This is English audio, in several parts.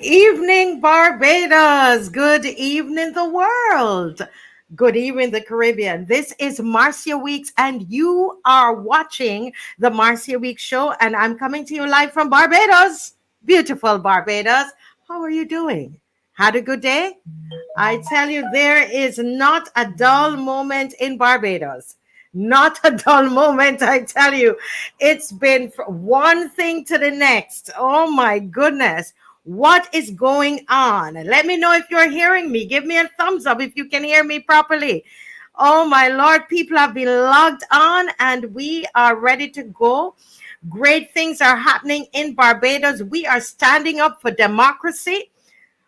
evening, Barbados. Good evening, the world. Good evening, the Caribbean. This is Marcia Weeks, and you are watching the Marcia Weeks show, and I'm coming to you live from Barbados. Beautiful Barbados. How are you doing? Had a good day? I tell you, there is not a dull moment in Barbados. Not a dull moment, I tell you. It's been one thing to the next. Oh my goodness. What is going on? Let me know if you're hearing me. Give me a thumbs up if you can hear me properly. Oh my Lord, people have been logged on and we are ready to go. Great things are happening in Barbados. We are standing up for democracy.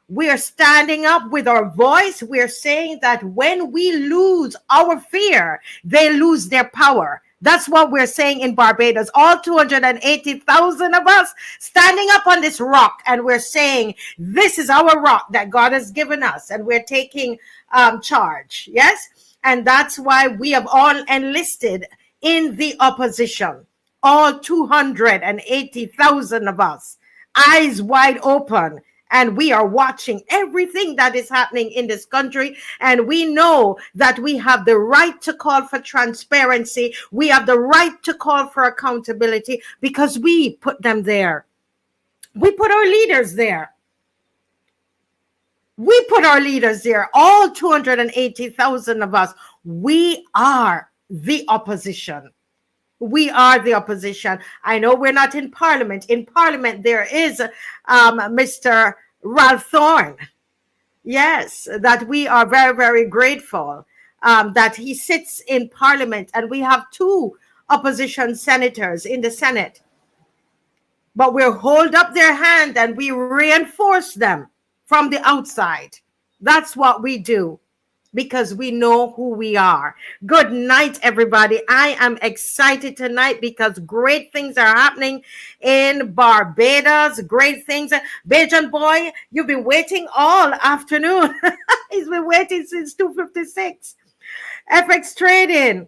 We are standing up with our voice. We are saying that when we lose our fear, they lose their power. That's what we're saying in Barbados. All 280,000 of us standing up on this rock, and we're saying this is our rock that God has given us, and we're taking charge. Yes, and that's why we have all enlisted in the opposition. All 280,000 of us, eyes wide open. And we are watching everything that is happening in this country. And we know that we have the right to call for transparency. We have the right to call for accountability because we put them there. We put our leaders there. We put our leaders there. All 280,000 of us. We are the opposition. We are the opposition. I know we're not in Parliament. In Parliament, there is Mr. Ralph Thorne. Yes, that we are very, very grateful that he sits in Parliament, and we have two opposition senators in the Senate. But we'll hold up their hand and we reinforce them from the outside. That's what we do, because we know who we are. Good night, everybody. I am excited tonight because great things are happening in Barbados. Great things. BAJAN boy, you've been waiting all afternoon. He's been waiting since 2:56. FX trading.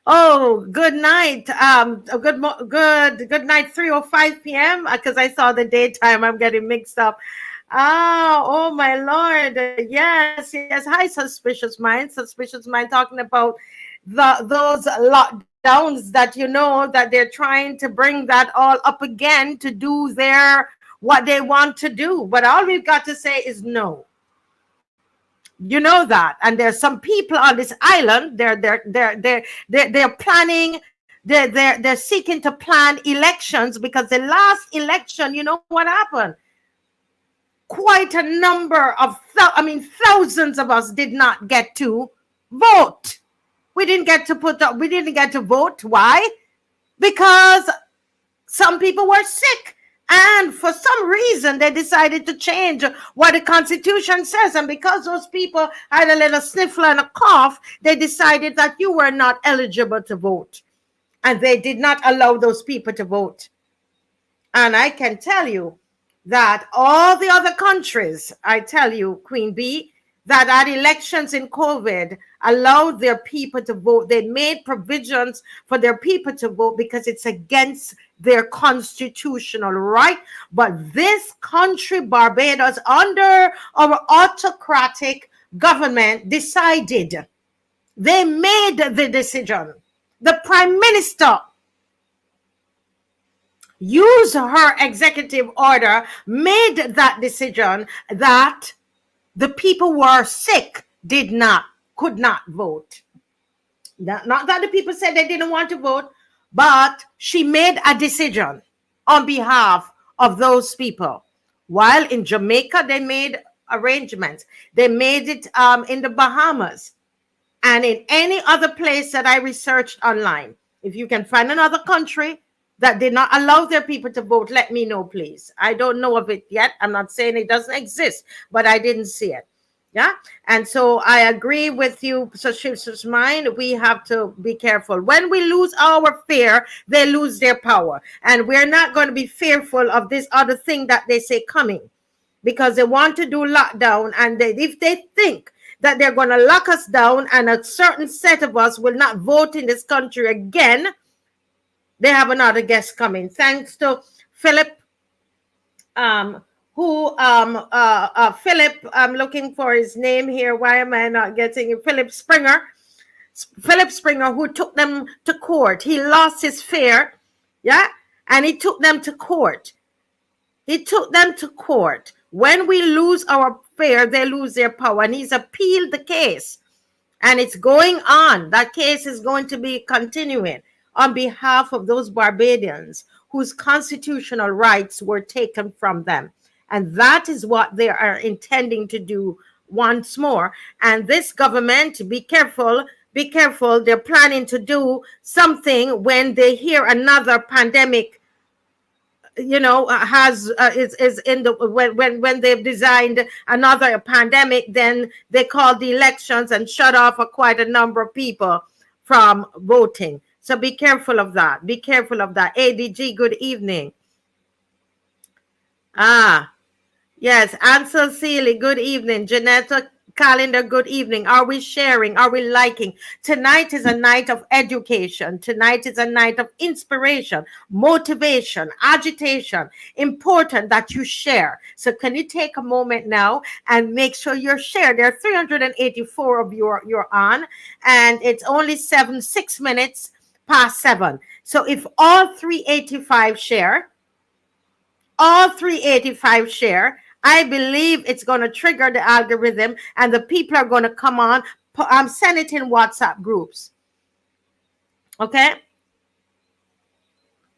Oh, good night. Good night, 3:05 p.m. Because I saw the daytime. I'm getting mixed up. Oh my Lord. Yes. Hi, Suspicious Mind. Suspicious Mind talking about those lockdowns that that they're trying to bring that all up again to do what they want to do. But all we've got to say is no. You know that. And there's some people on this island, they're planning, they're seeking to plan elections, because the last election, you know what happened? Quite a number of, thousands of us did not get to vote. We didn't get to vote. Why? Because some people were sick. And for some reason, they decided to change what the Constitution says. And because those people had a little sniffle and a cough, they decided that you were not eligible to vote. And they did not allow those people to vote. And I can tell you that all the other countries, I tell you, Queen Bee, that had elections in COVID allowed their people to vote. They made provisions for their people to vote because it's against their constitutional right. But this country, Barbados, under our autocratic government, decided. They made the decision. The Prime Minister used her executive order, made that decision that the people who are sick could not vote. Not that the people said they didn't want to vote, but she made a decision on behalf of those people. While in Jamaica, they made arrangements. They made it in the Bahamas and in any other place that I researched online. If you can find another country that did not allow their people to vote, let me know, please. I don't know of it yet. I'm not saying it doesn't exist, but I didn't see it. Yeah. And so I agree with you, Suspicious Mind. We have to be careful. When we lose our fear, they lose their power. And we're not going to be fearful of this other thing that they say coming, because they want to do lockdown. And if they think that they're going to lock us down and a certain set of us will not vote in this country again, they have another guest coming. Thanks to Philip, who Philip, I'm looking for his name here. Why am I not getting it? Philip Springer, who took them to court. He lost his fare, yeah, and he took them to court. When we lose our fare, they lose their power, and he's appealed the case, and it's going on. That case is going to be continuing on behalf of those Barbadians whose constitutional rights were taken from them. And that is what they are intending to do once more. And this government, be careful, they're planning to do something when they hear another pandemic, you know, is in the, when they've designed another pandemic, then they call the elections and shut off quite a number of people from voting. So be careful of that. ADG, good evening. Yes, Ansel Seeley, good evening. Janetta Calendar, good evening. Are we sharing? Are we liking? Tonight is a night of education. Tonight is a night of inspiration, motivation, agitation. Important that you share. So can you take a moment now and make sure you're shared? There are 384 of you you're on, and it's only 6 minutes past 7. So if all 385 share, I believe it's going to trigger the algorithm, and the people are going to come on. Send it in WhatsApp groups. Okay?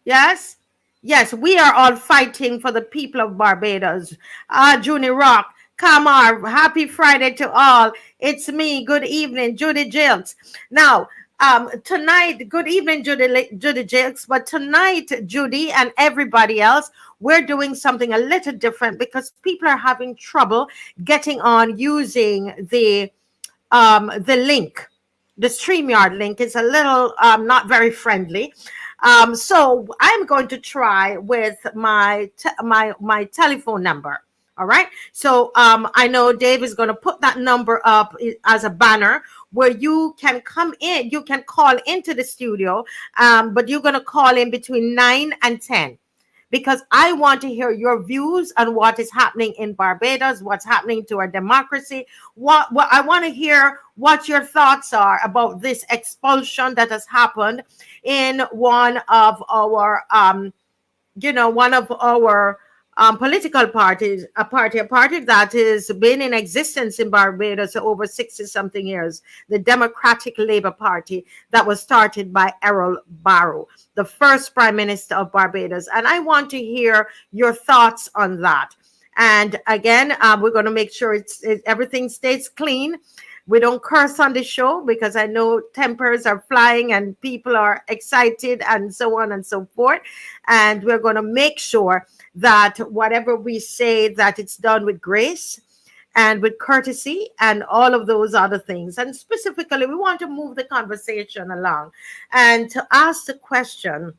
Yes? Yes, we are all fighting for the people of Barbados. Junie Rock, Kamar, happy Friday to all. It's me. Good evening, Judy Jilks. Now, tonight, good evening, Judy Jilks. But tonight, Judy and everybody else, we're doing something a little different because people are having trouble getting on using the link. The StreamYard link is a little not very friendly. So I'm going to try with my telephone number. All right. So I know Dave is going to put that number up as a banner where you can come in. You can call into the studio, but you're going to call in between 9 and 10. Because I want to hear your views on what is happening in Barbados, what's happening to our democracy. What I want to hear what your thoughts are about this expulsion that has happened in one of our, political parties, a party that has been in existence in Barbados over 60-something years, the Democratic Labour Party that was started by Errol Barrow, the first Prime Minister of Barbados. And I want to hear your thoughts on that. And again, we're going to make sure everything stays clean. We don't curse on the show because I know tempers are flying and people are excited and so on and so forth. And we're going to make sure that whatever we say, that it's done with grace and with courtesy and all of those other things. And specifically, we want to move the conversation along and to ask the question,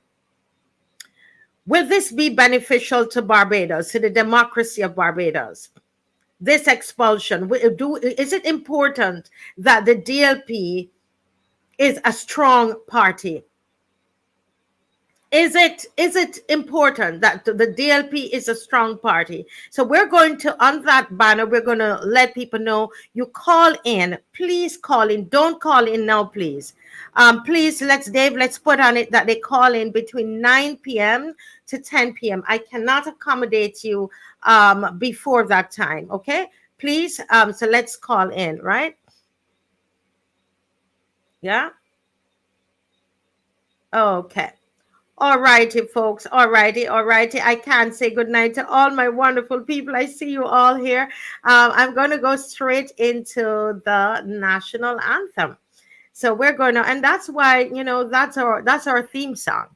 will this be beneficial to Barbados, to the democracy of Barbados? This expulsion, is it important that the DLP is a strong party? Is it important that the DLP is a strong party? So we're going to, on that banner, we're going to let people know, you call in. Please call in. Don't call in now, please. Please, let's put on it that they call in between 9 p.m. to 10 p.m. I cannot accommodate you before that time, okay? Please, so let's call in, right? Yeah? Okay. All righty, folks. All righty. I can say good night to all my wonderful people. I see you all here. I'm going to go straight into the national anthem. So we're going to, and that's why, that's our theme song.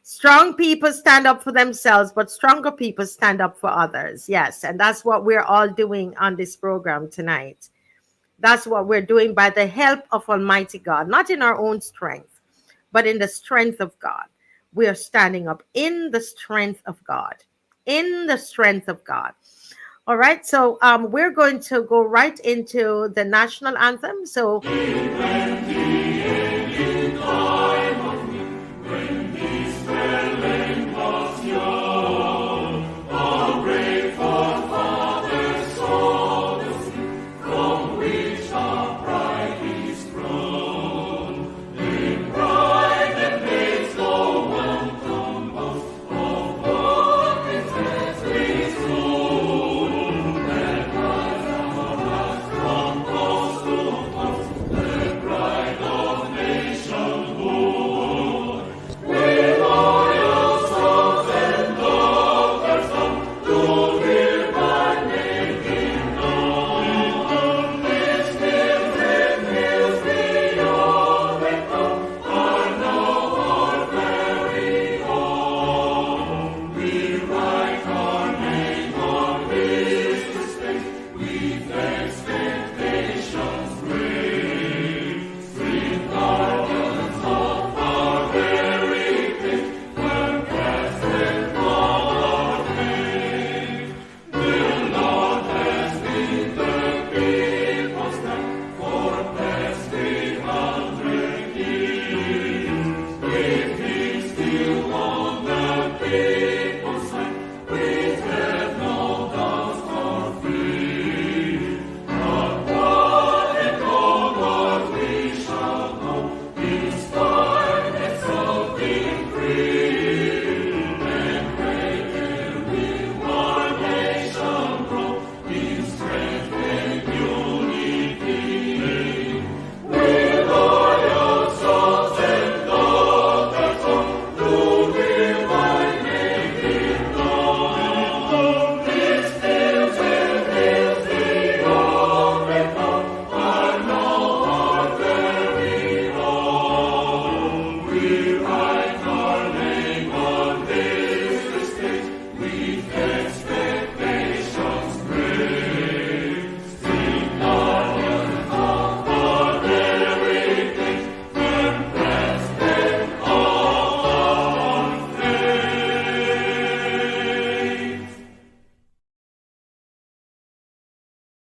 Strong people stand up for themselves, but stronger people stand up for others. Yes, and that's what we're all doing on this program tonight. That's what we're doing by the help of Almighty God, not in our own strength, but in the strength of God. We are standing up in the strength of God. In the strength of God. All right, so we're going to go right into the national anthem. So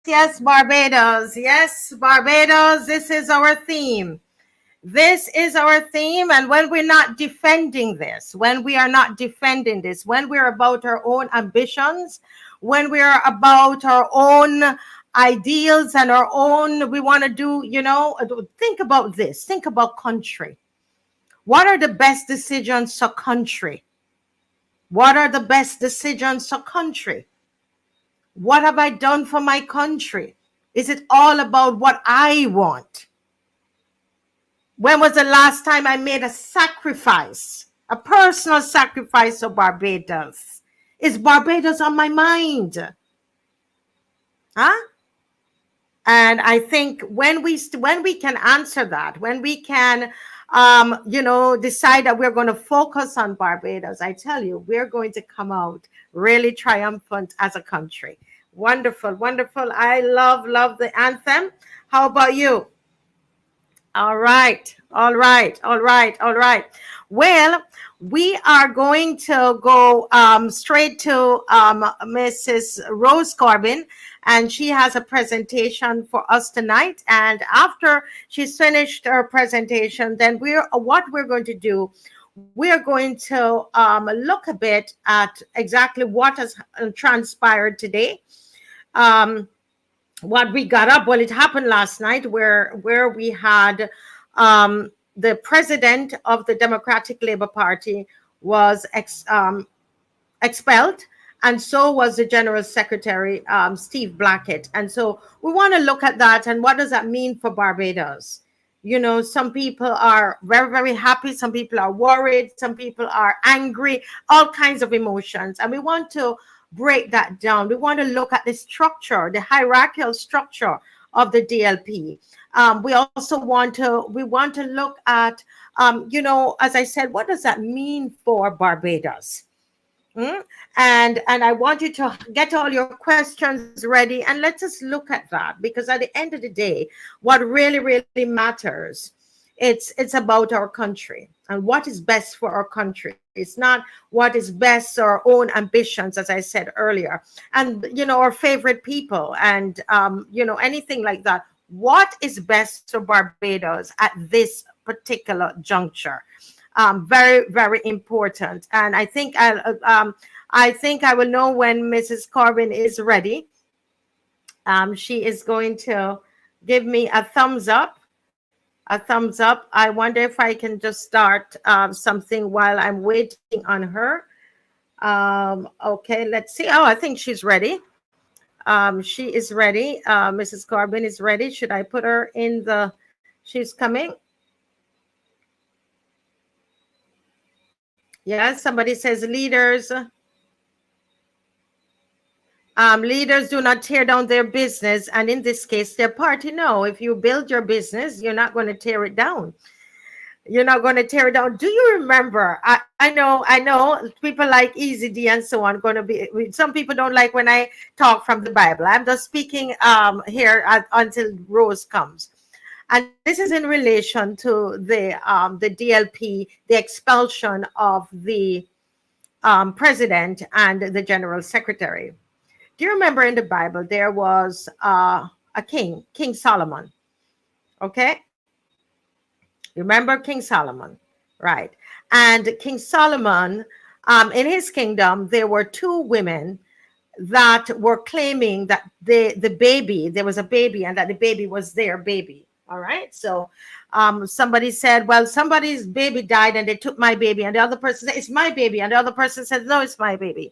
yes, Barbados. Yes, Barbados. This is our theme. This is our theme. And when we're not defending this, when we are not defending this, when we're about our own ambitions, when we are about our own ideals and our own, we want to do, think about this. Think about country. What are the best decisions for country? What are the best decisions for country? What have I done for my country? Is it all about what I want? When was the last time I made a sacrifice, a personal sacrifice of Barbados? Is Barbados on my mind? Huh? And I think when we can answer that, when we can, decide that we're going to focus on Barbados, I tell you, we're going to come out really triumphant as a country. Wonderful, wonderful. I love the anthem. How about you? All right. Well, we are going to go straight to Mrs. Rose Corbin, and she has a presentation for us tonight. And after she's finished her presentation, then what we're going to do, we're going to look a bit at exactly what has transpired today. What we got up, well, it happened last night where we had the president of the Democratic Labour Party was expelled, and so was the General Secretary, Steve Blackett. And so we want to look at that and what does that mean for Barbados? Some people are very, very happy. Some people are worried. Some people are angry, all kinds of emotions. And we want to break that down. We want to look at the structure, the hierarchical structure of the DLP. We also want to look at, as I said, what does that mean for Barbados? And I want you to get all your questions ready and let's just look at that, because at the end of the day, what really, really matters, it's about our country and what is best for our country. It's not what is best for our own ambitions, as I said earlier, and our favorite people and anything like that. What is best for Barbados at this particular juncture? Very, very important. And I think I will know when Mrs. Corbin is ready. She is going to give me a thumbs up. A thumbs up. I wonder if I can just start something while I'm waiting on her. Okay, let's see. Oh, I think she's ready. She is ready. Mrs. Corbin is ready. Should I put her in the, she's coming? Yeah, somebody says leaders. Leaders do not tear down their business, and in this case, their party. No, if you build your business, you're not going to tear it down. You're not going to tear it down. Do you remember? I know people like Easy D and so on going to be. Some people don't like when I talk from the Bible. I'm just speaking here until Rose comes. And this is in relation to the DLP, the expulsion of the president and the general secretary. Do you remember in the Bible there was a king, King Solomon? Okay, you remember King Solomon, right? And King Solomon, in his kingdom, there were two women that were claiming that there was a baby, and that the baby was their baby. All right. So somebody said, well, somebody's baby died and they took my baby. And the other person said, it's my baby. And the other person said, no, it's my baby.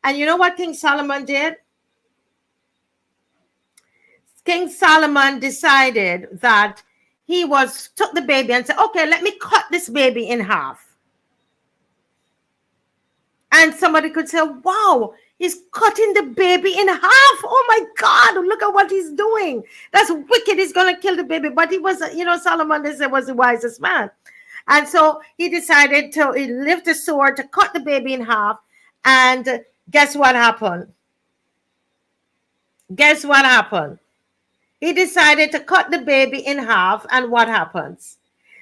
And you know what King Solomon did? King Solomon decided that he took the baby and said, okay, let me cut this baby in half. And somebody could say, wow, he's cutting the baby in half. Oh my God, look at what he's doing. That's wicked. He's going to kill the baby. But he was, Solomon, they said, was the wisest man. And so he decided to lift the sword to cut the baby in half. And guess what happened? Guess what happened? He decided to cut the baby in half. And what happens?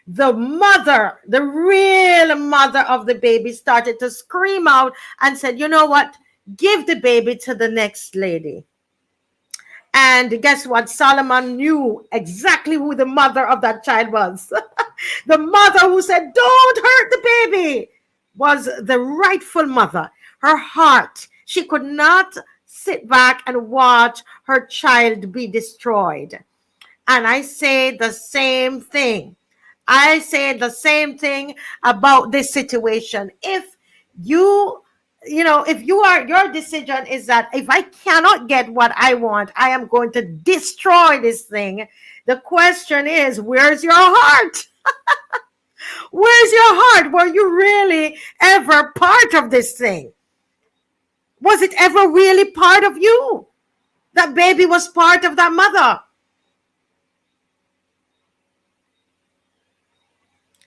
The mother, the real mother of the baby, started to scream out and said, you know what? Give the baby to the next lady. And guess what? Solomon knew exactly who the mother of that child was. The mother who said, "Don't hurt the baby," was the rightful mother. Her heart, she could not sit back and watch her child be destroyed. And I say the same thing. I say the same thing about this situation. If you, if your decision is that if I cannot get what I want, I am going to destroy this thing. The question is, where's your heart? Where's your heart? Were you really ever part of this thing? Was it ever really part of you? That baby was part of that mother.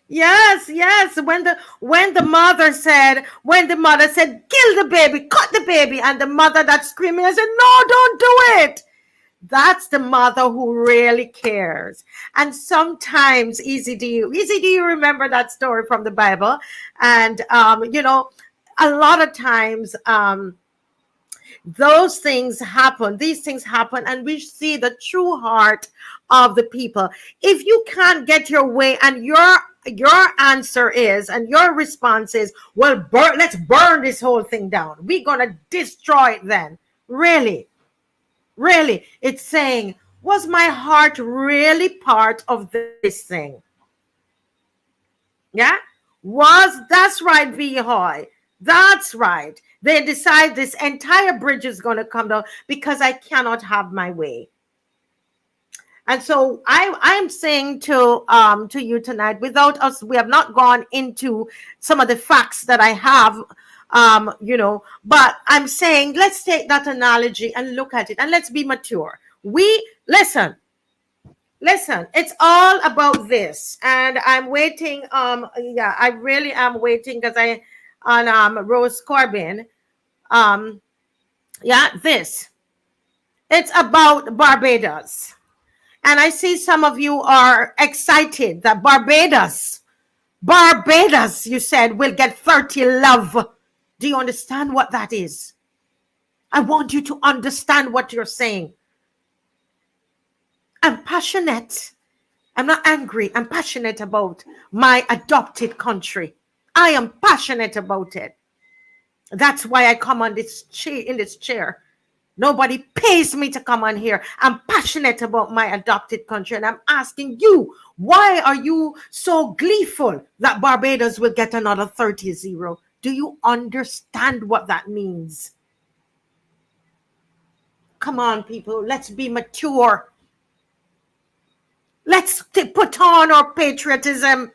Yes, yes. When the mother said, kill the baby, cut the baby, and the mother that's screaming and said, no, don't do it. That's the mother who really cares. And sometimes, Easy, do you remember that story from the Bible? And a lot of times those things happen, these things happen, and we see the true heart of the people. If you can't get your way and your answer is, and your response is, well, let's burn this whole thing down, we're gonna destroy it, then really it's saying, was my heart really part of this thing? Yeah, that's right, V Hoy, that's right. They decide this entire bridge is going to come down because I cannot have my way. And so I'm saying to you tonight, without us, we have not gone into some of the facts that I have, but I'm saying, let's take that analogy and look at it, and let's be mature. Listen, it's all about this. And I'm waiting. I really am waiting because on Rose Corbin. This. It's about Barbados. And I see some of you are excited that Barbados, you said, will get 30 love. Do you understand what that is? I want you to understand what you're saying. I'm passionate. I'm not angry. I'm passionate about my adopted country. I am passionate about it. That's why I come on this chair. Nobody pays me to come on here. I'm passionate about my adopted country, and I'm asking you, why are you so gleeful that Barbados will get another 30-0? Do you understand what that means? Come on, people, let's be mature. Let's put on our patriotism.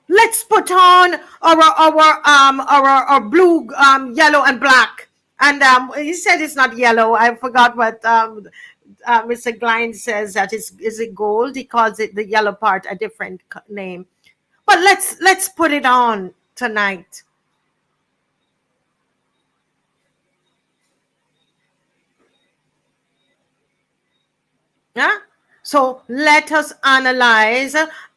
Let's put on our blue, yellow, and black. And he said it's not yellow. I forgot what Mr. Glein says. That is it gold? He calls it the yellow part a different name. But let's put it on tonight. Yeah. So let us analyze.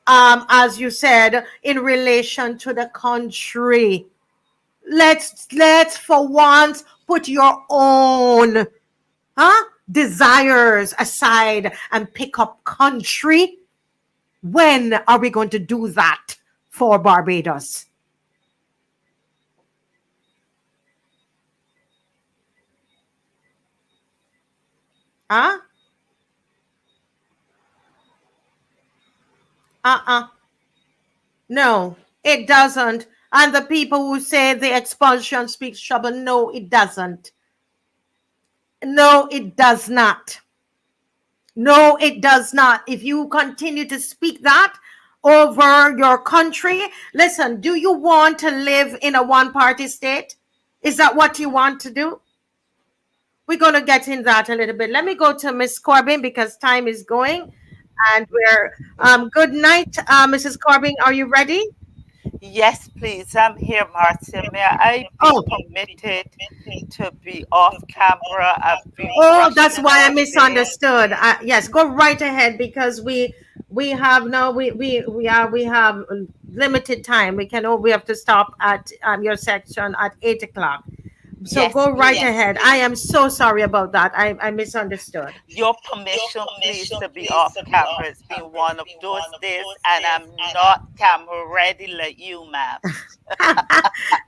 As you said, in relation to the country, let's for once put your own desires aside and pick up country. When are we going to do that for Barbados? No, it doesn't. And the people who say the expulsion speaks trouble, no, it doesn't. No, it does not. No, it does not. If you continue to speak that over your country, listen, do you want to live in a one-party state? Is that what you want to do? We're going to get in that a little bit. Let me go to Miss Corbin because time is going. And we're good night, Mrs. Corbin. Are you ready? Yes, please. I'm here, Marcia. May I be permitted to be off camera? That's why I misunderstood. Yes, go right ahead because we have limited time. We have to stop at your section at 8 o'clock. So Yes, go right please. ahead. I am so sorry about that. I misunderstood. Your permission, please, to be off camera. It's been one of those days, and I'm not camera ready like you, ma'am.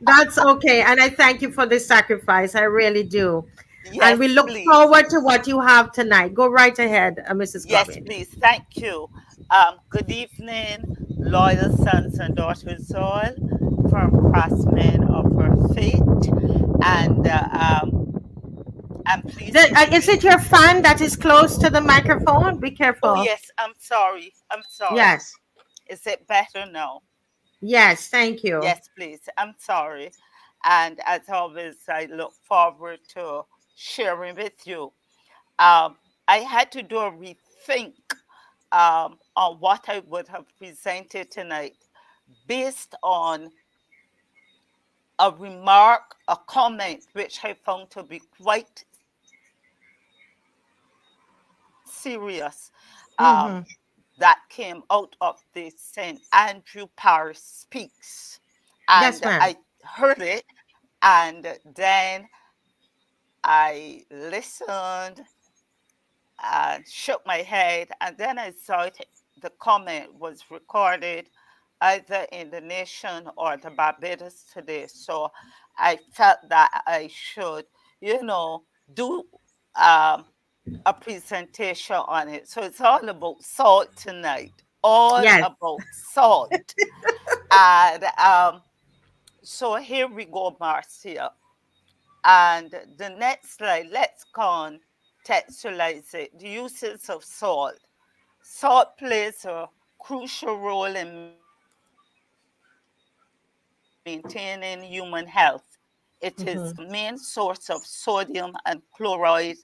That's okay. And I thank you for this sacrifice. I really do. And we Yes, look please. forward to what you have tonight. Go right ahead, Mrs. Yes, Corbin. please. Thank you. Good evening, loyal sons and daughters all, firm craftsmen of her faith, and I'm pleased to be Is with it your fan that is close to the microphone? Be Oh, careful. yes, I'm sorry. I'm sorry. Yes. Is it better now? Yes. Thank you. Yes, please. I'm sorry. And as always, I look forward to sharing with you. I had to do a rethink on what I would have presented tonight based on a remark, a comment, which I found to be quite serious. Mm-hmm. That came out of the St. Andrew Parish Speaks. Yes, And ma'am. I heard it, and then I listened and shook my head, and then I saw it, the comment was recorded either in the Nation or the Barbados today. So I felt that I should, do um, a presentation on it. So it's all about salt tonight, all Yes. about salt. And so here we go, Marcia. And the next slide, let's contextualize it. The uses of salt. Salt plays a crucial role in maintaining human health. It is Mm-hmm. the main source of sodium and chloride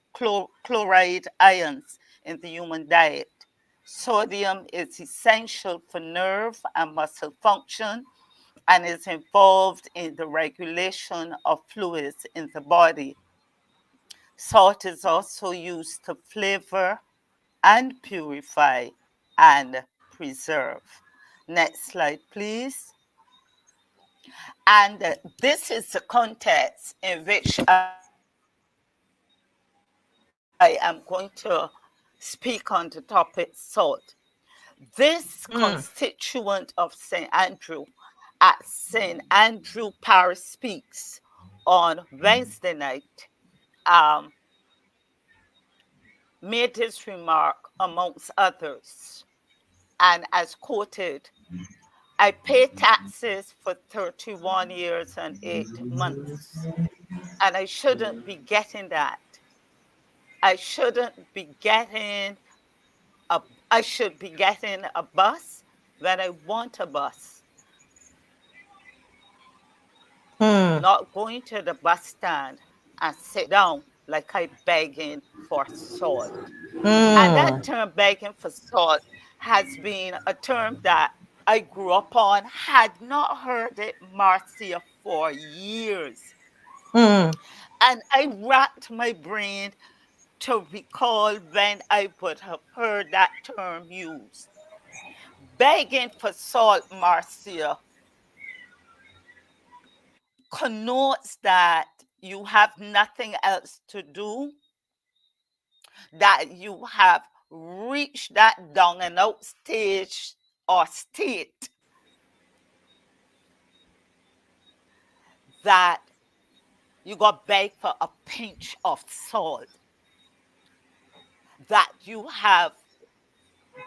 ions in the human diet. Sodium is essential for nerve and muscle function and is involved in the regulation of fluids in the body. Salt is also used to flavor and purify and preserve. Next slide, please. And this is the context in which I am going to speak on the topic salt. This Mm. constituent of St. Andrew at St. Andrew Parish Speaks on Wednesday night um, made this remark amongst others. And as quoted, I pay taxes for 31 years and 8 months, and I shouldn't be getting that. I shouldn't be getting I should be getting a bus when I want a bus. Mm. Not going to the bus stand and sit down like I begging for salt. And that Mm. term begging for salt has been a term that I grew up on, had not heard it, Marcia, for years. Mm. And I racked my brain to recall when I would have heard that term used. Begging for salt, Marcia, connotes that you have nothing else to do, that you have reached that down and out stage or state that you got beg for a pinch of salt, that you have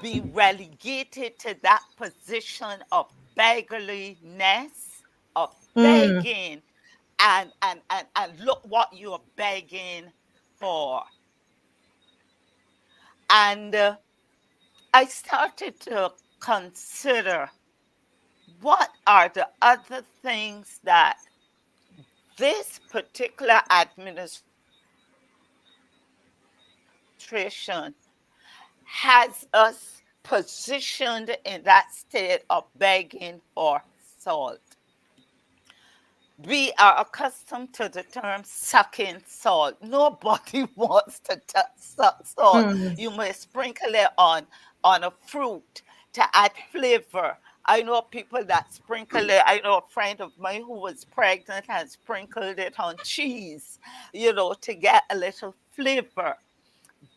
been relegated to that position of beggarliness, of Mm. begging, and look what you're begging for. And I started to consider what are the other things that this particular administration has us positioned in that state of begging for salt. We are accustomed to the term sucking salt. Nobody wants to suck salt. Mm. You may sprinkle it on a fruit to add flavor I know people that sprinkle it. I know a friend of mine who was pregnant and sprinkled it on cheese, to get a little flavor.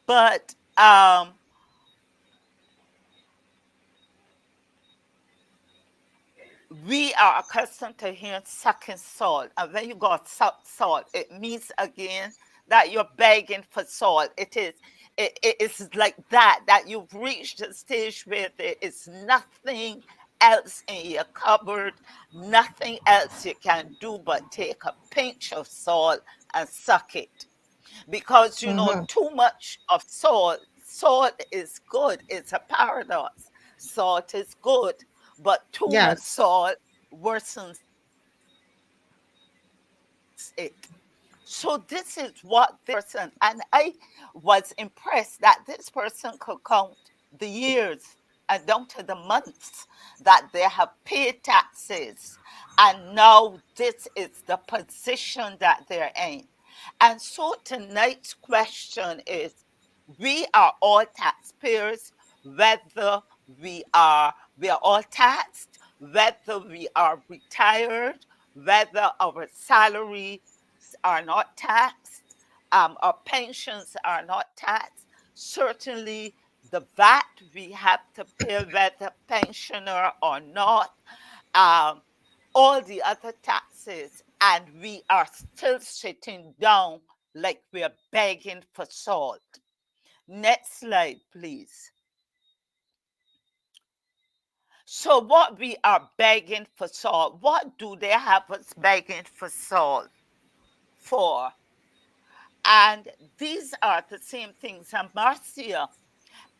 But we are accustomed to hearing sucking salt. And when you got suck salt, it means again that you're begging for salt. It's like that you've reached a stage where there is nothing else in your cupboard, nothing else you can do but take a pinch of salt and suck it. Because Mhm. too much of salt is good. It's a paradox. Salt is good, but too much Yes. salt worsens it. So this is what this person, and I was impressed that this person could count the years and down to the months that they have paid taxes, and now this is the position that they're in. And so tonight's question is, we are all taxpayers, whether we are all taxed, whether we are retired, whether our salaries are not taxed, our pensions are not taxed. Certainly, the VAT we have to pay, whether pensioner or not, um, all the other taxes, and we are still sitting down like we're begging for salt. Next slide, please. So, what we are begging for salt, what do they have us begging for salt for? And these are the same things. And Marcia,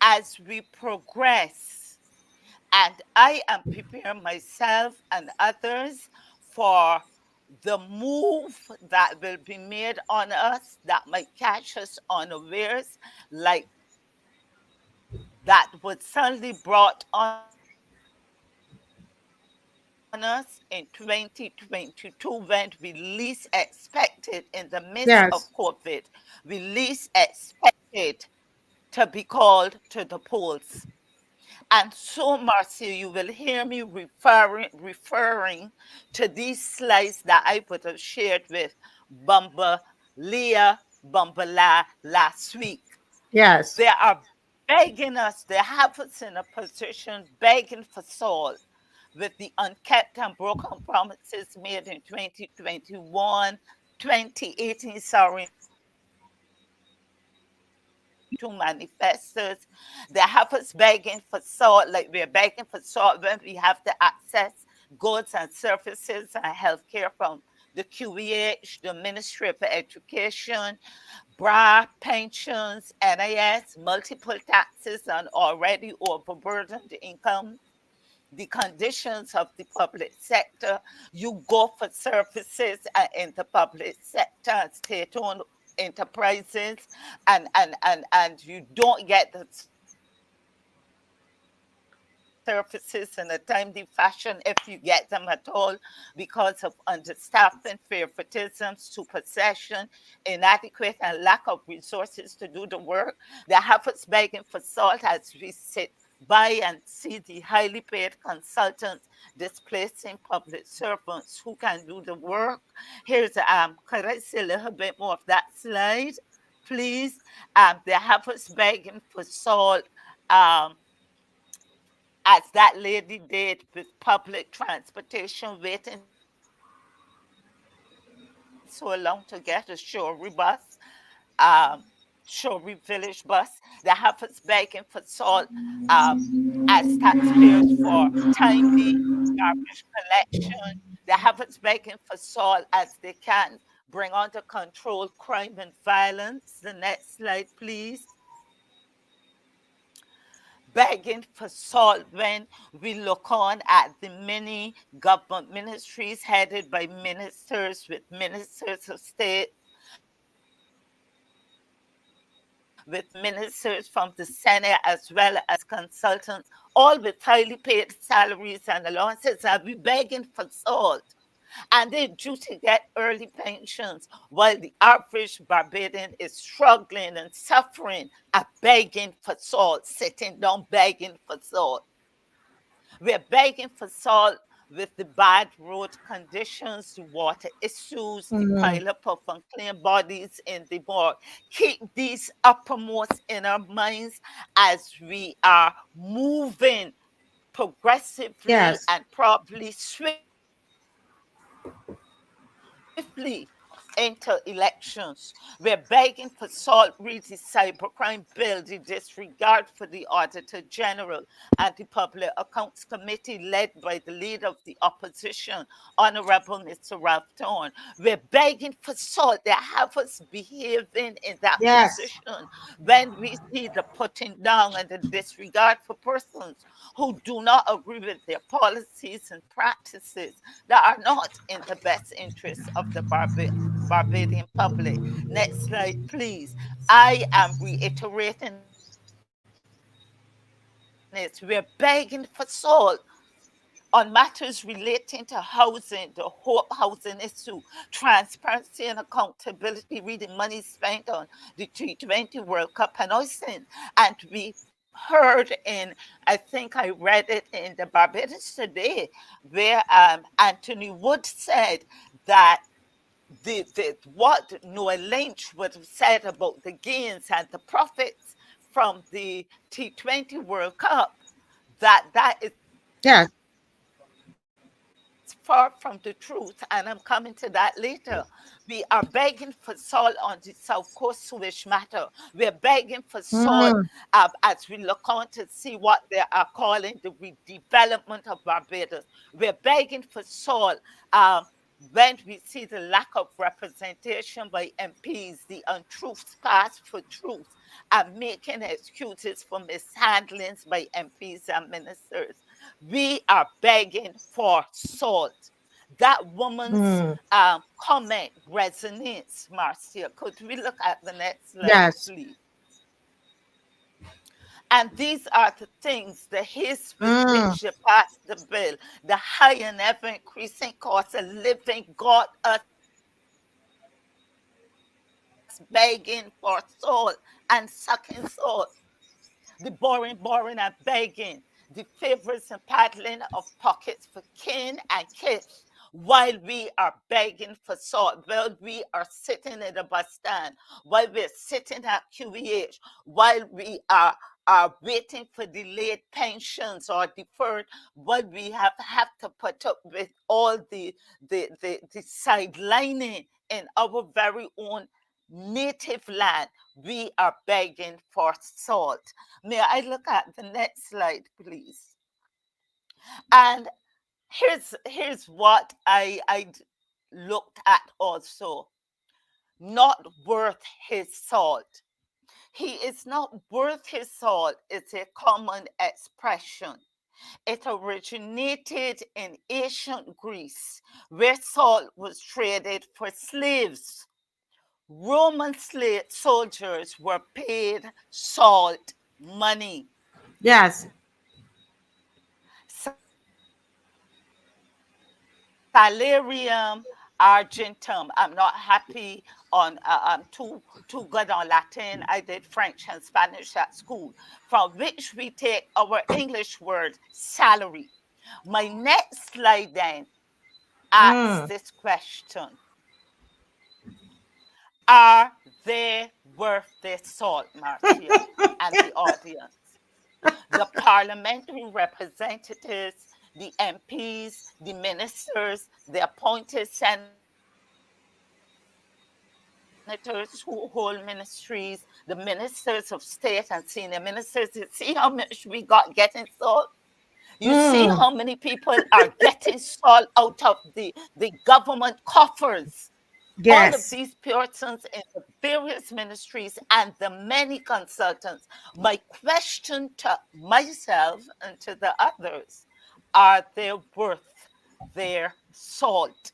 as we progress, and I am preparing myself and others for the move that will be made on us that might catch us unawares, like that was suddenly brought on us in 2022 when we least expected, in the midst of COVID, we least Yes. expected to be called to the polls. And so, Marcia, you will hear me referring to these slides that I would have shared with Bumba Leah, Bumbala last week. They Yes. are begging us, they have us in a position begging for salt with the unkept and broken promises made in 2021, 2018, sorry, manifestos. They have us begging for salt like we're begging for salt when we have to access goods and services and healthcare from the QEH, the Ministry of Education, BRA, pensions, NIS, multiple taxes on already overburdened income, the conditions of the public sector. You go for services in the public sector and state-owned enterprises, and you don't get the services in a timely fashion if you get them at all, because of understaffing, favoritism, supersession, inadequate and lack of resources to do the work. They have us begging for salt as we sit by and see the highly paid consultants displacing public servants who can do the work. Here's could I see a little bit more of that slide, please? They have us begging for salt, they have us begging for salt, as that lady did with public transportation, waiting so long to get a Shorey bus, Shorey Village bus. They have us begging for salt, as taxpayers for timely garbage collection. They have us begging for salt as they can bring under control crime and violence. The next slide, please. Begging for salt when we look on at the many government ministries headed by ministers, with ministers of state, with ministers from the Senate, as well as consultants, all with highly paid salaries and allowances, and we begging for salt. And they're due to get early pensions, while the average Barbadian is struggling and suffering and begging for salt, sitting down begging for salt. We're begging for salt with the bad road conditions, the water issues, the Mm. pileup of unclean bodies in the morgue. Keep these uppermost in our minds as we are moving progressively Yes. and probably swiftly into elections. We're begging for salt, read the cybercrime bill, the disregard for the Auditor General and the Public Accounts Committee led by the leader of the opposition, Honorable Mr. Ralph Thorne. We're begging for salt. They have us behaving in that Yes. position when we see the putting down and the disregard for persons who do not agree with their policies and practices that are not in the best interests of the Barbadian public. Next slide, please. I am reiterating this. We're begging for salt on matters relating to housing, the Hope housing issue, transparency and accountability, reading money spent on the G20 World Cup and Ocean. And we heard in, I think I read it in the Barbados today, where Anthony Wood said that what Noah Lynch would have said about the gains and the profits from the T20 World Cup, that is Yes. far from the truth, and I'm coming to that later. We are begging for salt on the South Coast sewage matter. We're begging for salt Mm. as we look on to see what they are calling the redevelopment of Barbados. We're begging for salt when we see the lack of representation by MPs, the untruths passed for truth, and making excuses for mishandlings by MPs and ministers. We are begging for salt. That woman's Mm. comment resonates, Marcia. Could we look at the next slide, Yes. please? And these are the things, the haste with Mm. which you passed the bill, the high and ever increasing cost of living got us begging for salt and sucking salt. The borrowing and begging, the favors and paddling of pockets for kin and kith, while we are begging for salt, while we are sitting in the bus stand, while we're sitting at QEH, while we are waiting for delayed pensions or deferred, while we have to put up with all the sidelining in our very own native land. We are begging for salt. May I look at the next slide, please? And here's what I looked at also. Not worth his salt. He is not worth his salt. It's a common expression. It originated in ancient Greece, where salt was traded for slaves. Roman soldiers were paid salt money. Yes. Salarium argentum. I'm not happy on, I'm too good on Latin. I did French and Spanish at school, from which we take our English word salary. My next slide then asks Mm. this question. Are they worth their salt, Marcia and the audience? The parliamentary representatives, the MPs, the ministers, the appointed senators who hold ministries, the ministers of state and senior ministers. You see how much we got getting salt? You see Mm. how many people are getting salt out of the government coffers. All of Yes. these persons in the various ministries and the many consultants. My question to myself and to the others, are they worth their salt?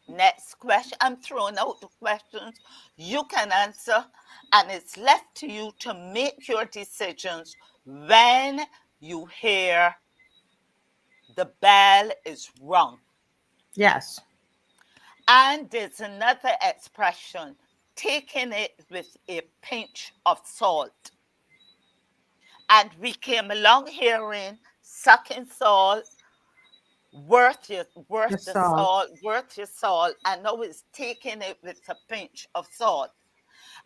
Next question. I'm throwing out the questions you can answer, and it's left to you to make your decisions when you hear the bell is rung. Yes. And there's another expression, taking it with a pinch of salt. And we came along hearing sucking salt, worth The the salt. salt, worth your salt, and now it's taking it with a pinch of salt.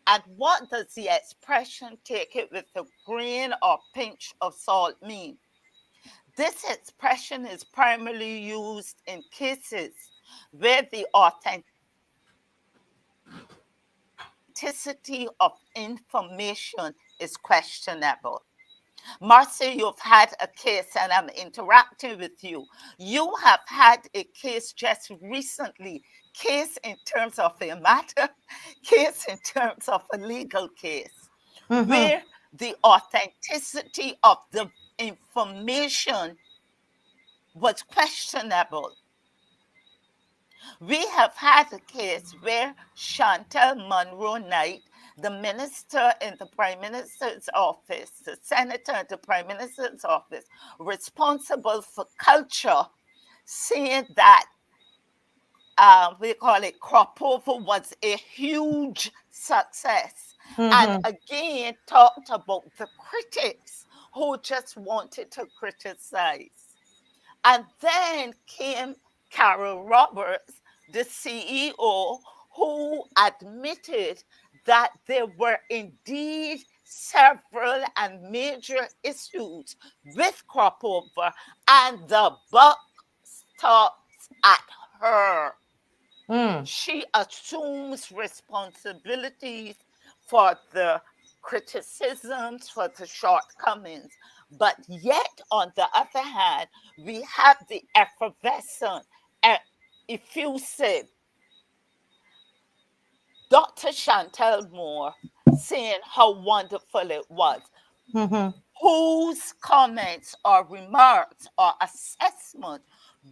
And what does the expression take it with a grain or pinch of salt mean? This expression is primarily used in cases where the authenticity of information is questionable. Marcia, you've had a case and I'm interacting with you. You have had a case just recently, case in terms of a matter, case in terms of a legal case, where the authenticity of the information was questionable. We have had a case where Chantal Monroe Knight, the minister in the Prime Minister's office, the senator in the Prime Minister's office, responsible for culture, saying that we call it crop over was a huge success. And again, talked about the critics who just wanted to criticize. And then came Carol Roberts, the CEO, who admitted that there were indeed several and major issues with crop over, and the buck stops at her. She assumes responsibilities for the criticisms, for the shortcomings. But yet, on the other hand, we have the effervescent, effusive Dr. Chantal Moore saying how wonderful it was. Whose comments or remarks or assessment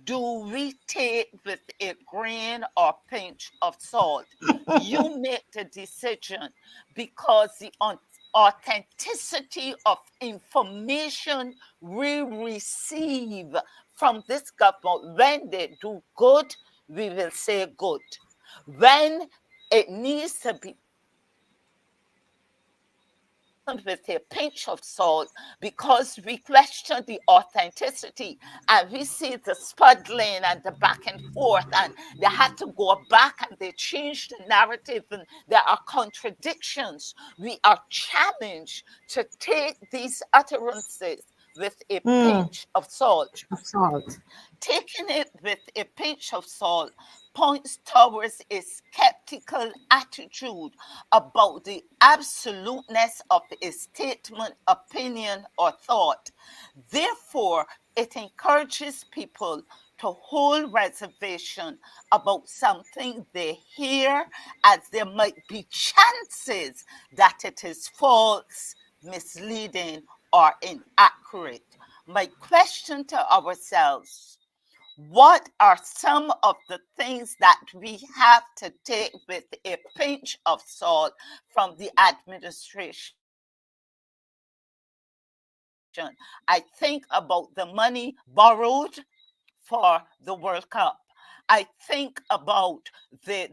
do we take with a grain or pinch of salt? You make the decision, because the authenticity of information we receive from this government, when they do good, we will say good. When it needs to be with a pinch of salt, because we question the authenticity and we see the spuddling and the back and forth, and they had to go back and they changed the narrative and there are contradictions. We are challenged to take these utterances with a pinch of salt. Taking it with a pinch of salt points towards a skeptical attitude about the absoluteness of a statement, opinion, or thought. Therefore, it encourages people to hold reservation about something they hear, as there might be chances that it is false, misleading, or inaccurate. My question to ourselves: what are some of the things that we have to take with a pinch of salt from the administration? I think about the money borrowed for the World Cup. I think about the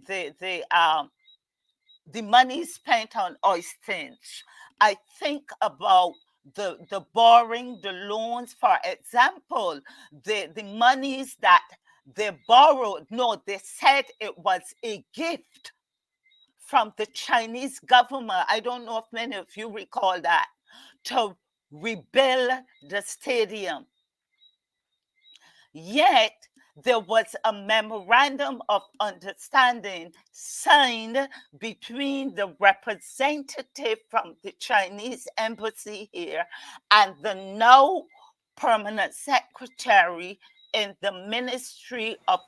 money spent on oysters. I think about the borrowing, the loans, for example, the monies that they borrowed. No, they said it was a gift from the Chinese government. I don't know if many of you recall that, to rebuild the stadium. Yet, there was a memorandum of understanding signed between the representative from the Chinese embassy here and the now permanent secretary in the Ministry of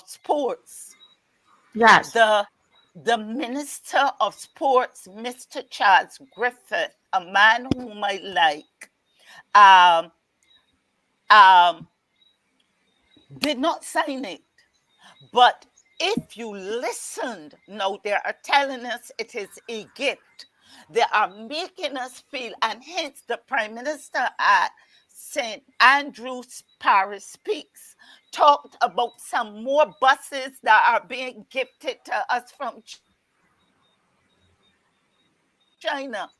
Sports. Yes. The Minister of Sports, Mr. Charles Griffith, a man whom I like, did not sign it. But if you listened, no, they are telling us it is a gift. They are making us feel, and hence the Prime Minister at St. Andrew's Parish Speaks talked about some more buses that are being gifted to us from China.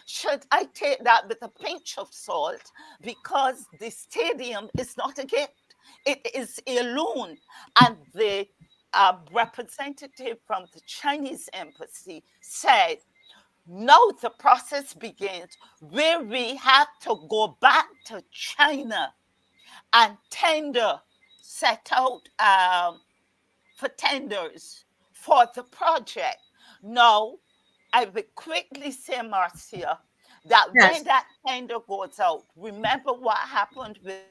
Should I take that with a pinch of salt? Because the stadium is not a gift, it is a loan. And the representative from the Chinese embassy said, now the process begins where we have to go back to China and set out for tenders for the project. Now, I will quickly say, Marcia, that when Yes. that tender goes out, remember what happened with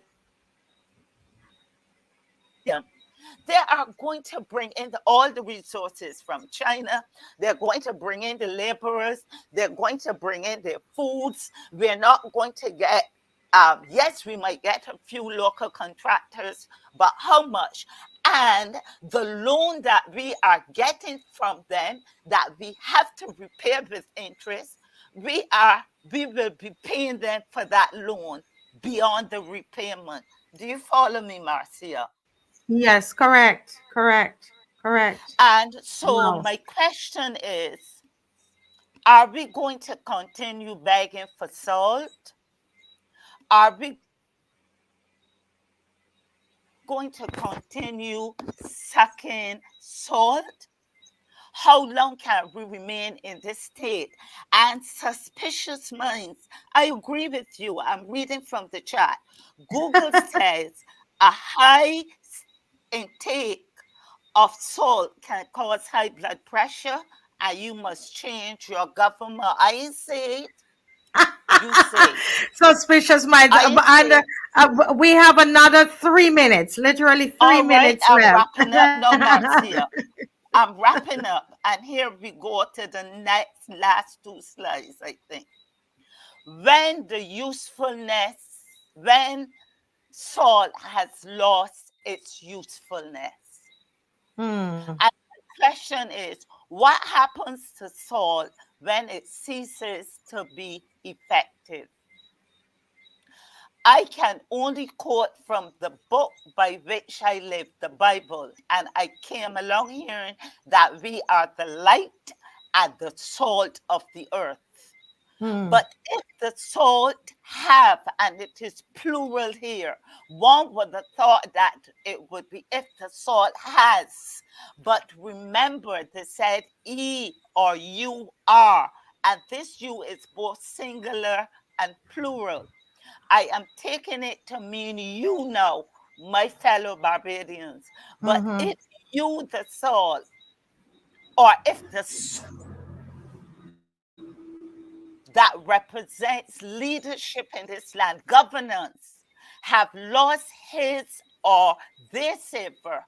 they are going to bring in all the resources from China. They're going to bring in the laborers. They're going to bring in their foods. We're not going to get, yes, we might get a few local contractors, but how much? And the loan that we are getting from them that we have to repay with interest, we will be paying them for that loan beyond the repayment. Do you follow me, Marcia? Yes, correct. Correct. Correct. And so Wow. my question is, are we going to continue begging for salt? Are we going to continue sucking salt? How long can we remain in this state? And suspicious minds, I agree with you. I'm reading from the chat. Google says a high intake of salt can cause high blood pressure and you must change your government. I say it, you say it. Suspicious minds. I And say it. we have another 3 minutes, literally three All right, minutes I'm left. wrapping up now, Marcia. I'm wrapping up. And here we go to the last two slides, I think. When the usefulness, when salt has lost its usefulness. Hmm. And the question is, what happens to salt when it ceases to be effective? I can only quote from the book by which I live, the Bible, and I came along hearing that we are the light and the salt of the earth. Hmm. But if the salt have, and it is plural here, one would have thought that it would be if the salt has. But remember, they said E or you are, and this you is both singular and plural. I am taking it to mean you now, my fellow Barbadians. But Mm-hmm. if you, the salt, or if the that represents leadership in this land, governance, have lost his or their savor,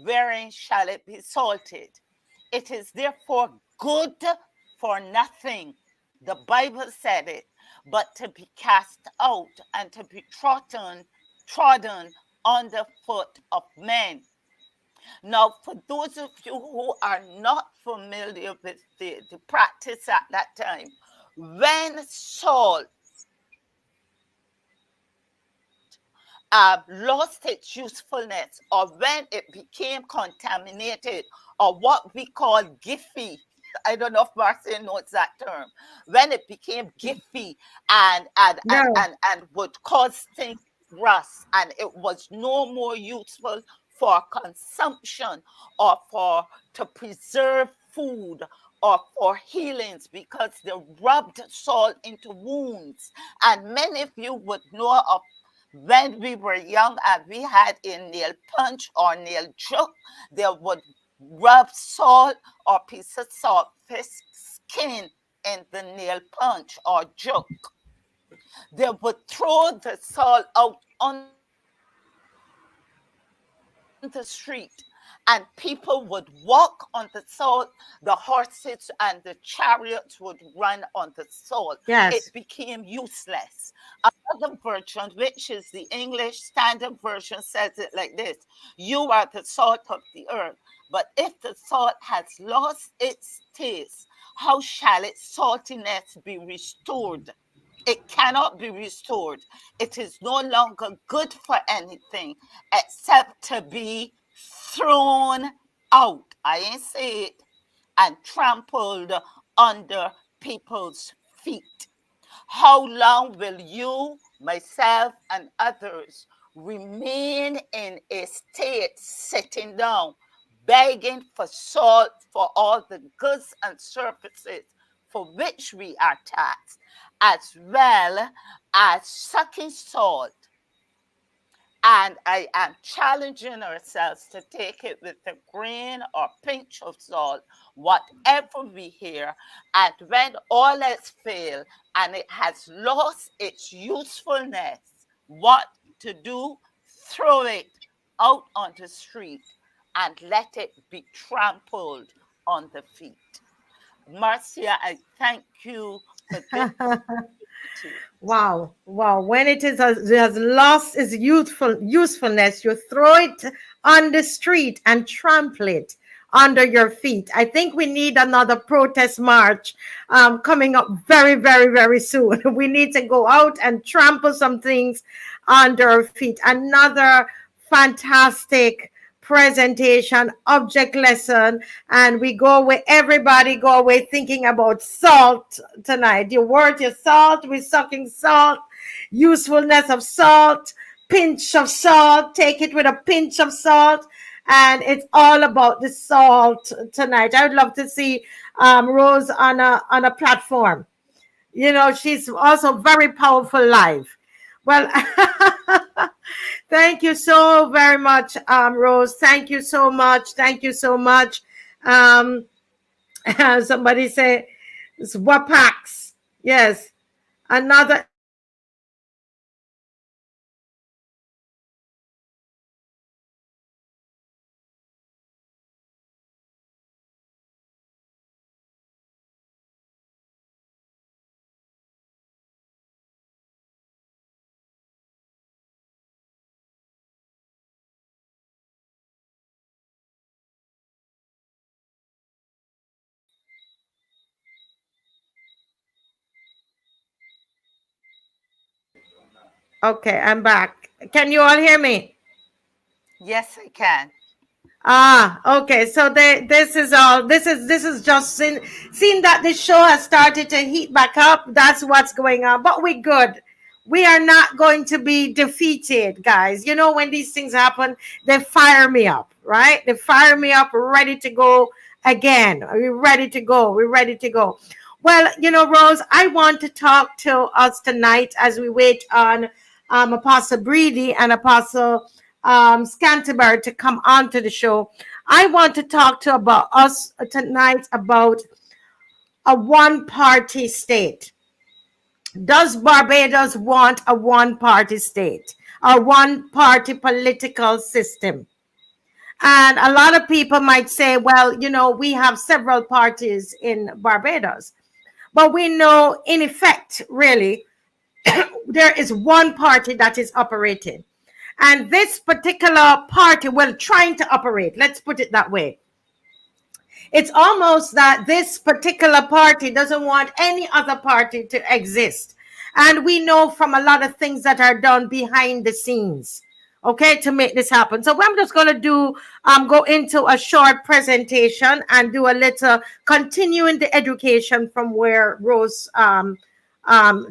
wherein shall it be salted? It is therefore good for nothing. The Bible said it, but to be cast out and to be trodden underfoot of men. Now, for those of you who are not familiar with the practice at that time, when salt lost its usefulness or when it became contaminated or what we call gifty, I don't know if Marcia knows that term, when it became gifty and No. would cause things to rust and it was no more useful for consumption or for to preserve food or for healings because they rubbed salt into wounds. And many of you would know of when we were young and we had a nail punch or nail choke, they would rub salt or piece of salt fish skin in the nail punch or joke. They would throw the salt out on the street and people would walk on the salt. The horses and the chariots would run on the salt. It became useless. Yes. Another version, which is the English Standard Version, says it like this: you are the salt of the earth. But if the salt has lost its taste, how shall its saltiness be restored? It cannot be restored. It is no longer good for anything except to be thrown out. I ain't say it, and trampled under people's feet. How long will you, myself, and others remain in a state sitting down, begging for salt for all the goods and services for which we are taxed, as well as sucking salt? And I am challenging ourselves to take it with a grain or pinch of salt, whatever we hear. And when all else fail and it has lost its usefulness, what to do? Throw it out on the street and let it be trampled on the feet. Marcia, I thank you for this. Wow, wow. When it has lost its usefulness, you throw it on the street and trample it under your feet. I think we need another protest march coming up very, very, very soon. We need to go out and trample some things under our feet. Another fantastic presentation, object lesson, and we go away, everybody go away thinking about salt tonight. The word is salt, we're sucking salt, usefulness of salt, pinch of salt, take it with a pinch of salt, and it's all about the salt tonight. I would love to see Rose on a platform. You know, she's also very powerful live. Well, thank you so very much, Rose. Thank you so much. Thank you so much. Somebody say, it's WAPAX. Yes. Another. Okay, I'm back. Can you all hear me? Yes, I can. Okay. So this is all. This is just seeing that the show has started to heat back up. That's what's going on. But we're good. We are not going to be defeated, guys. You know, when these things happen, they fire me up, right? They fire me up, ready to go again. Are we ready to go? We're ready to go. Well, you know, Rose, I want to talk to us tonight as we wait on Apostle BREEDY and Apostle Scantlebury to come onto the show. I want to talk to about us tonight about a one-party state. Does Barbados want a one-party state, a one-party political system? And a lot of people might say, well, you know, we have several parties in Barbados. But we know, in effect, really, there is one party that is operating. And this particular party, well, trying to operate, let's put it that way. It's almost that this particular party doesn't want any other party to exist. And we know from a lot of things that are done behind the scenes, okay, to make this happen. So I'm just going to do, go into a short presentation and do a little continuing the education from where Rose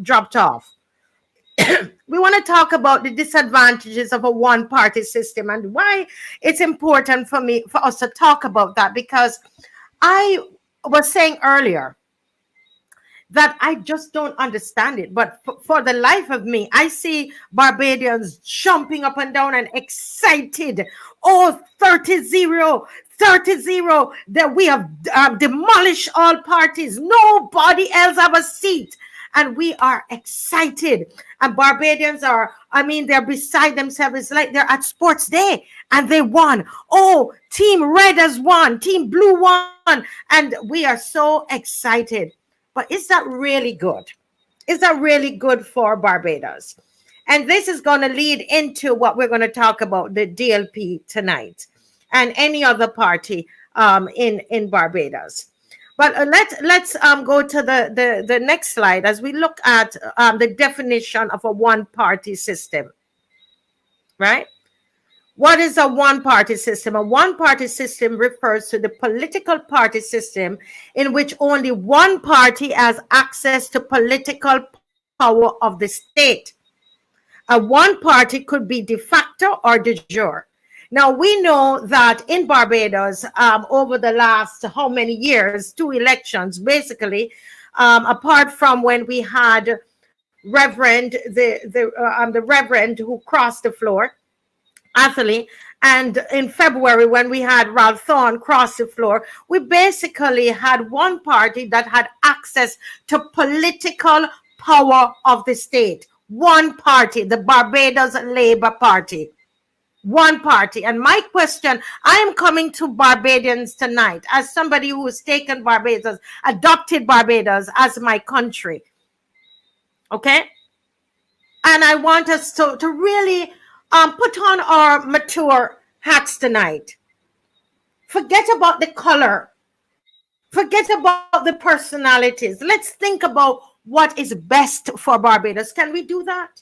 dropped off. We want to talk about the disadvantages of a one-party system and why it's important for us to talk about that, because I was saying earlier that I just don't understand it. But for the life of me, I see Barbadians jumping up and down and excited. Oh, 30-0, 30-0, that we have demolished all parties. Nobody else have a seat. And we are excited. And Barbadians are, I mean, they're beside themselves. It's like they're at sports day and they won. Oh, Team Red has won. Team Blue won. And we are so excited. But is that really good? Is that really good for Barbados? And this is going to lead into what we're going to talk about, the DLP tonight and any other party in Barbados. But let's go to the next slide as we look at the definition of a one-party system, right? What is a one-party system? A one-party system refers to the political party system in which only one party has access to political power of the state. A one party could be de facto or de jure. Now, we know that in Barbados, over the last how many years, 2 elections, basically, apart from when we had the Reverend who crossed the floor, Atherley, and in February when we had Ralph Thorne cross the floor, we basically had one party that had access to political power of the state. One party, the Barbados Labour Party. One party. And my question, I am coming to Barbadians tonight as somebody who has taken Barbados, adopted Barbados as my country. Okay? And I want us to really put on our mature hats tonight. Forget about the color. Forget about the personalities. Let's think about what is best for Barbados. Can we do that?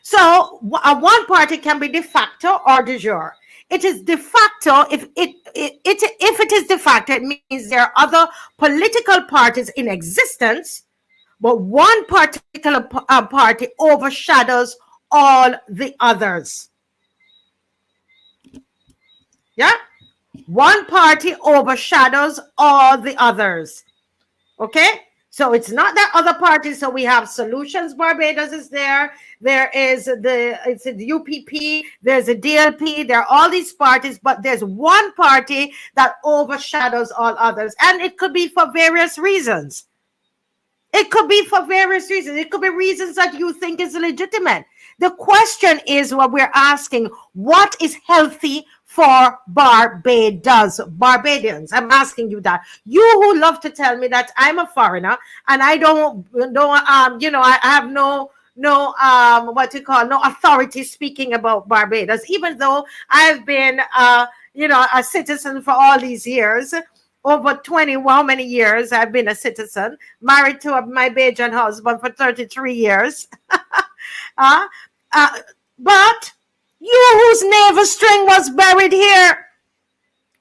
So a one party can be de facto or de jure. It is de facto. If it is de facto, it means there are other political parties in existence, but one particular party overshadows all the others. Yeah? One party overshadows all the others. Okay? So it's not that other parties. So we have Solutions Barbados is there. There is it's the UPP. There's a DLP. There are all these parties, but there's one party that overshadows all others. And it could be for various reasons. It could be for various reasons. It could be reasons that you think is legitimate. The question is what we're asking, what is healthy for Barbados, Barbadians? I'm asking you that. You who love to tell me that I'm a foreigner and I I have no authority speaking about Barbados, even though I've been a citizen for all these years. Over 20, how many years I've been a citizen, married to my BAJAN husband for 33 years. But you whose navel string was buried here,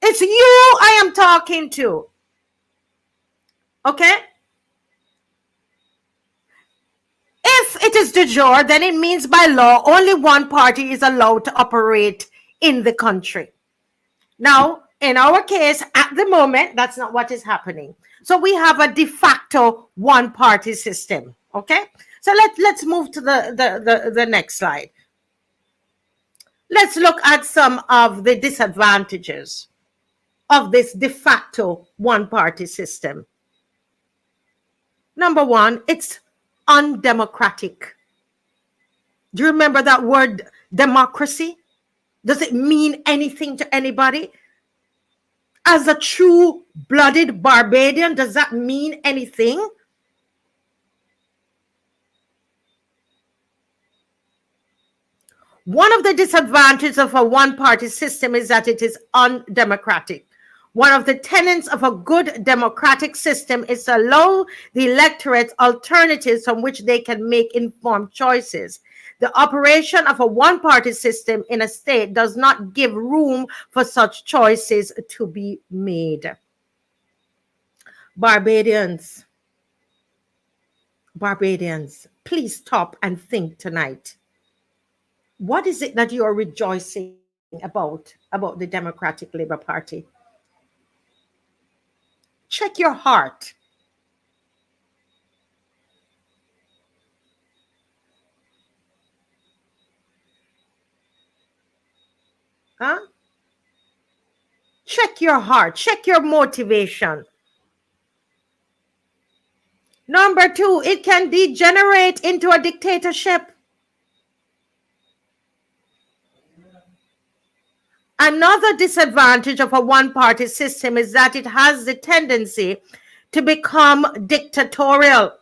it's you I am talking to. Okay? If it is de jure, then it means by law, only one party is allowed to operate in the country. Now, in our case, at the moment, that's not what is happening. So we have a de facto one-party system. Okay, so let's move to the next slide. Let's look at some of the disadvantages of this de facto one-party system. Number one, it's undemocratic. Do you remember that word democracy? Does it mean anything to anybody? As a true-blooded Barbadian, does that mean anything? One of the disadvantages of a one-party system is that it is undemocratic. One of the tenets of a good democratic system is to allow the electorate alternatives from which they can make informed choices. The operation of a one-party system in a state does not give room for such choices to be made. Barbadians, please stop and think tonight. What is it that you are rejoicing about the Democratic Labour Party? Check your heart. Huh? Check your heart. Check your motivation. Number two, it can degenerate into a dictatorship. Another disadvantage of a one-party system is that it has the tendency to become dictatorial.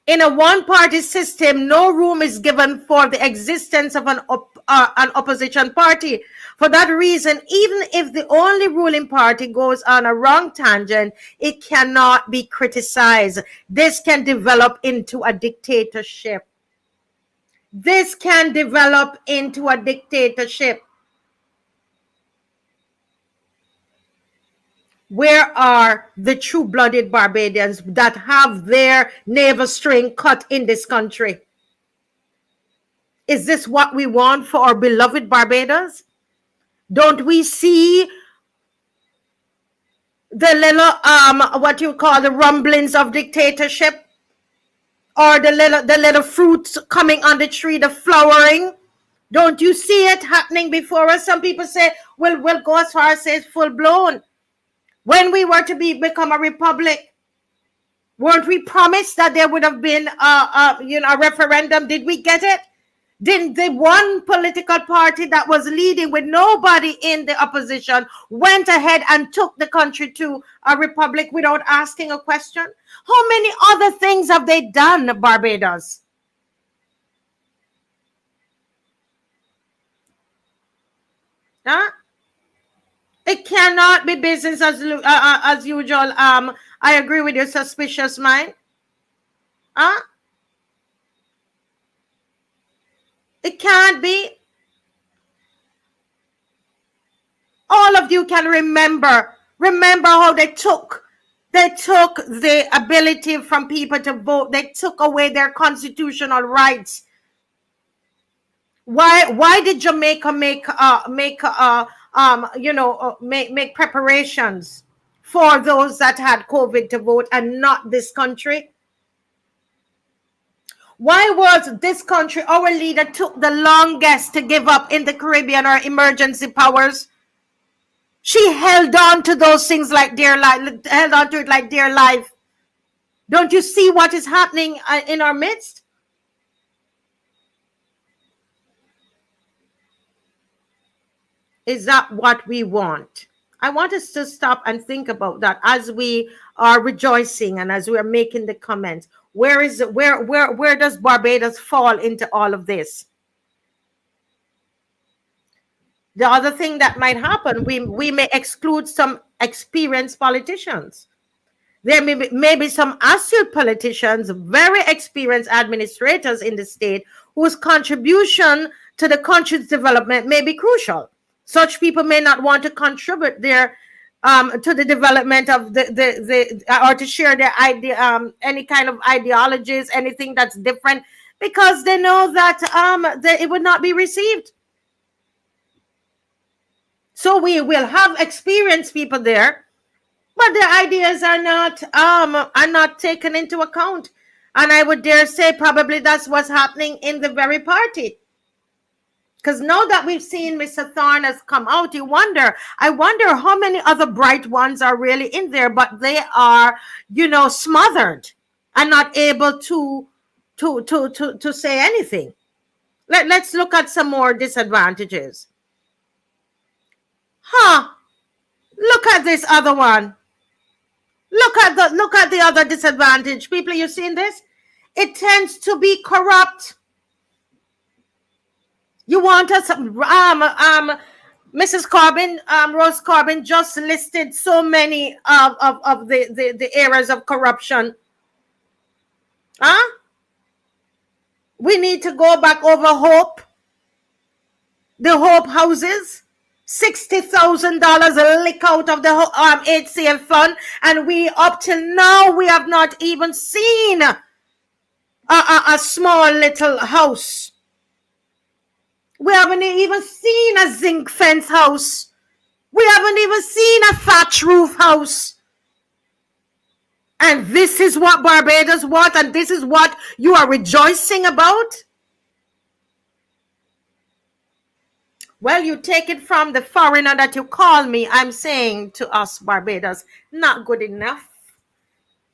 In a one-party system, no room is given for the existence of an opposition party. For that reason, even if the only ruling party goes on a wrong tangent, it cannot be criticized. This can develop into a dictatorship. This can develop into a dictatorship. Where are the true-blooded Barbadians that have their navel string cut in this country? Is this what we want for our beloved Barbados? Don't we see the little what you call the rumblings of dictatorship, or the little fruits coming on the tree, the flowering? Don't you see it happening before us? Some people say, we'll go as far as say it's full blown. When we were to become a republic, weren't we promised that there would have been a referendum? Did we get it? Didn't the one political party that was leading with nobody in the opposition went ahead and took the country to a republic without asking a question? How many other things have they done, Barbados? Huh? It cannot be business as usual. I agree with your suspicious mind. Huh? It can't be. All of you can remember how they took the ability from people to vote. They took away their constitutional rights. Why did Jamaica make preparations for those that had COVID to vote and not this country? Why was this country, our leader took the longest to give up in the Caribbean our emergency powers? She held on to those things like dear life, held on to it like dear life. Don't you see what is happening in our midst? Is that what we want? I want us to stop and think about that as we are rejoicing and as we are making the comments. Where does Barbados fall into all of this? The other thing that might happen, we may exclude some experienced politicians. There may be some astute politicians, very experienced administrators in the state, whose contribution to the country's development may be crucial. Such people may not want to contribute their to the development of the or to share their idea, any kind of ideologies, anything that's different, because they know that it would not be received. So we will have experienced people there, but their ideas are not taken into account. And I would dare say probably that's what's happening in the very party. Because now that we've seen Mr. Thorne has come out, I wonder how many other bright ones are really in there, but they are, smothered and not able to say anything. Let's look at some more disadvantages. Look at this other one. Look at the other disadvantage. People, you seen this? It tends to be corrupt. You want us, Mrs. Corbin, Rose Corbin just listed so many of the areas of corruption. We need to go back over Hope, the Hope houses, $60,000 leak out of the HCF fund, and we up till now we have not even seen a small little house. We haven't even seen a zinc fence house. We haven't even seen a thatch roof house. And this is what Barbados want, and this is what you are rejoicing about? Well, you take it from the foreigner that you call me. I'm saying to us, Barbados, not good enough.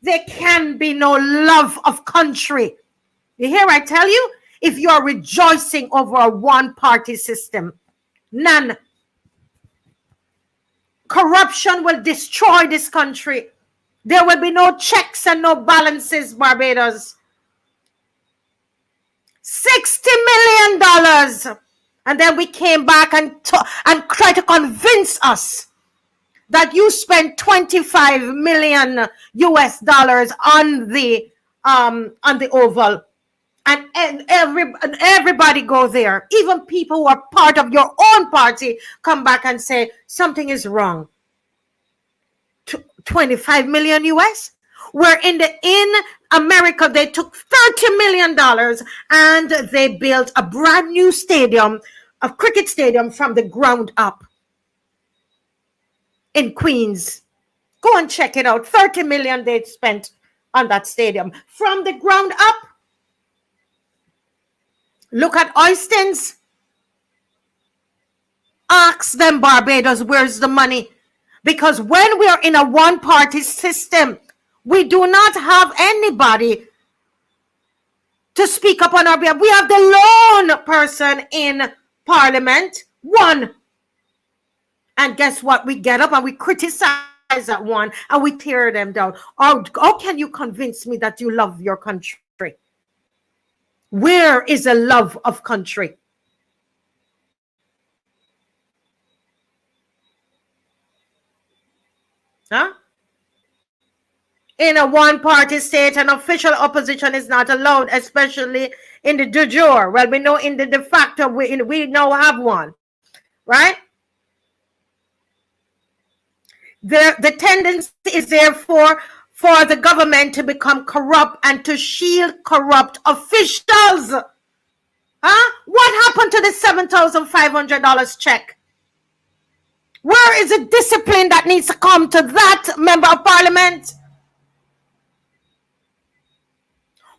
There can be no love of country. You hear I tell you? If you are rejoicing over a one-party system, none. Corruption will destroy this country. There will be no checks and no balances, Barbados. $60 million. And then we came back and tried to convince us that you spent $25 million US on the Oval. And everybody go there. Even people who are part of your own party come back and say something is wrong. 25 million US. Where in America, they took $30 million and they built a brand new stadium, a cricket stadium from the ground up in Queens. Go and check it out. 30 million they spent on that stadium from the ground up. Look at Oystons. Ask them, Barbados, where's the money? Because when we are in a one-party system, we do not have anybody to speak up on our behalf. We have the lone person in Parliament, one. And guess what? We get up and we criticize that one and we tear them down. How can you convince me that you love your country? Where is the love of country? Huh? In a one-party state, an official opposition is not allowed, especially in the de jure. Well, we know in the de facto, we now have one, right? The tendency is therefore for the government to become corrupt and to shield corrupt officials. Huh? What happened to the $7,500 check? Where is the discipline that needs to come to that member of parliament?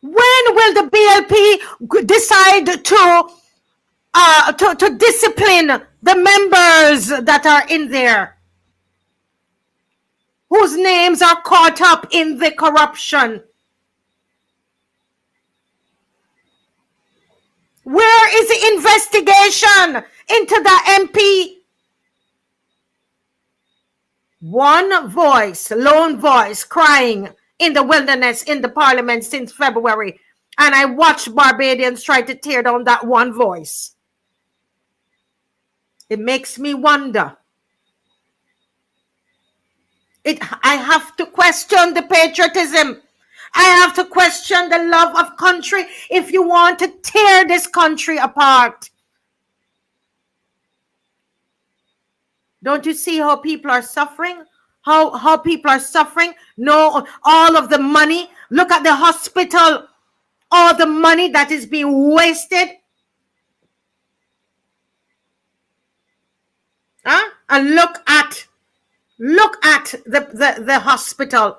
When will the BLP decide to discipline the members that are in there, whose names are caught up in the corruption? Where is the investigation into the MP? One voice, lone voice, crying in the wilderness, in the parliament since February. And I watched Barbadians try to tear down that one voice. It makes me wonder. I have to question the patriotism. I have to question the love of country if you want to tear this country apart. Don't you see how people are suffering? How people are suffering? No, all of the money. Look at the hospital. All the money that is being wasted. Huh? And look at the hospital.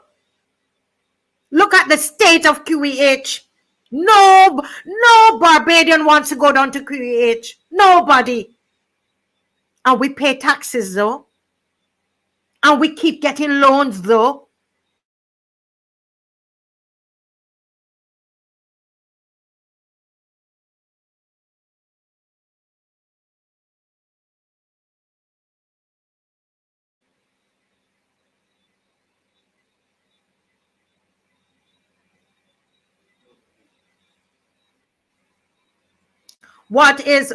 Look at the state of QEH. No Barbadian wants to go down to QEH. Nobody. And we pay taxes though. And we keep getting loans though. There's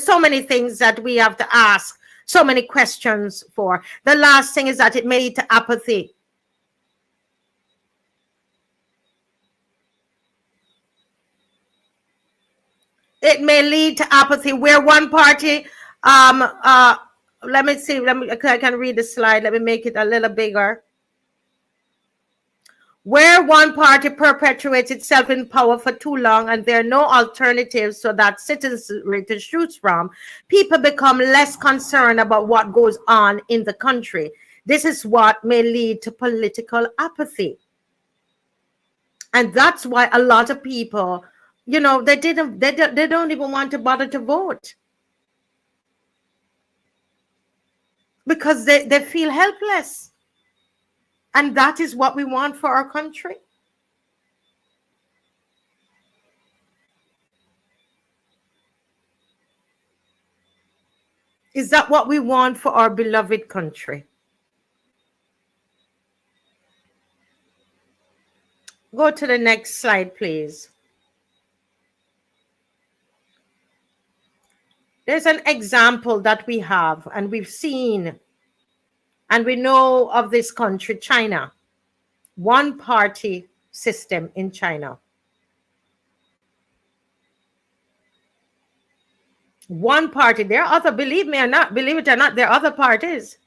so many things that we have to ask, so many questions for. The last thing is that it may lead to apathy. It may lead to apathy where one party, let me see, I can read the slide. Let me make it a little bigger. Where one party perpetuates itself in power for too long and there are no alternatives so that citizenry to choose from, people become less concerned about what goes on in the country. This is what may lead to political apathy. And that's why a lot of people, you know, they don't even want to bother to vote. Because they feel helpless. And that is what we want for our country. Is that what we want for our beloved country? Go to the next slide, please. There's an example that we have and we've seen and we know of this country, China. One party system in China. One party. There are other, believe me or not, believe it or not, there are other parties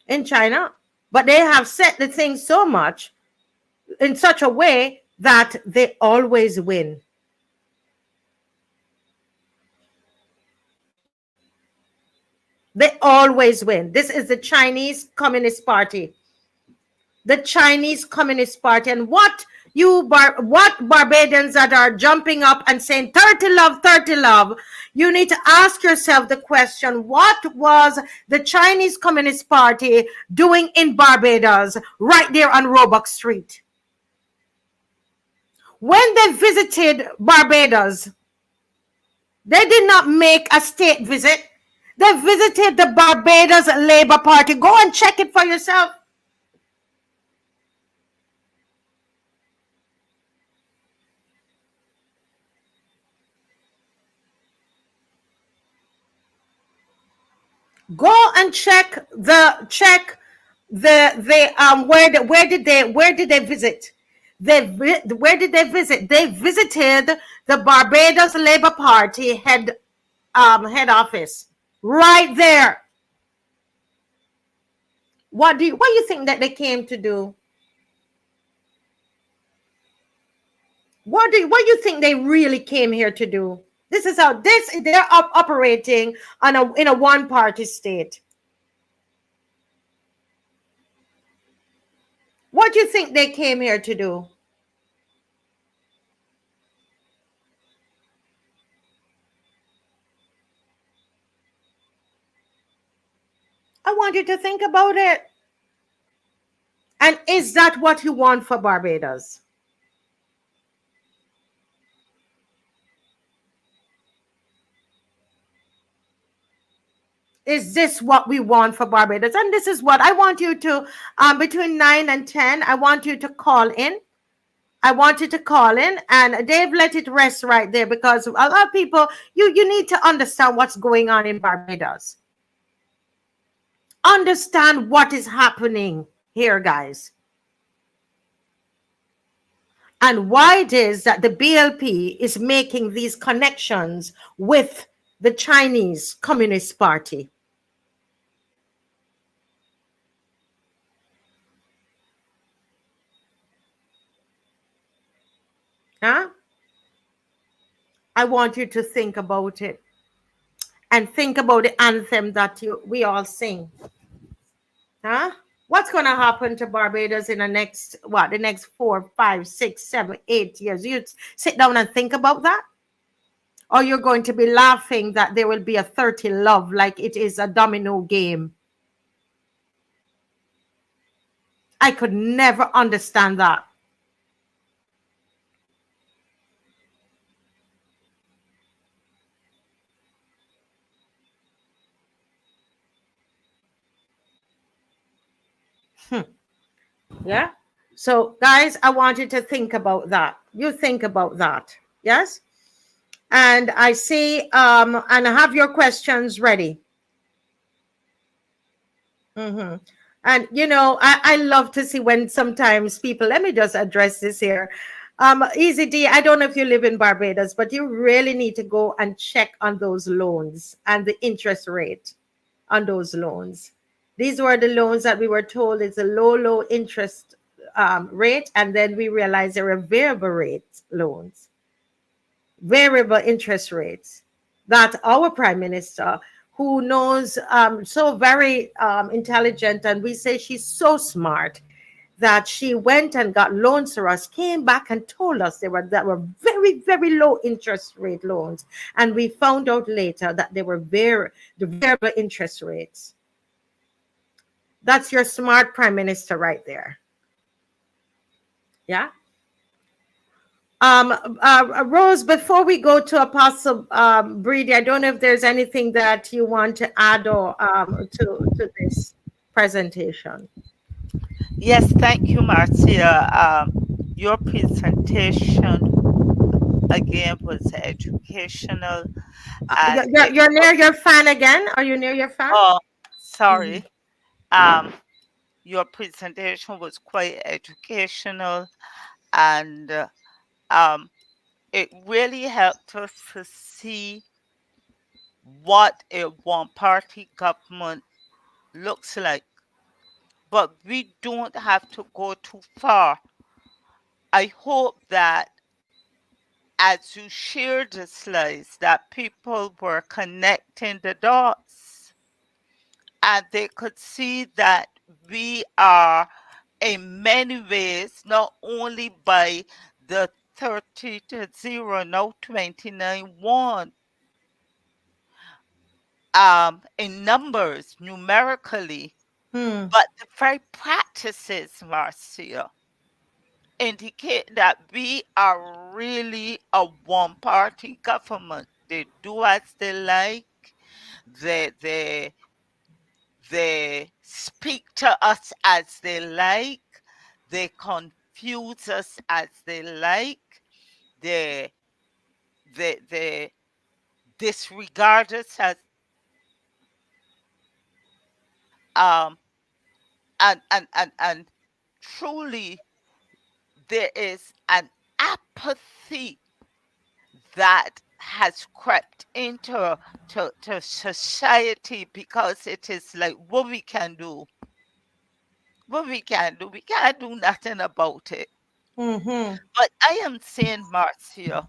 in China, but they have set the thing so much in such a way that they always win. They always win. This is the Chinese Communist Party. The Chinese Communist Party. And what what Barbadians that are jumping up and saying 30 love, 30 love, you need to ask yourself the question, what was the Chinese Communist Party doing in Barbados right there on Roebuck Street? When they visited Barbados, they did not make a state visit. They visited the Barbados Labour Party. Go and check it for yourself. Go and check the where did they visit? Where did they visit? They visited the Barbados Labour Party head office right there. What do you think that they came to do? What do you think they really came here to do? This is how they're operating in a one party state. What do you think they came here to do? I want you to think about it. And is that what you want for Barbados? Is this what we want for Barbados? And this is what I want you to, between 9 and 10, I want you to call in. I want you to call in, and Dave, let it rest right there, because a lot of people, you need to understand what's going on in Barbados. Understand what is happening here, guys. And why it is that the BLP is making these connections with the Chinese Communist Party. Huh? I want you to think about it. And think about the anthem that we all sing. Huh? What's going to happen to Barbados in the next 4, 5, 6, 7, 8 years? You sit down and think about that? Or you're going to be laughing that there will be a 30 love like it is a domino game? I could never understand that. Yeah. So guys, I want you to think about that. You think about that. Yes. And I see, and have your questions ready. Mm-hmm. And I love to see when sometimes people, let me just address this here. Easy D, I don't know if you live in Barbados, but you really need to go and check on those loans and the interest rate on those loans. These were the loans that we were told is a low interest rate, and then we realized they were variable rate loans, variable interest rates that our prime minister, who knows so very intelligent, and we say she's so smart, that she went and got loans for us, came back and told us that were very, very low interest rate loans. And we found out later that they were the variable interest rates. That's your smart prime minister right there. Yeah. Rose, before we go to Apostle BREEDY, I don't know if there's anything that you want to add or to this presentation. Yes, thank you, Marcia. Your presentation again was educational. You're near your fan again? Are you near your fan? Oh, sorry. Your presentation was quite educational, and it really helped us to see what a one-party government looks like. But we don't have to go too far. I hope that as you share the slides, that people were connecting the dots and they could see that we are in many ways not only by the 30 to 0, now 29-1, in numbers numerically, Hmm. but the very practices, Marcia, indicate that we are really a one-party government. They do as they like. They they speak to us as they like. They confuse us as they like. They they disregard us as um and truly there is an apathy that has crept into to society because it is like we can't do nothing about it. Mm-hmm. But I am saying, Marcia,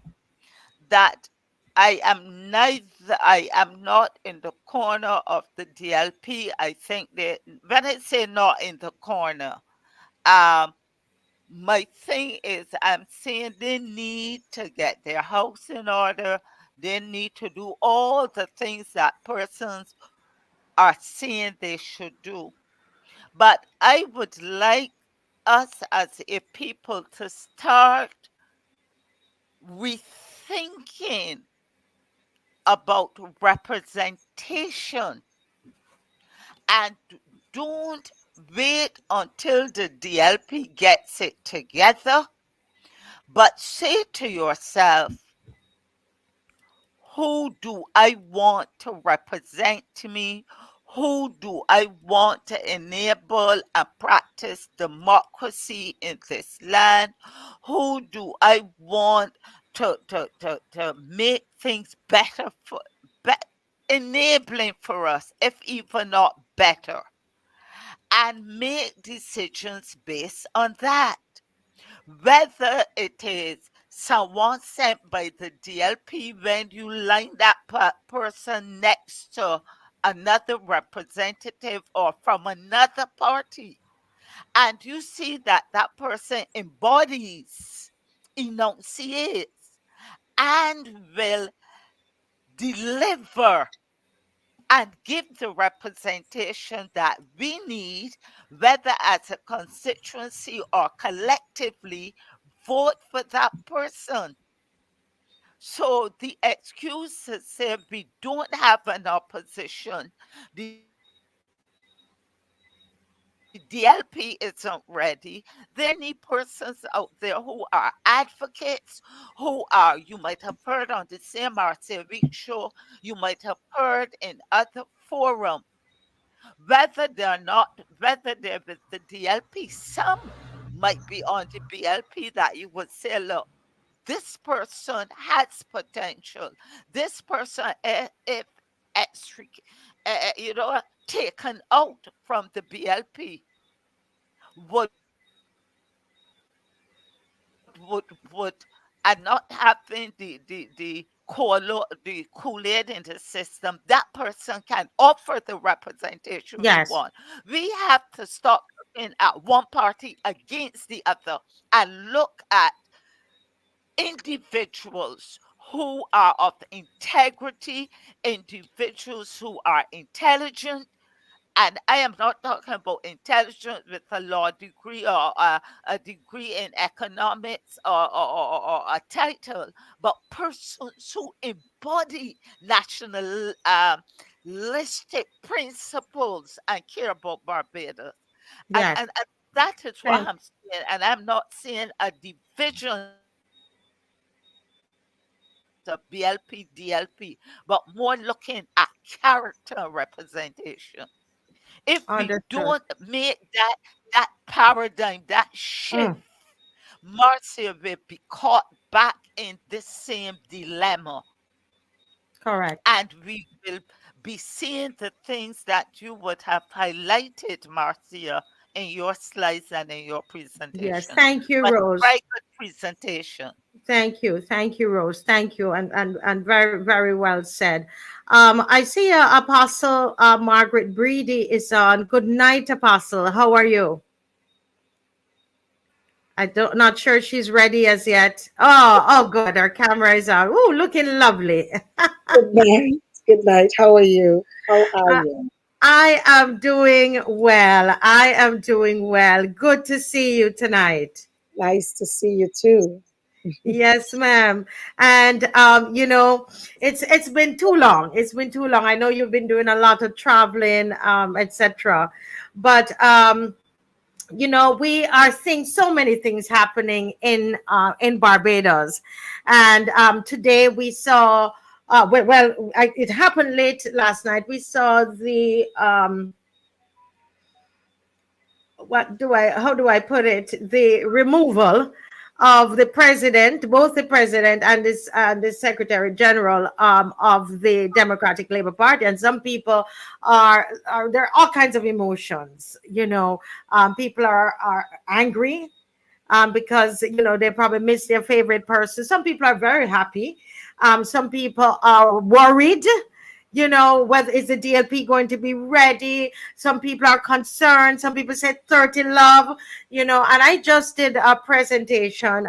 that I am not in the corner of the DLP. I think that when I say not in the corner, um my thing is I'm saying they need to get their house in order. They need to do all the things that persons are saying they should do. But I would like us as a people to start rethinking about representation and don't wait until the DLP gets it together, but say to yourself, who do I want to represent me? Who do I want to enable and practice democracy in this land? Who do I want to make things better be, enabling for us, if even not better, and make decisions based on that? Whether it is someone sent by the DLP when you line that person next to another representative or from another party, and you see that that person embodies, enunciates, and will deliver and give the representation that we need, whether as a constituency or collectively, vote for that person. So the excuses say we don't have an opposition, the DLP isn't ready. There are many persons out there who are advocates, who are, you might have heard on the same RCA Week show, you might have heard in other forums, whether they're with the DLP, some might be on the BLP that you would say, look, this person has potential. This person, if taken out from the BLP, would and not having the Kool-Aid in the system, that person can offer the representation we Yes. want. We have to stop looking at one party against the other and look at individuals who are of integrity, individuals who are intelligent, and I am not talking about intelligence with a law degree or a degree in economics or a title, but persons who embody nationalistic principles and care about Barbados. Yes. And that is what Thank. I'm saying. And I'm not seeing a division of BLP, DLP, but more looking at character representation. If we don't Understood. make that paradigm, that shift, Mm. Marcia will be caught back in this same dilemma. Correct. And we will be seeing the things that you would have highlighted, Marcia, in your slides and in your Yes. presentation. Thank you, But Rose. very good presentation. Thank you. Thank you, Rose. Thank you. And very, very well said. I see Apostle Margaret Breedy is on. Good night, Apostle. How are you? I don't not sure she's ready as yet. Oh, good. Our camera is on. Oh, looking lovely. Good night. Good night. How are you? How are Uh, you? I am doing well. I am doing well. Good to see you tonight. Nice to see you too. Yes, ma'am. And it's been too long. It's been too long. I know you've been doing a lot of traveling, etc. But we are seeing so many things happening in Barbados, and today we saw. It happened late last night. We saw the how do I put it? The removal of the president, both the president and this the secretary general of the Democratic Labour Party. And some people are there are all kinds of emotions. People are angry because they probably miss their favorite person. Some people are very happy. Some people are worried. Whether is the DLP going to be ready? Some people are concerned. Some people said 30 love. And I just did a presentation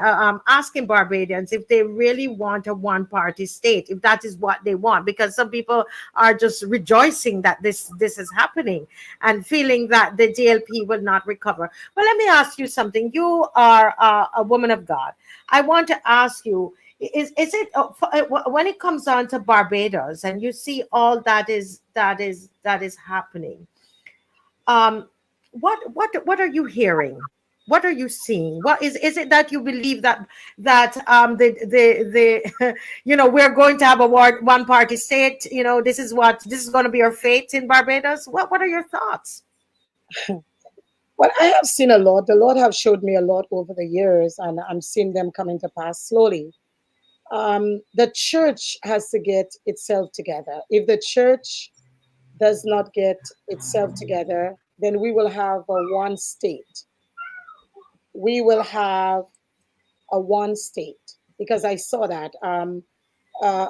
asking Barbadians if they really want a one-party state, if that is what they want, because some people are just rejoicing that this is happening and feeling that the DLP will not recover. But let me ask you something. You are a woman of God. I want to ask you, is it when it comes on to Barbados and you see all that is happening, what are you hearing? What are you seeing? What is it that you believe that we're going to have a one party state? This is going to be our fate in Barbados. What are your thoughts? Well, I have seen a lot. The Lord have showed me a lot over the years, and I'm seeing them coming to pass slowly. The church has to get itself together. If the church does not get itself together, then we will have a one state. We will have a one state because I saw that uh,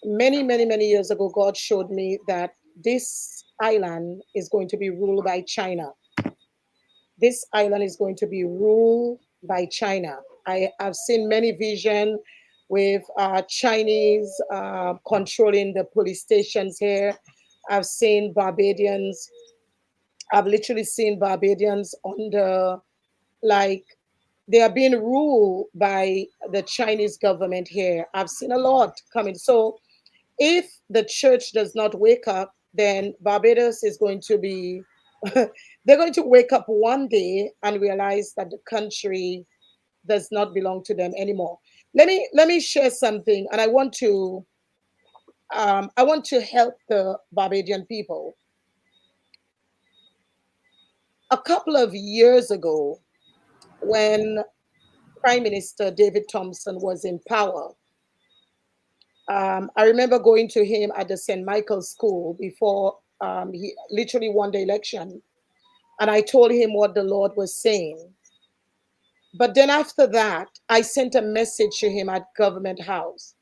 many, many, many years ago. God showed me that this island is going to be ruled by China. This island is going to be ruled by China. I have seen many vision with Chinese controlling the police stations here. I've seen Barbadians. I've literally seen Barbadians under, like, they are being ruled by the Chinese government here. I've seen a lot coming. So if the church does not wake up, then Barbados is going to be, they're going to wake up one day and realize that the country does not belong to them anymore. Let me share something, and I want to help the Barbadian people. A couple of years ago, when Prime Minister David Thompson was in power, I remember going to him at the St. Michael's School before he literally won the election. And I told him what the Lord was saying. But then after that, I sent a message to him at Government House.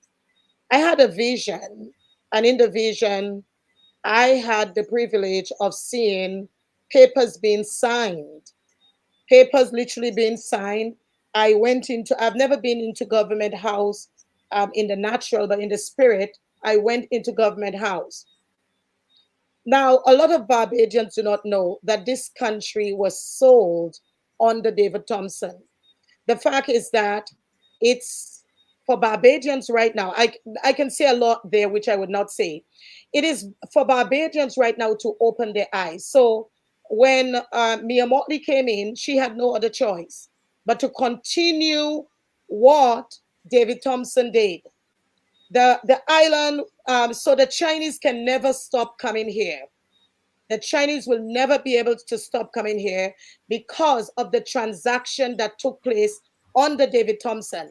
I had a vision, and in the vision, I had the privilege of seeing papers being signed, papers literally being signed. I've never been into Government House in the natural, but in the spirit, I went into Government House. Now, a lot of Barbadians do not know that this country was sold under David Thompson. The fact is that it's for Barbadians right now. I can say a lot there, which I would not say. It is for Barbadians right now to open their eyes. So when Mia Motley came in, she had no other choice but to continue what David Thompson did. The island, so the Chinese can never stop coming here. The Chinese will never be able to stop coming here because of the transaction that took place under David Thompson.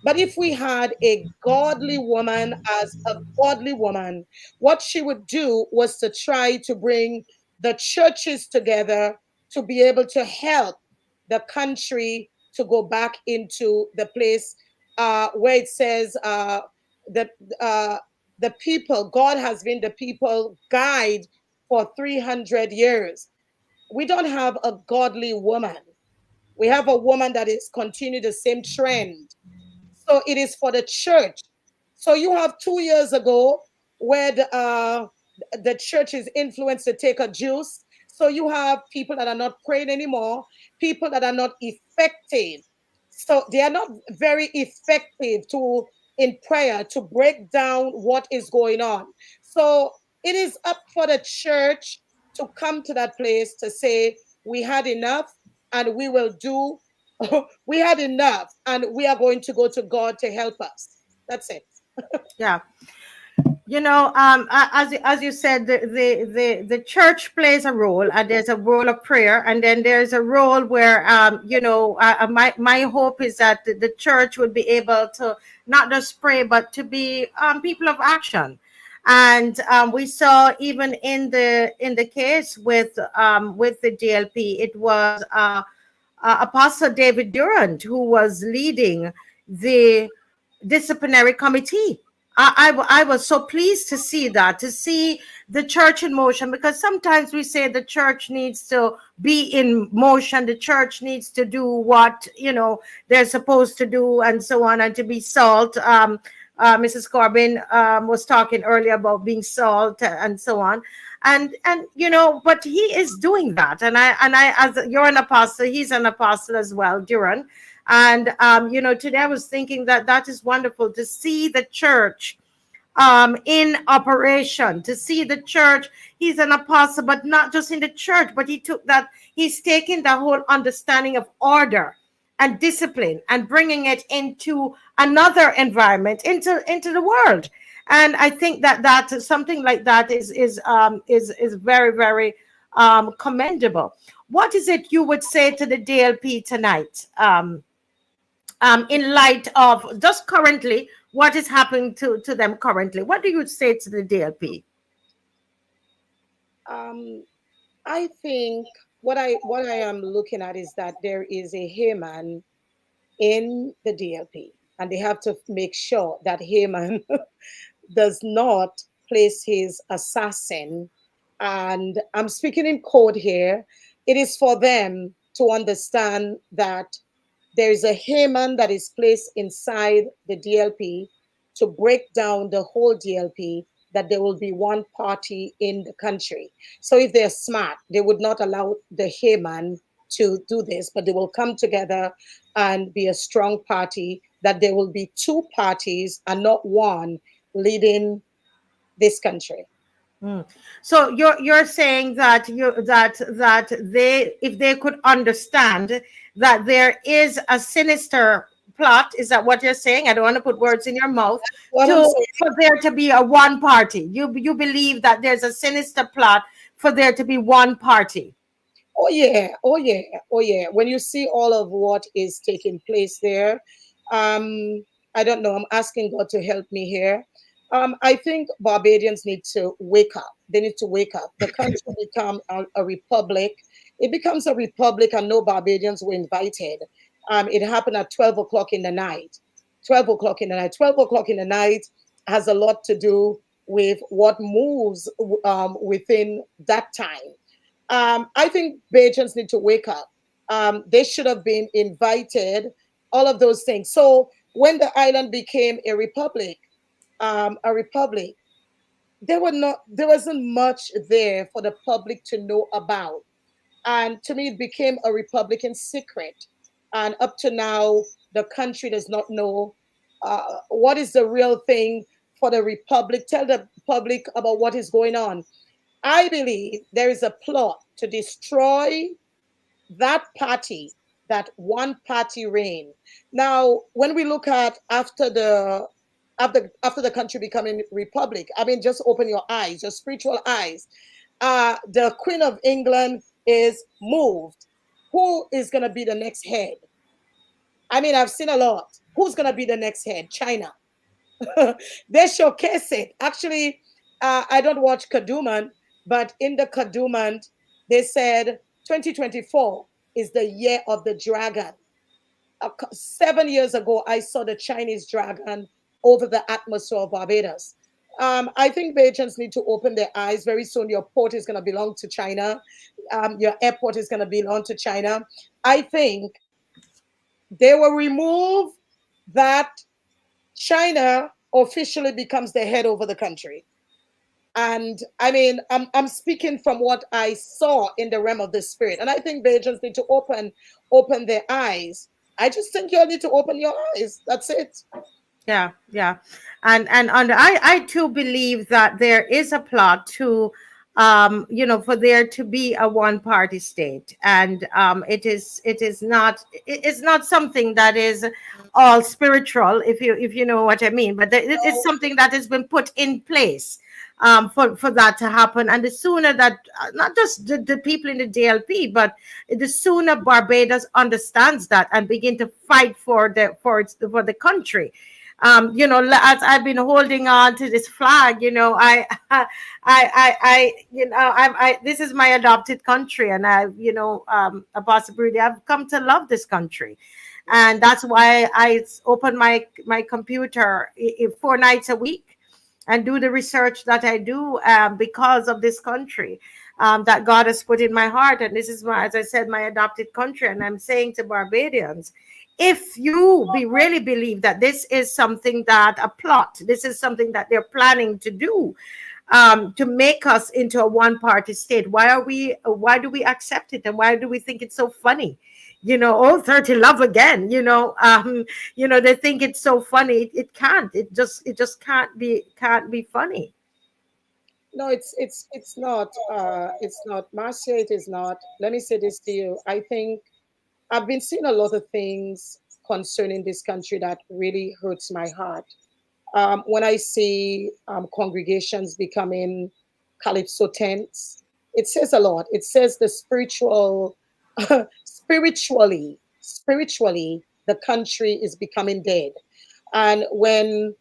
But if we had a godly woman as a godly woman, what she would do was to try to bring the churches together to be able to help the country to go back into the place where it says that the people, God has been the people guide for 300 years. We don't have a godly woman. We have a woman that is continue the same trend. So it is for the church. So you have 2 years ago where the church is influenced to take a juice. So you have people that are not praying anymore, people that are not effective. So they are not very effective to in prayer to break down what is going on. So it is up for the church to come to that place to say, we had enough and we will do we had enough and we are going to go to God to help us. That's it. Yeah. As you said, the church plays a role, and there's a role of prayer, and then there's a role where my hope is that the church would be able to not just pray but to be people of action. And we saw even in the case with the DLP, it was Apostle David Durant who was leading the disciplinary committee. I was so pleased to see that, to see the church in motion, because sometimes we say the church needs to be in motion, the church needs to do what they're supposed to do, and so on, and to be salt. Mrs. Corbin was talking earlier about being salt and so on, and but he is doing that, and I as you're an apostle, he's an apostle as well, Duran. And today I was thinking that is wonderful to see the church in operation, to see the church. He's an apostle, but not just in the church, but he's taking the whole understanding of order and discipline and bringing it into another environment, into the world. And I think that something like that is very, very commendable. What is it you would say to the DLP tonight? In light of just currently what is happening to them currently, what do you say to the DLP? I think what I am looking at is that there is a Haman in the DLP, and they have to make sure that Haman does not place his assassin. And I'm speaking in code here. It is for them to understand that there is a Haman that is placed inside the DLP to break down the whole DLP, that there will be one party in the country. So if they're smart, they would not allow the Haman to do this, but they will come together and be a strong party, that there will be two parties and not one leading this country. So you're saying that they, if they could understand that there is a sinister plot, is that what you're saying? I don't want to put words in your mouth. For there to be a one party, you believe that there's a sinister plot for there to be one party? Oh yeah, oh yeah, oh yeah. When you see all of what is taking place there, I don't know. I'm asking God to help me here. I think Barbadians need to wake up. They need to wake up. The country become a republic. It becomes a republic, and no Barbadians were invited. It happened at 12 o'clock in the night. 12 o'clock in the night. 12 o'clock in the night has a lot to do with what moves within that time. I think Bajans need to wake up. They should have been invited, all of those things. So when the island became a republic, there wasn't much there for the public to know about. And to me, it became a republic in secret. And up to now, the country does not know what is the real thing for the republic. Tell the public about what is going on. I believe there is a plot to destroy that party, that one party reign. Now, when we look at after the country becoming republic, I mean, just open your eyes, your spiritual eyes. The Queen of England is moved. Who is going to be the next head? I mean, I've seen a lot. Who's going to be the next head? China. They showcase it. Actually, I don't watch Kaduman, but in the Kaduman, they said 2024 is the year of the dragon. 7 years ago, I saw the Chinese dragon over the atmosphere of Barbados. I think Bajans need to open their eyes. Very soon, your port is going to belong to China. Your airport is going to belong to China. I think they will remove that China officially becomes the head over the country. And I mean, I'm speaking from what I saw in the realm of the spirit. And I think Bajans need to open their eyes. I just think you all need to open your eyes. That's it. Yeah, yeah. And I too believe that there is a plot to for there to be a one party state, and it's not something that is all spiritual, if you know what I mean, but it is No, something that has been put in place for that to happen. And the sooner that not just the people in the DLP, but the sooner Barbados understands that and begin to fight for the country. As I've been holding on to this flag, this is my adopted country, and Apostle BREEDY, I've come to love this country, and that's why I open my computer 4 nights a week and do the research that I do, because of this country, that God has put in my heart. And this is as I said, my adopted country. And I'm saying to Barbadians, if you really believe that this is something that a plot, this is something that they're planning to do, to make us into a one party state, why do we accept it? And why do we think it's so funny? Oh, 30 love again, they think it's so funny. It can't, it just can't be funny. no, it's not. Marcia, it is not. Let me say this to you. I think I've been seeing a lot of things concerning this country that really hurts my heart. When I see congregations becoming calypso tents, it says a lot. It says the spiritually, the country is becoming dead. And when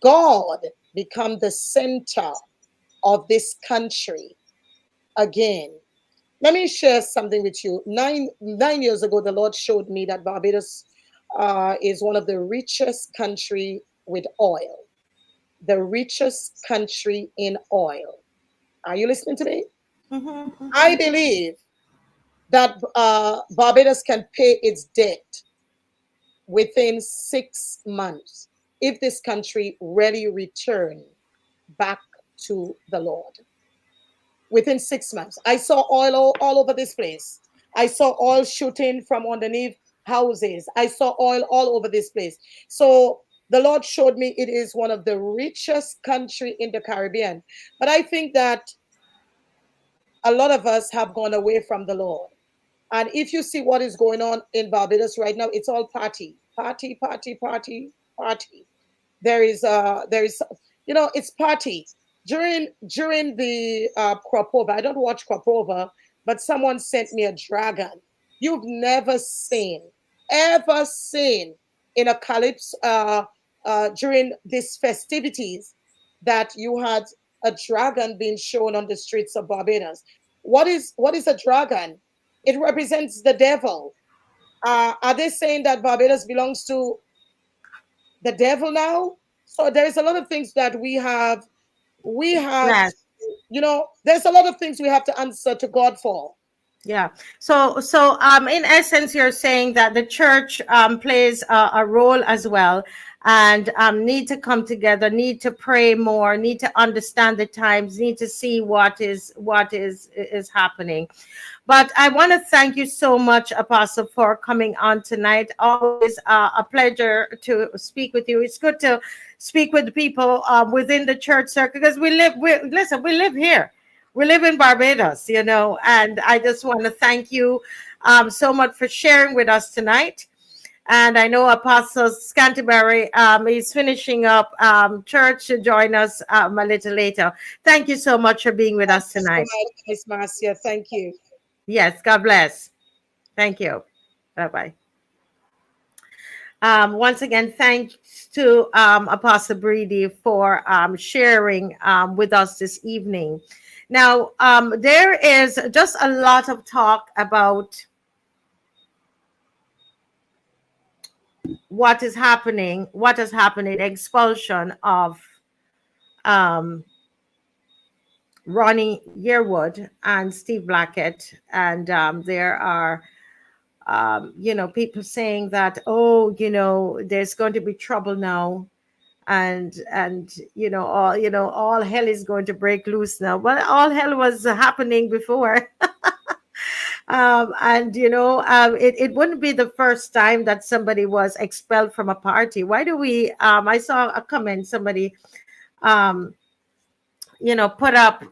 God become the center of this country again, let me share something with you. Nine years ago, the Lord showed me that Barbados is one of the richest country with oil, the richest country in oil. Are you listening to me? Mhm. I believe that Barbados can pay its debt within 6 months if this country really return back to the Lord. Within 6 months, I saw oil all over this place. I saw oil shooting from underneath houses. I saw oil all over this place. So the Lord showed me it is one of the richest country in the Caribbean. But I think that a lot of us have gone away from the Lord. And if you see what is going on in Barbados right now, it's all party, party, party, party, party. There is it's party during the crop over. I don't watch crop over, but someone sent me a dragon. You've never seen, ever seen in a calypso during these festivities that you had a dragon being shown on the streets of Barbados. What is a dragon? It represents the devil. Are they saying that Barbados belongs to the devil now? So there's a lot of things that we have Yes. there's a lot of things we have to answer to God for. Yeah. So in essence, you're saying that the church plays a role as well, and need to come together, need to pray more, need to understand the times, need to see what is happening. But I want to thank you so much, Apostle, for coming on tonight. Always a pleasure to speak with you. It's good to speak with people within the church circle, because we live here. We live in Barbados, and I just want to thank you so much for sharing with us tonight. And I know Apostle Scantlebury is finishing up church to join us a little later. Thank you so much for being with Thank us you so tonight. much, Miss Marcia. Thank you. Yes, God bless. Thank you. Bye bye. Once again, thanks to Apostle Breedy for sharing with us this evening. Now, there is just a lot of talk about what has happened, expulsion of Ronnie Yearwood and Steve Blackett. And there are, people saying that, oh, there's going to be trouble now. And all hell is going to break loose now. Well, all hell was happening before. It wouldn't be the first time that somebody was expelled from a party. Why do we, I saw a comment, somebody, put up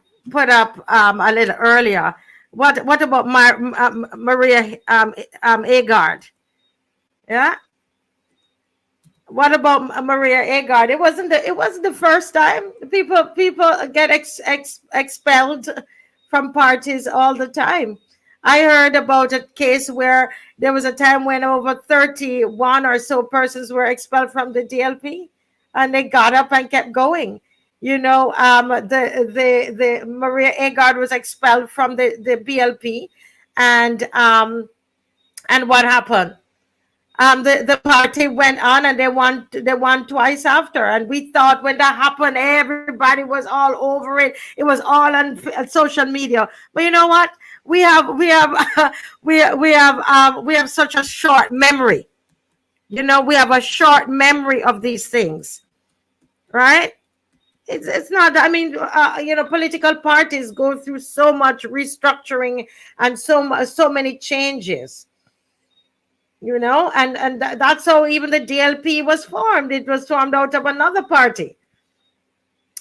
a little earlier. What about Maria Agard? Yeah. What about Maria Agard? It wasn't the first time. People get expelled from parties all the time. I heard about a case where there was a time when over 31 or so persons were expelled from the DLP, and they got up and kept going. The Maria Agard was expelled from the BLP, and what happened? The party went on, and they won twice after. And we thought when that happened, everybody was all over it. It was all on social media. But you know what? We have such a short memory. We have a short memory of these things, right? It's not. I mean, political parties go through so much restructuring and so many changes. And that's how even the DLP was formed. It was formed out of another party.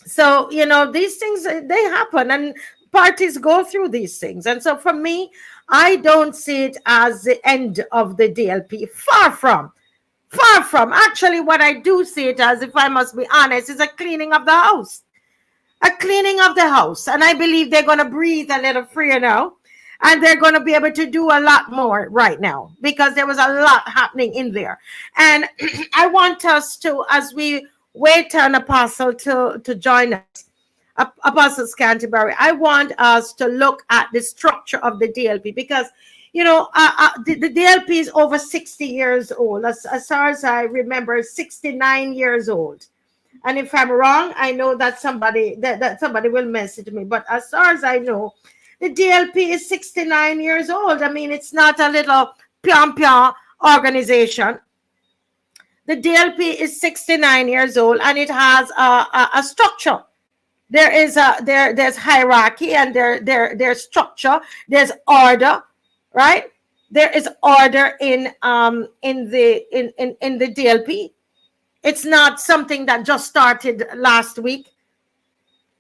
So, these things, they happen, and parties go through these things. And so for me, I don't see it as the end of the DLP. Far from. Actually, what I do see it as, if I must be honest, is a cleaning of the house. A cleaning of the house. And I believe they're going to breathe a little freer now. And they're going to be able to do a lot more right now, because there was a lot happening in there. And I want us to, as we wait on Apostle to join us, Apostle Scantlebury, I want us to look at the structure of the DLP, because, the DLP is over 60 years old. As far as I remember, 69 years old. And if I'm wrong, I know that somebody will message me. But as far as I know, the DLP is 69 years old. I mean, it's not a little pion organization. The DLP is 69 years old, and it has a structure. There's hierarchy, and there's structure. There's order, right? There is order in the DLP. It's not something that just started last week.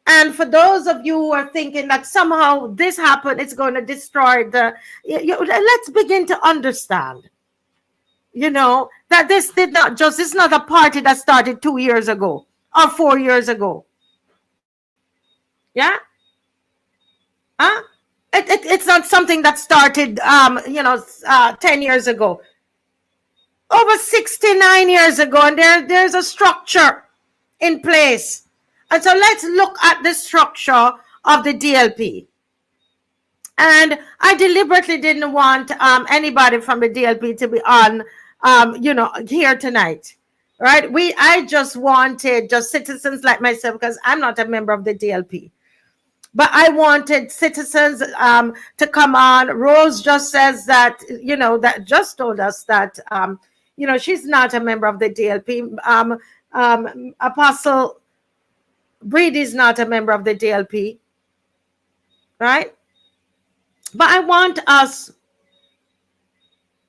And for those of you who are thinking that somehow this happened, it's going to destroy let's begin to understand, that this is not a party that started 2 years ago or 4 years ago. Yeah? Huh? It's not something that started, 10 years ago. Over 69 years ago, and there's a structure in place. And so let's look at the structure of the DLP. And I deliberately didn't want anybody from the DLP to be on, here tonight, right? I just wanted citizens like myself, because I'm not a member of the DLP. But I wanted citizens to come on. Rose just says that, that just told us that, she's not a member of the DLP. Apostle Breedy is not a member of the DLP, right? But I want us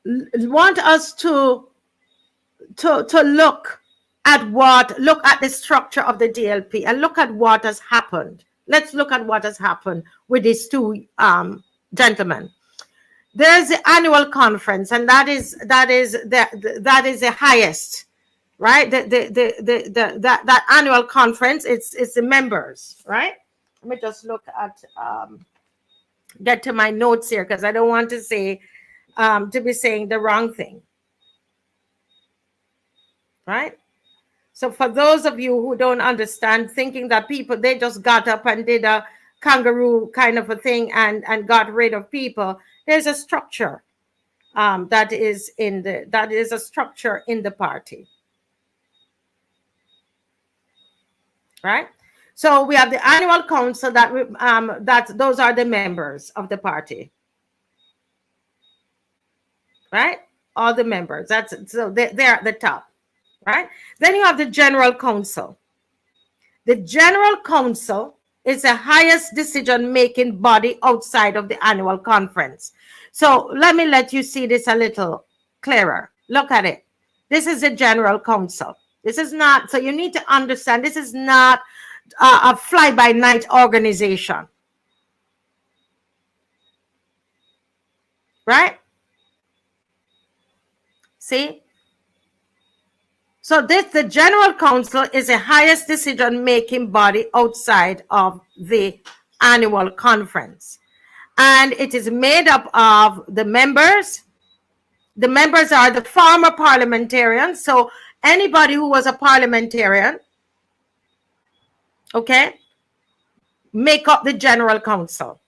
to look at the structure of the DLP and look at what has happened. Let's look at what has happened with these two gentlemen. There's the annual conference, and that is the highest. Right, that annual conference, it's the members, right? Let me just look at get to my notes here, because I don't want to say to be saying the wrong thing. right? So for those of you who don't understand, thinking that people, they just got up and did a kangaroo kind of a thing and got rid of people, there's a structure that is a structure in the party, right? So we have the annual council that those are the members of the party, right? All the members. So they're at the top, right? Then you have the general council. The general council is the highest decision-making body outside of the annual conference. So let you see this a little clearer. Look at it. This is the general council. This is not, so you need to understand, this is not a fly-by-night organization, right? See? So the general council is the highest decision-making body outside of the annual conference. And it is made up of the members. The members are the former parliamentarians. So anybody who was a parliamentarian, okay, make up the general council.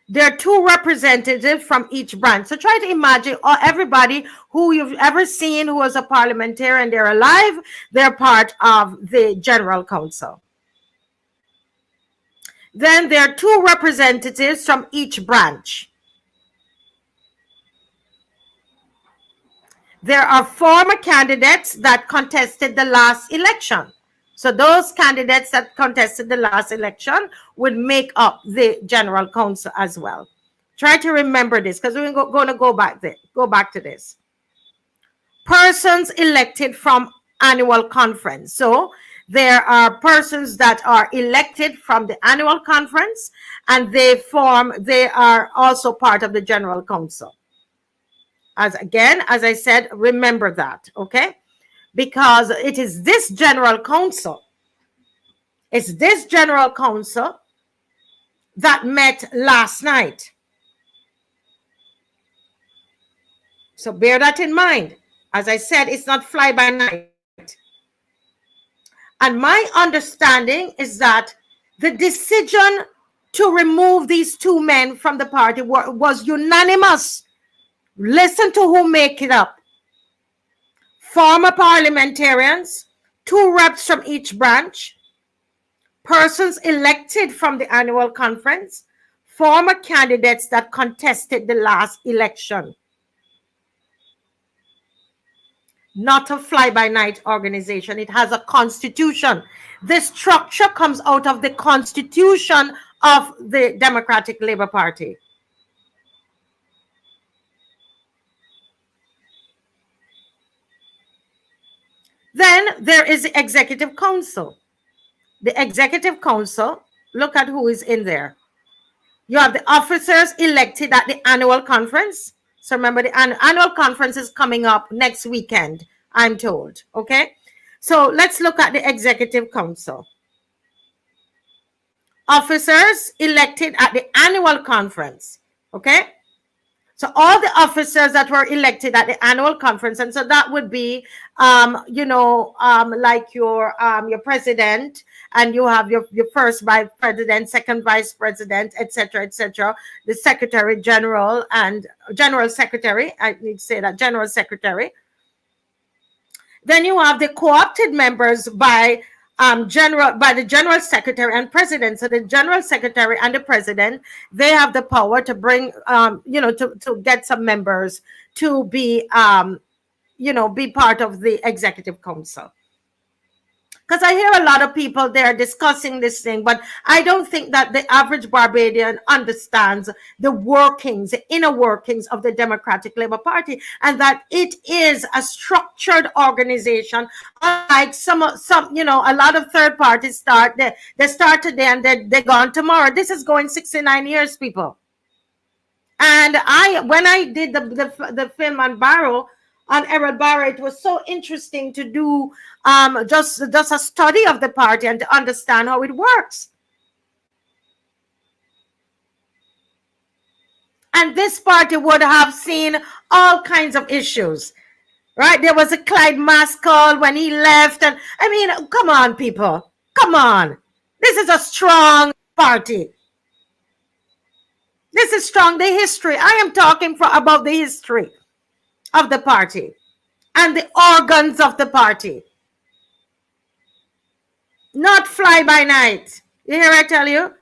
There are 2 representatives from each branch. So try to imagine everybody who you've ever seen who was a parliamentarian, they're alive, they're part of the general council. Then there are 2 representatives from each branch. There are former candidates that contested the last election. So those candidates that contested the last election would make up the general council as well. Try to remember this because we're going to go back to this. Persons elected from annual conference. So there are persons that are elected from the annual conference, and they are also part of the general council. As I said, remember that, okay? Because it is this general council, that met last night. So bear that in mind. As I said, it's not fly by night. And my understanding is that the decision to remove these 2 men from the party was unanimous. Listen to who make it up. Former parliamentarians, 2 reps from each branch, persons elected from the annual conference, former candidates that contested the last election. Not a fly-by-night organization. It has a constitution. This structure comes out of the constitution of the Democratic Labour Party. Then there is the Executive Council. The Executive Council, look at who is in there. You have the officers elected at the annual conference. So remember, the annual conference is coming up next weekend, I'm told. Okay. So let's look at the Executive Council. Officers elected at the annual conference. Okay. So all the officers that were elected at the annual conference, and so that would be, like your president, and you have your first vice president, second vice president, etc., etc., the secretary general and general secretary. I need to say that general secretary. Then you have the co-opted members by the general secretary and president. So the general secretary and the president, they have the power to bring, to get some members to be, be part of the Executive Council. Because I hear a lot of people there discussing this thing, but I don't think that the average Barbadian understands the workings, the inner workings of the Democratic Labour Party, and that it is a structured organization. Unlike some, a lot of third parties they start today and they're gone tomorrow. This is going 69 years, people. And when I did the film on Errol Barrow, it was so interesting to do just a study of the party and to understand how it works. And this party would have seen all kinds of issues, right? There was a Clyde Maskell when he left. And I mean, come on, people. Come on. This is a strong party. This is strong. The history. I am talking about the history of the party and the organs of the party. Not fly by night. You hear I tell you?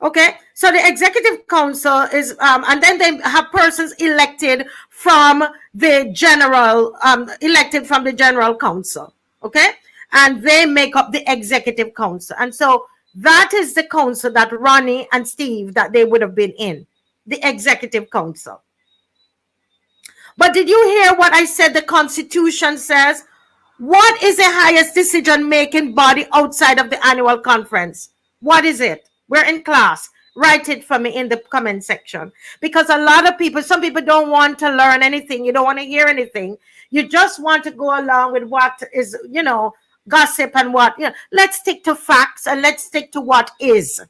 Okay. So the executive council is, and then they have persons elected from the general, council. Okay. And they make up the executive council. And so that is the council that Ronnie and Steve, that they would have been in, the executive council. But did you hear what I said? The Constitution says, what is the highest decision-making body outside of the annual conference? What is it? We're in class. Write it for me in the comment section. Because a lot of people, some people don't want to learn anything. You don't want to hear anything. You just want to go along with what is, gossip and what, let's stick to facts and let's stick to what is.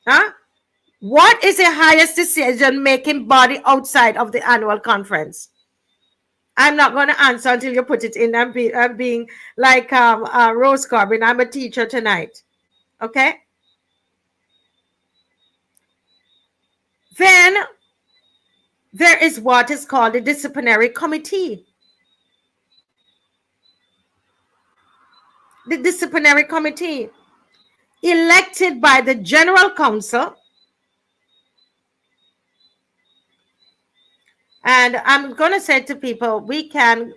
Huh? What is the highest decision-making body outside of the annual conference? I'm not going to answer until you put it in. I'm being like Rose Corbin. I'm a teacher tonight. Okay? Then there is what is called the disciplinary committee. The disciplinary committee, elected by the general council. And I'm going to say to people, we can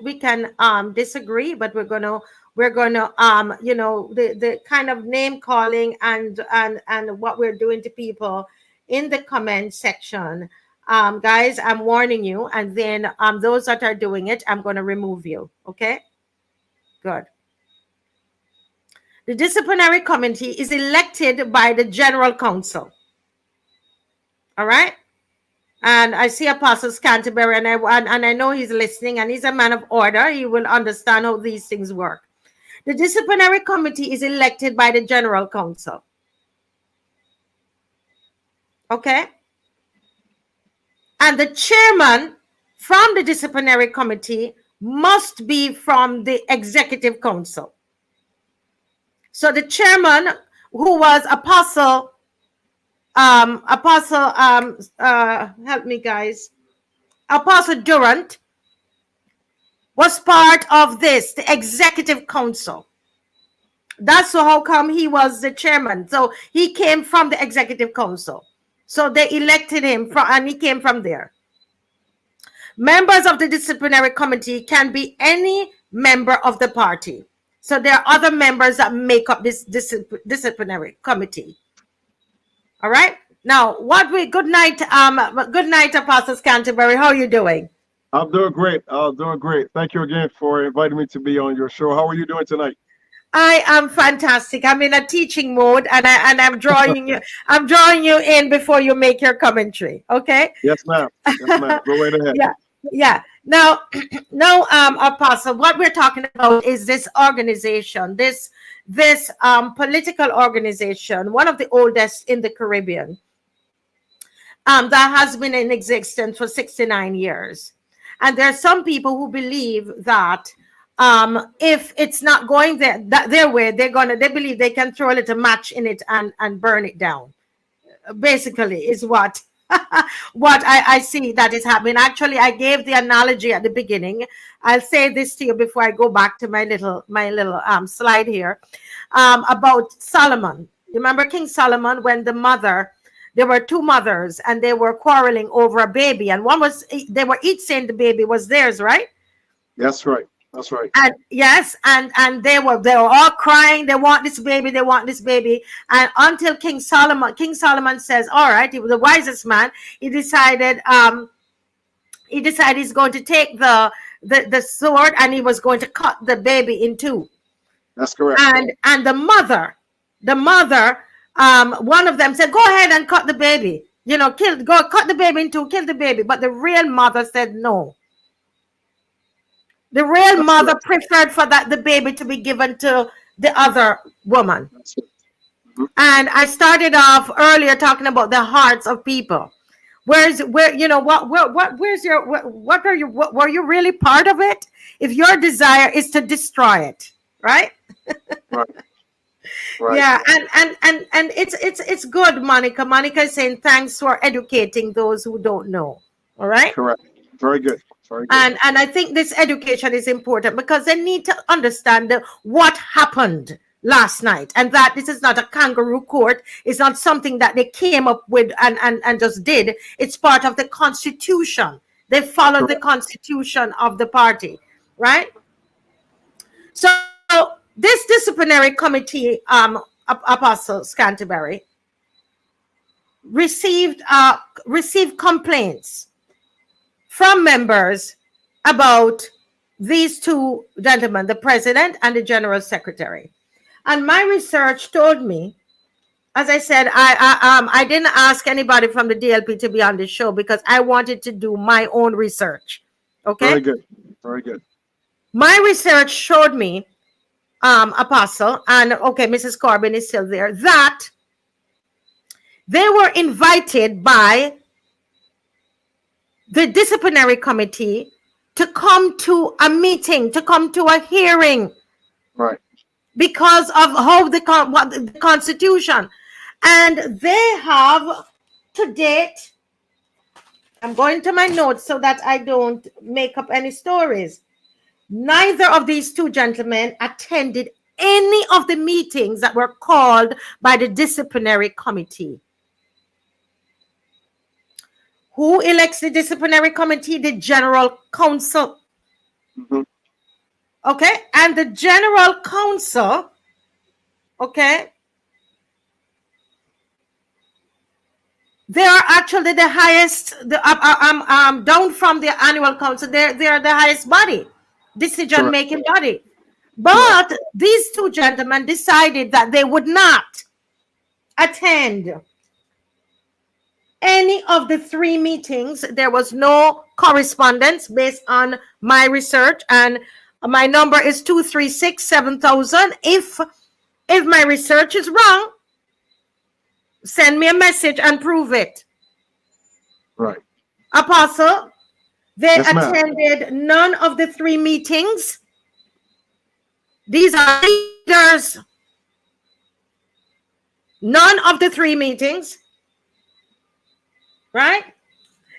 disagree, but we're going to the kind of name calling and what we're doing to people in the comment section. Guys, I'm warning you. And then those that are doing it, I'm going to remove you. Okay? Good. The disciplinary committee is elected by the general council. All right? And I see Apostle Scantlebury, and I know he's listening, and he's a man of order. He will understand how these things work. The disciplinary committee is elected by the general council. Okay? And the chairman from the disciplinary committee must be from the executive council. So the chairman, who was Apostle, help me guys, Apostle Durant, was part of this, the executive council. That's how come he was the chairman. So he came from the executive council. So they elected him and he came from there. Members of the disciplinary committee can be any member of the party. So there are other members that make up this disciplinary committee. All right. Now, good night, Apostle Scantlebury. How are you doing? I'm doing great. Thank you again for inviting me to be on your show. How are you doing tonight? I am fantastic. I'm in a teaching mode, and I'm drawing you. I'm drawing you in before you make your commentary. Okay? Yes, ma'am. Yes, ma'am. Go right ahead. Yeah. Now, Apostle, what we're talking about is this organization, this political organization, one of the oldest in the Caribbean, that has been in existence for 69 years. And there are some people who believe that if it's not going their way, they believe they can throw a little match in it and burn it down. Basically, is what I see that is happening. Actually, I gave the analogy at the beginning. I'll say this to you before I go back to my little slide here about Solomon. You remember King Solomon, when there were two mothers and they were quarreling over a baby, and they were each saying the baby was theirs, right? That's right. That's right. And yes, and they were all crying. They want this baby. They want this baby. And until King Solomon says, "All right," he was the wisest man. He decided he's going to take the sword and he was going to cut the baby in two. That's correct. And the mother, one of them said, "Go ahead and cut the baby. Cut the baby in two, kill the baby." But the real mother said no. The real mother preferred for the baby to be given to the other woman. And I started off earlier talking about the hearts of people. Where's where you know what where's your what are you what were you really part of it? If your desire is to destroy it, right? Right. Right. Yeah, and it's good, Monica. Monica is saying thanks for educating those who don't know. All right. Correct. Very good. Very good. And I think this education is important because they need to understand what happened last night, and that this is not a kangaroo court. It's not something that they came up with and just did. It's part of the Constitution. They followed the Constitution of the party, right? So this disciplinary committee, Apostle Scantlebury, received complaints from members about these two gentlemen, the president and the general secretary. And my research told me, as I said, I didn't ask anybody from the DLP to be on the show because I wanted to do my own research. Okay. Very good. Very good. My research showed me, Apostle, and okay, Mrs. Corbin is still there, that they were invited by the disciplinary committee to come to a meeting, to come to a hearing. Right. Because of how the Constitution. And they have to date, I'm going to my notes so that I don't make up any stories. Neither of these two gentlemen attended any of the meetings that were called by the disciplinary committee. Who elects the disciplinary committee? The General Council. Mm-hmm. Okay, and the General Council, okay, they are actually the highest, down from the annual council, they are the highest body, decision-making body. But these two gentlemen decided that they would not attend any of the three meetings. There was no correspondence based on my research, and my number is 236-7000. If my research is wrong, send me a message and prove it. Right. Apostle, they Yes, ma'am. attended none of the three meetings. These are leaders. None of the three meetings. Right?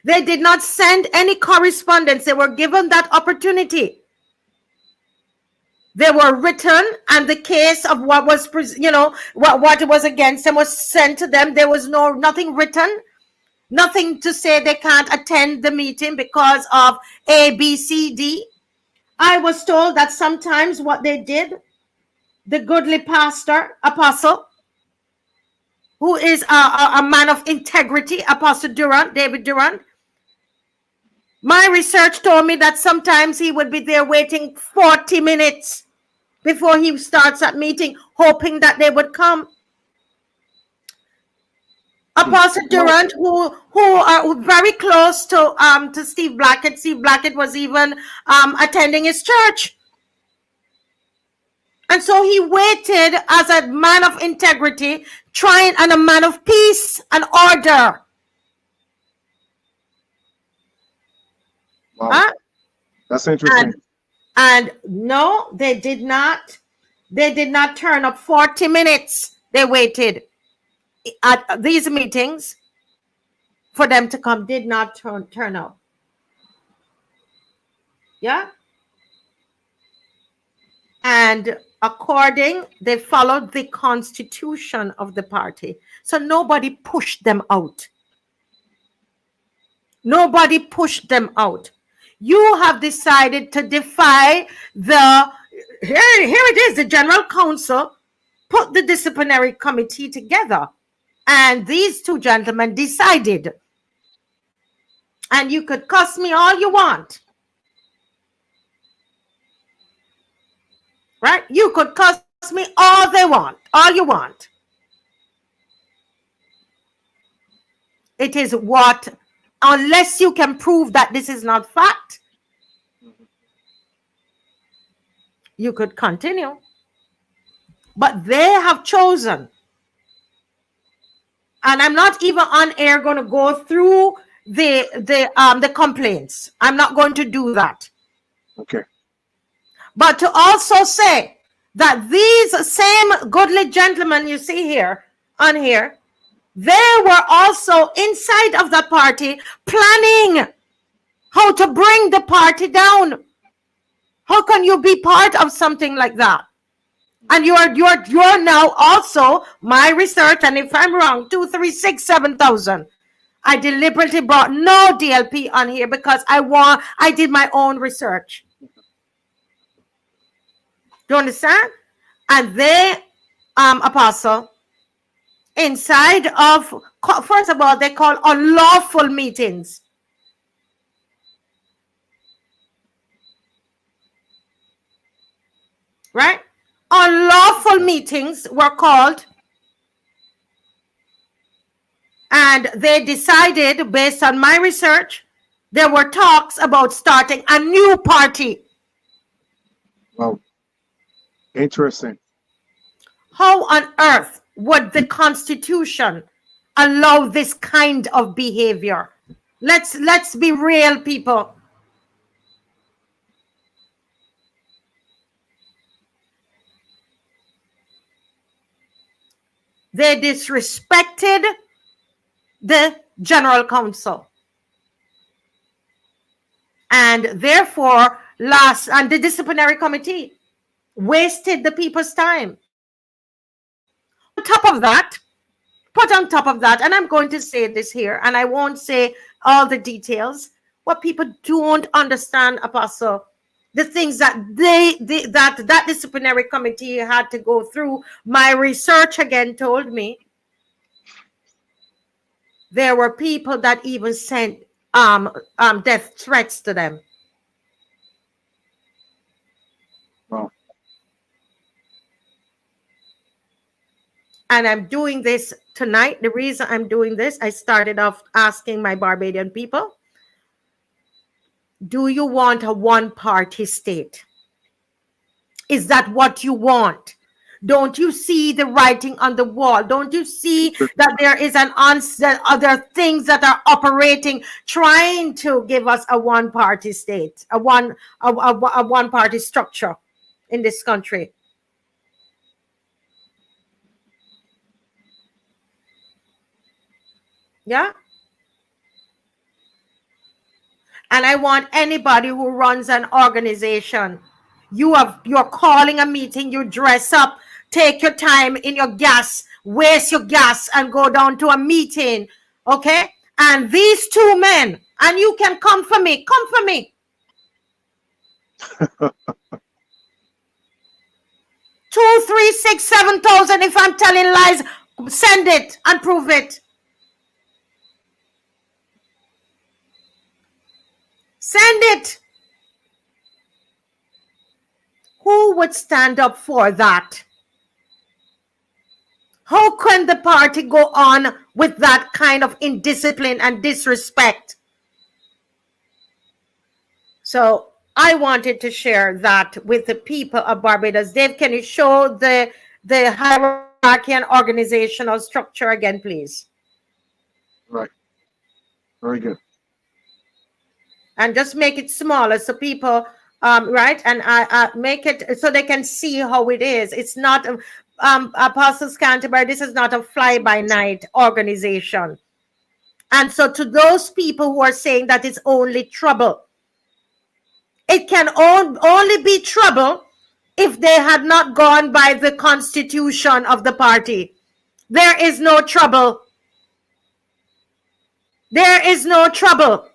They did not send any correspondence. They were given that opportunity. They were written, and the case of what was, what was against them was sent to them. There was nothing written, nothing to say they can't attend the meeting because of A, B, C, D. I was told that sometimes what they did, the goodly pastor, Apostle, who is a man of integrity, Apostle Durant, David Durant, my research told me that sometimes he would be there waiting 40 minutes before he starts that meeting, hoping that they would come. Apostle Durant, who are very close to Steve Blackett. Steve Blackett was even attending his church. And so he waited as a man of integrity, and a man of peace and order. Wow. Huh? That's interesting. And no, they did not. They did not turn up. 40 minutes they waited at these meetings for them to come. Did not turn up. Yeah. And they followed the constitution of the party. So nobody pushed them out. Nobody pushed them out. You have decided to defy here it is, the General Council put the disciplinary committee together, and these two gentlemen decided. And you could cuss me all you want. Right? You could cuss me all you want. It is what, unless you can prove that this is not fact, you could continue. But they have chosen, and I'm not even on air going to go through the complaints. I'm not going to do that. Okay. But to also say that these same goodly gentlemen you see here on here, they were also inside of the party planning how to bring the party down. How can you be part of something like that? And you're now also my research, and if I'm wrong, 2, 3, 6, 7,000. I deliberately brought no DLP on here because I did my own research. Do you understand? And they, Apostle, inside of, first of all, they call unlawful meetings. Right? Unlawful meetings were called, and they decided, based on my research, there were talks about starting a new party. Wow. Interesting. How on earth would the Constitution allow this kind of behavior? Let's be real, people. They disrespected the General Council. And therefore, and the disciplinary committee wasted the people's time. On top of that, and I'm going to say this here, and I won't say all the details, what people don't understand, Apostle, the things that that disciplinary committee had to go through. My research again told me there were people that even sent death threats to them. Wow. And I'm doing this tonight. The reason I'm doing this, I started off asking my Barbadian people, do you want a one-party state? Is that what you want? Don't you see the writing on the wall? Don't you see that there is other things that are operating, trying to give us a one-party state, a one-party structure in this country? Yeah. And I want anybody who runs an organization, you're calling a meeting, you dress up, take your time in your gas, waste your gas, and go down to a meeting, okay? And these two men, and you can come for me, 2, 3, 6, 7,000. If I'm telling lies, send it and prove it. Send it. Who would stand up for that? How can the party go on with that kind of indiscipline and disrespect? So I wanted to share that with the people of Barbados. Dave, can you show the hierarchy and organizational structure again, please? Right. Very good. And just make it smaller so people, right? And I make it so they can see how it is. It's not, Apostle Canterbury, this is not a fly-by-night organization. And so to those people who are saying that it's only trouble, it can only be trouble if they had not gone by the constitution of the party. There is no trouble. There is no trouble.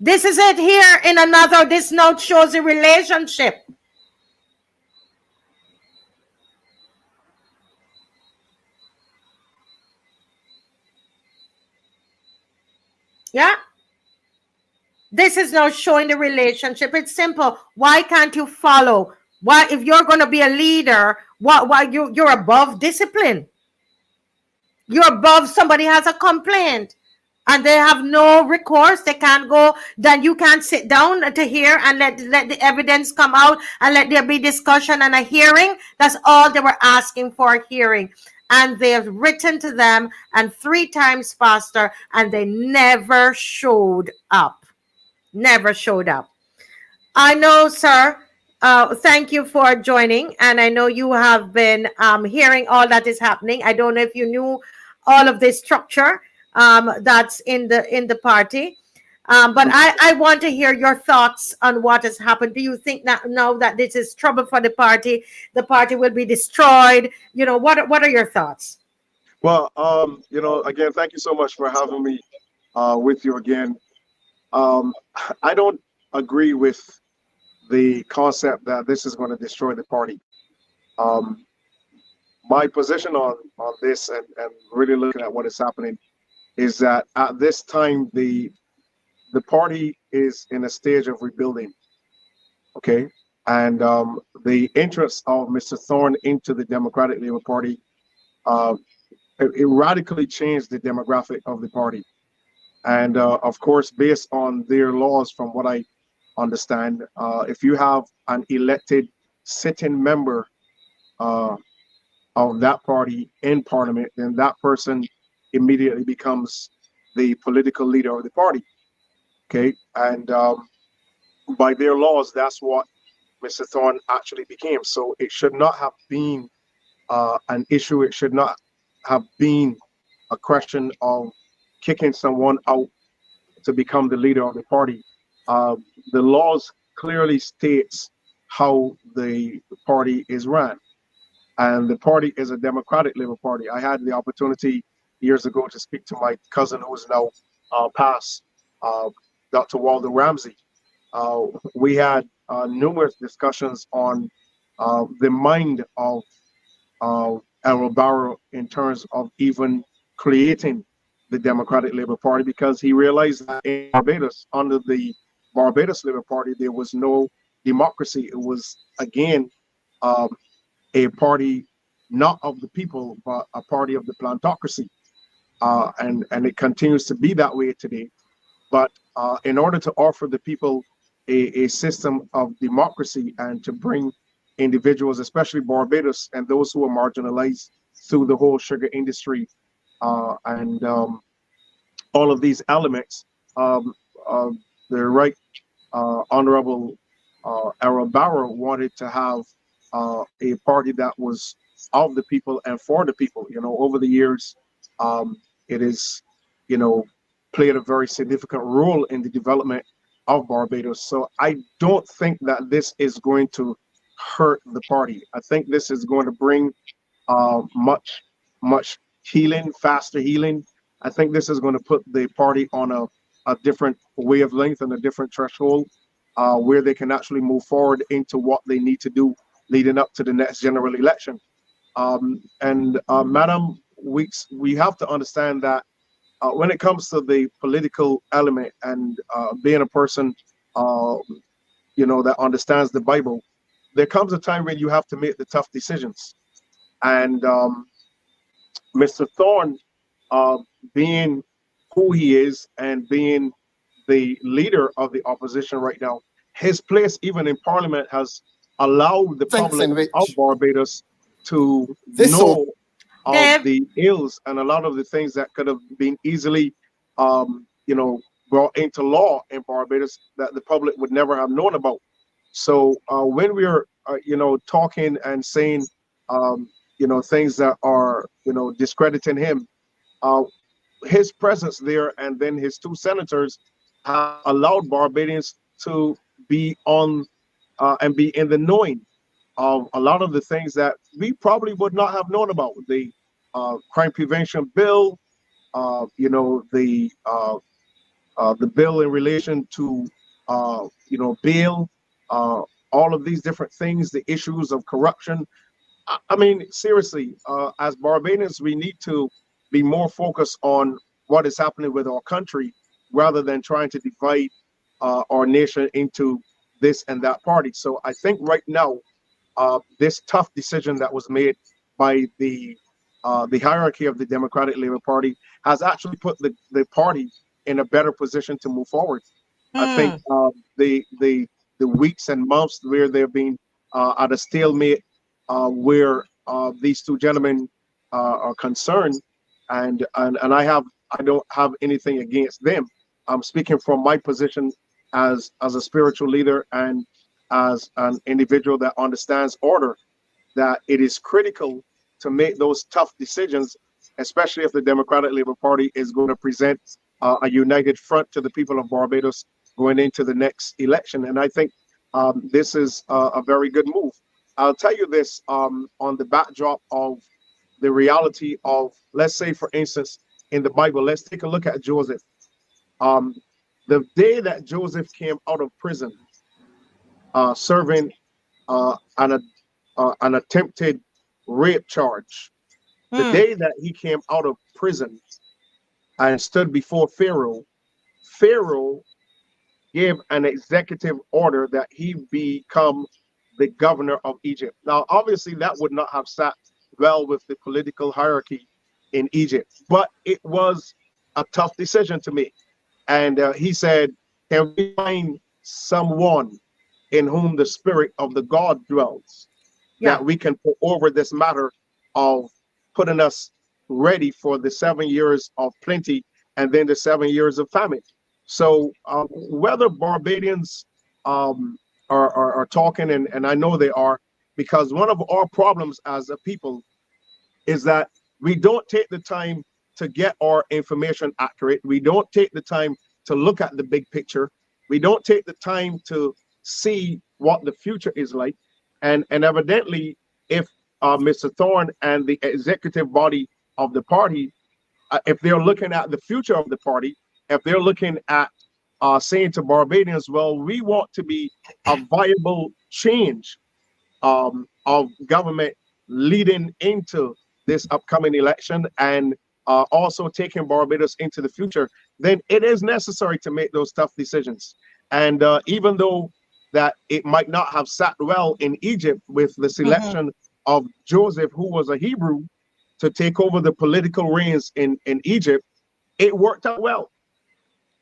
This is it here in another, this note shows a relationship. Yeah. This is now showing the relationship. It's simple. Why can't you follow? Why, if you're going to be a leader, why you're above discipline? You're above somebody has a complaint. and they have no recourse. They can't go. Then you can't sit down to hear and let the evidence come out and let there be discussion and a hearing. That's all they were asking for, a hearing. And they have written to them and 3 times faster, and they never showed up. Never showed up. I know, sir. Thank you for joining, and I know you have been hearing all that is happening. I don't know if you knew all of this structure that's in the party, but I want to hear your thoughts on what has happened. Do you think that now that this is trouble for the party will be destroyed? You know, what are your thoughts? Well, you know, again, thank you so much for having me with you again. I don't agree with the concept that this is going to destroy the party. My position on this and really looking at what is happening is that at this time the party is in a stage of rebuilding. Okay, and the entrance of Mr. Thorne into the Democratic Labour Party it radically changed the demographic of the party. And of course, based on their laws, from what I understand, if you have an elected sitting member of that party in Parliament, then that person immediately becomes the political leader of the party. Okay, and by their laws, that's what Mr. Thorne actually became. So it should not have been an issue. It should not have been a question of kicking someone out to become the leader of the party. The laws clearly states how the party is run, and the party is a Democratic Labour Party. I had the opportunity years ago to speak to my cousin, who is now passed, Dr. Walter Ramsey. We had numerous discussions on the mind of Errol Barrow in terms of even creating the Democratic Labour Party, because he realized that in Barbados, under the Barbados Labour Party, there was no democracy. It was, again, a party not of the people, but a party of the plantocracy. And it continues to be that way today. But in order to offer the people a system of democracy and to bring individuals, especially Barbados and those who are marginalized through the whole sugar industry and all of these elements, the right Honorable Errol Barrow wanted to have a party that was of the people and for the people. You know, over the years, it is, you know, played a very significant role in the development of Barbados. So I don't think that this is going to hurt the party. I think this is going to bring much healing, faster healing. I think this is going to put the party on a different wavelength and a different threshold where they can actually move forward into what they need to do leading up to the next general election. Madam Weeks, we have to understand that when it comes to the political element and being a person, you know, that understands the Bible, there comes a time when you have to make the tough decisions. And Mr. Thorne, being who he is and being the leader of the opposition right now, his place even in Parliament has allowed the public of Barbados to know of the ills and a lot of the things that could have been easily, you know, brought into law in Barbados that the public would never have known about. So when we're, you know, talking and saying, you know, things that are, you know, discrediting him, his presence there and then his 2 senators have allowed Barbadians to be on and be in the knowing of a lot of the things that we probably would not have known about. The crime prevention bill, you know, the bill in relation to, you know, bail, all of these different things, the issues of corruption. I mean, seriously, as Barbadians, we need to be more focused on what is happening with our country rather than trying to divide our nation into this and that party. So I think right now, this tough decision that was made by the the hierarchy of the Democratic Labour Party has actually put the party in a better position to move forward. I think the weeks and months where they've been at a stalemate, where these two gentlemen are concerned, and I don't have anything against them. I'm speaking from my position as a spiritual leader and as an individual that understands order, that it is critical to make those tough decisions, especially if the Democratic Labour Party is going to present a united front to the people of Barbados going into the next election. And I think this is a very good move. I'll tell you this, on the backdrop of the reality of, let's say, for instance, in the Bible, let's take a look at Joseph. The day that Joseph came out of prison, serving an attempted rape charge, the day that he came out of prison and stood before Pharaoh, Pharaoh gave an executive order that he become the governor of Egypt. Now, obviously, that would not have sat well with the political hierarchy in Egypt, but it was a tough decision to make. And he said, can we find someone in whom the spirit of the God dwells, that we can put over this matter of putting us ready for the 7 years of plenty and then the 7 years of famine? So whether Barbadians are talking, and I know they are, because one of our problems as a people is that we don't take the time to get our information accurate. We don't take the time to look at the big picture. We don't take the time to see what the future is like. And evidently, if Mr. Thorne and the executive body of the party, if they're looking at the future of the party, if they're looking at saying to Barbadians, well, we want to be a viable change of government leading into this upcoming election, and also taking Barbados into the future, then it is necessary to make those tough decisions. And even though that it might not have sat well in Egypt with the selection of Joseph, who was a Hebrew, to take over the political reins in Egypt, it worked out well.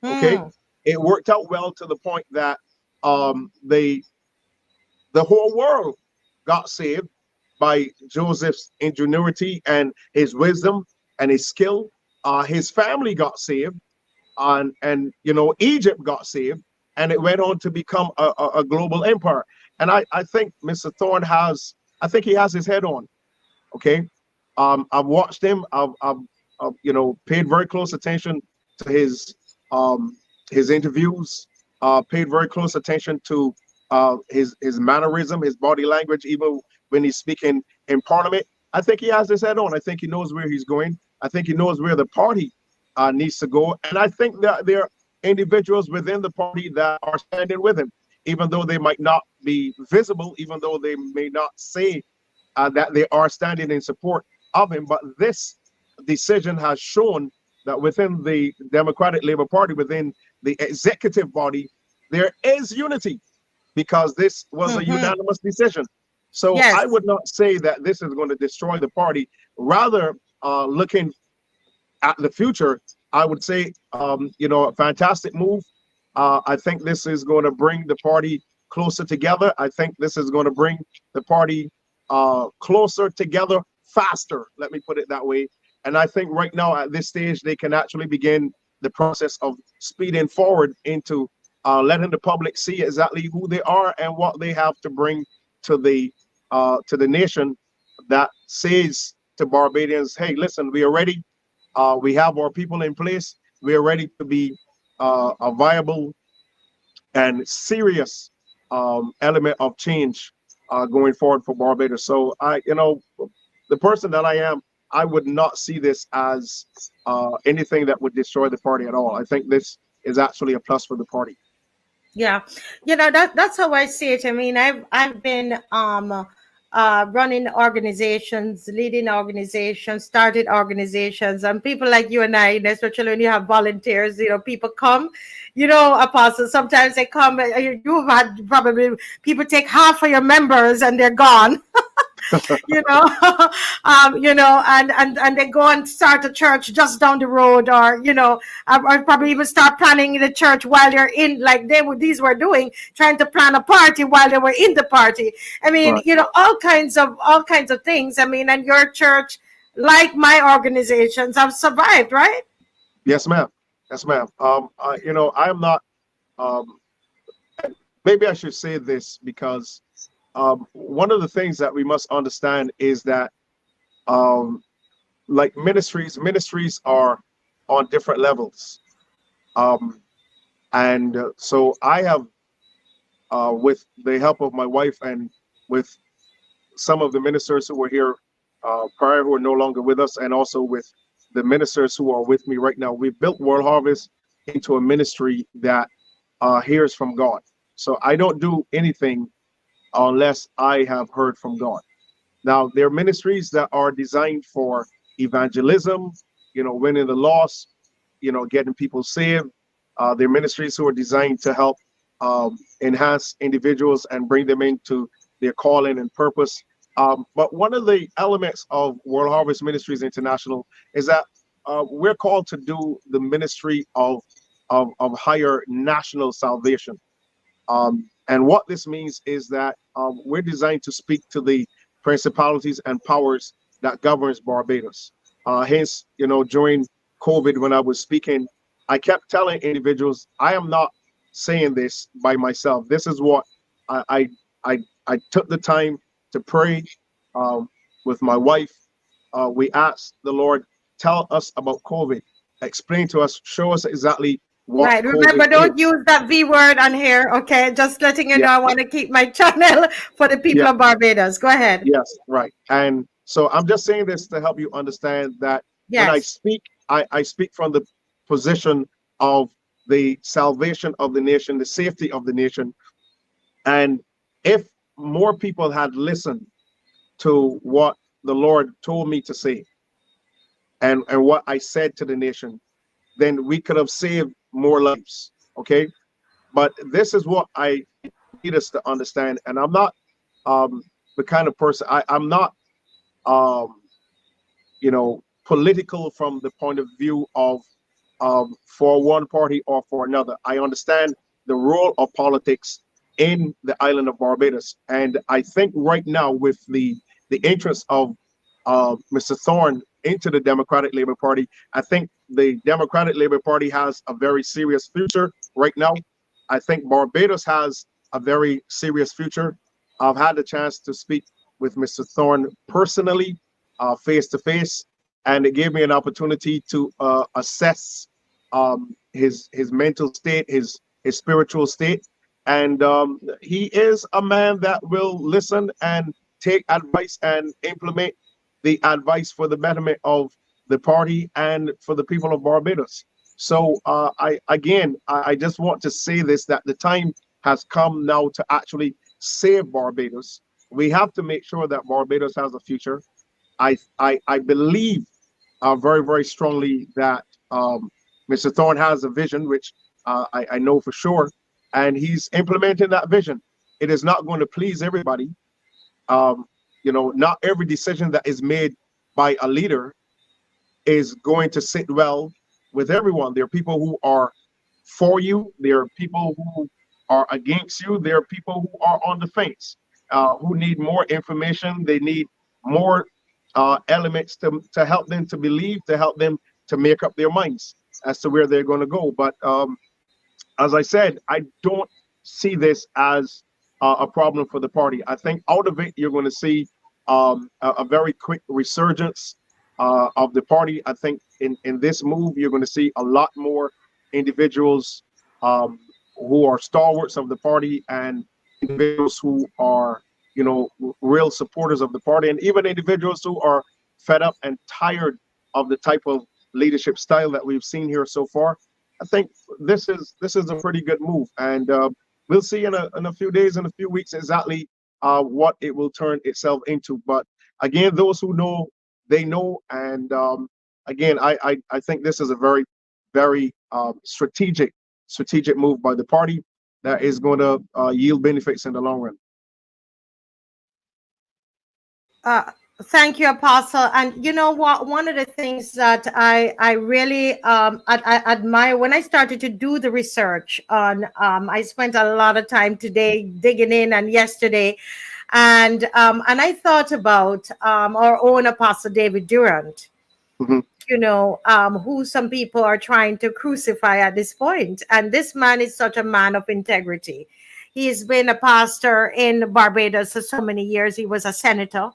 Okay, it worked out well to the point that the whole world got saved by Joseph's ingenuity and his wisdom and his skill. His family got saved, and you know, Egypt got saved, and it went on to become a global empire. And I think Mr. Thorne has, I think he has his head on. Okay, I've watched him. I've you know, paid very close attention to his interviews. Paid very close attention to his mannerism, his body language, even when he's speaking in Parliament. I think he has his head on. I think he knows where he's going. I think he knows where the party needs to go. And I think that there are individuals within the party that are standing with him, even though they might not be visible, even though they may not say that they are standing in support of him. But this decision has shown that within the Democratic Labour Party, within the executive body, there is unity, because this was a unanimous decision. So I would not say that this is going to destroy the party. Rather, looking at the future, I would say, you know, a fantastic move. I think this is going to bring the party closer together. I think this is going to bring the party closer together faster. Let me put it that way. And I think right now at this stage, they can actually begin the process of speeding forward into letting the public see exactly who they are and what they have to bring to the nation, that says to Barbadians, hey, listen, we are ready. We have our people in place. We are ready to be a viable and serious element of change going forward for Barbados. So you know, the person that I am, I would not see this as anything that would destroy the party at all. I think this is actually a plus for the party. Yeah, you know, that's how I see it. I mean, I've been running organizations, leading organizations, started organizations, and people like you and I, especially when you have volunteers, you know, people come, you know, Apostle, sometimes they come, you've had probably people take half of your members and they're gone. you know, and they go and start a church just down the road, or or probably even start planning the church while you're in, like these were doing, trying to plan a party while they were in the party. I mean, Right. all kinds of things. I mean, and your church, like my organizations, have survived, right? Yes, ma'am. Yes, ma'am. I'm not. Um, maybe I should say this because one of the things that we must understand is that, like ministries are on different levels, and so I have, with the help of my wife and with some of the ministers who were here prior, who are no longer with us, and also with the ministers who are with me right now, we've built World Harvest into a ministry that hears from God. So I don't do anything unless I have heard from God. Now, there are ministries that are designed for evangelism, winning the lost, getting people saved. There are ministries who are designed to help enhance individuals and bring them into their calling and purpose. But one of the elements of World Harvest Ministries International is that we're called to do the ministry of higher national salvation. And what this means is that we're designed to speak to the principalities and powers that governs Barbados. Hence, during COVID, when I was speaking, I kept telling individuals, I am not saying this by myself. This is what I took the time to pray with my wife. We asked the Lord, tell us about COVID, explain to us, show us exactly what Right. COVID Remember, don't is. use that V word on here. Okay. Just letting you Yeah, know, I want to keep my channel for the people yeah, of Barbados. Go ahead. yes, right. And so I'm just saying this to help you understand that when I Yes. speak, I speak from the position of the salvation of the nation, the safety of the nation. And if more people had listened to what the Lord told me to say, and what I said to the nation, then we could have saved more lives. Okay. But this is what I need us to understand. And I'm not um, the kind of person, I'm not, um, political from the point of view of for one party or for another. I understand the role of politics in the island of Barbados. And I think right now, with the entrance of Mr. Thorne into the Democratic Labour Party, I think the Democratic Labour Party has a very serious future right now. I think Barbados has a very serious future. I've had the chance to speak with Mr. Thorne personally, face to face, and it gave me an opportunity to assess his mental state, his spiritual state, and he is a man that will listen and take advice and implement the advice for the betterment of the party and for the people of Barbados. So I just want to say this, that the time has come now to actually save Barbados. We have to make sure that Barbados has a future. I believe very, very strongly that Mr. Thorne has a vision, which I know for sure, and he's implementing that vision. It is not going to please everybody. Um, not every decision that is made by a leader is going to sit well with everyone. There are people who are for you. There are people who are against you. There are people who are on the fence, who need more information. They need more elements to help them to believe, to help them to make up their minds as to where they're going to go. But as I said, I don't see this as a problem for the party. I think out of it, you're going to see a very quick resurgence of the party. I think in this move, you're going to see a lot more individuals who are stalwarts of the party, and individuals who are, real supporters of the party, and even individuals who are fed up and tired of the type of leadership style that we've seen here so far. I think this is a pretty good move, and we'll see in a few days, in a few weeks, exactly what it will turn itself into. But again, those who know, they know, and again, I think this is a very, very strategic move by the party that is going to yield benefits in the long run. Thank you, Apostle. And you know what? One of the things that I really I admire when I started to do the research on, I spent a lot of time today digging in and yesterday, and I thought about our own Apostle David Durant. Mhm. You know, who some people are trying to crucify at this point, and this man is such a man of integrity. He's been a pastor in Barbados for so many years. He was a senator,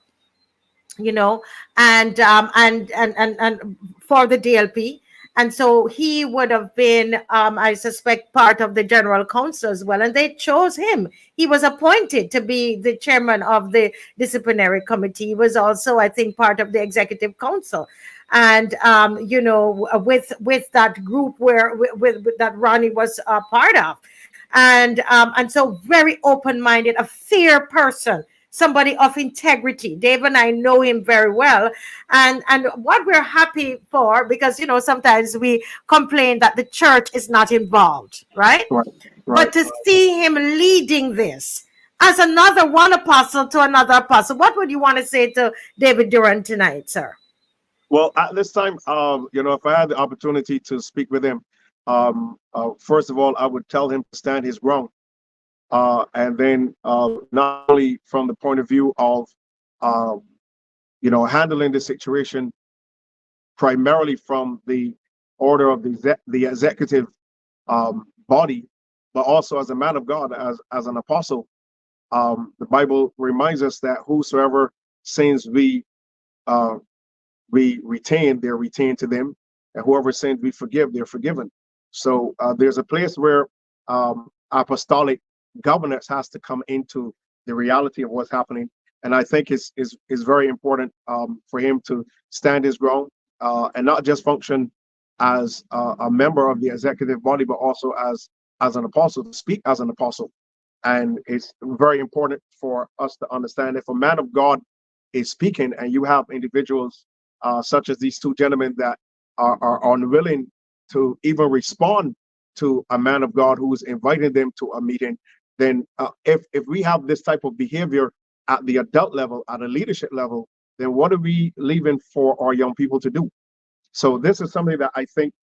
you know, and for the DLP. And so he would have been, I suspect, part of the general council as well. And they chose him. He was appointed to be the chairman of the disciplinary committee. He was also, I think, part of the executive council. And you know, with that group where with that Ronnie was a part of, and so very open-minded, a fair person, somebody of integrity. Dave and I know him very well. And what we're happy for, because, you know, sometimes we complain that the church is not involved, right? Right, But right. to see him leading this as another one apostle to another apostle, what would you want to say to David Durant tonight, sir? Well, at this time, you know, if I had the opportunity to speak with him, first of all, I would tell him to stand his ground. And then not only from the point of view of, you know, handling the situation primarily from the order of the executive body, but also as a man of God, as an apostle. The Bible reminds us that whosoever sins we retain, they're retained to them, and whoever sins we forgive, they're forgiven. So there's a place where apostolic governance has to come into the reality of what's happening, and I think is very important for him to stand his ground and not just function as a member of the executive body, but also as an apostle, to speak as an apostle. And it's very important for us to understand if a man of God is speaking and you have individuals such as these two gentlemen that are unwilling to even respond to a man of God who is inviting them to a meeting, then if we have this type of behavior at the adult level, at a leadership level, then what are we leaving for our young people to do? So this is something that I think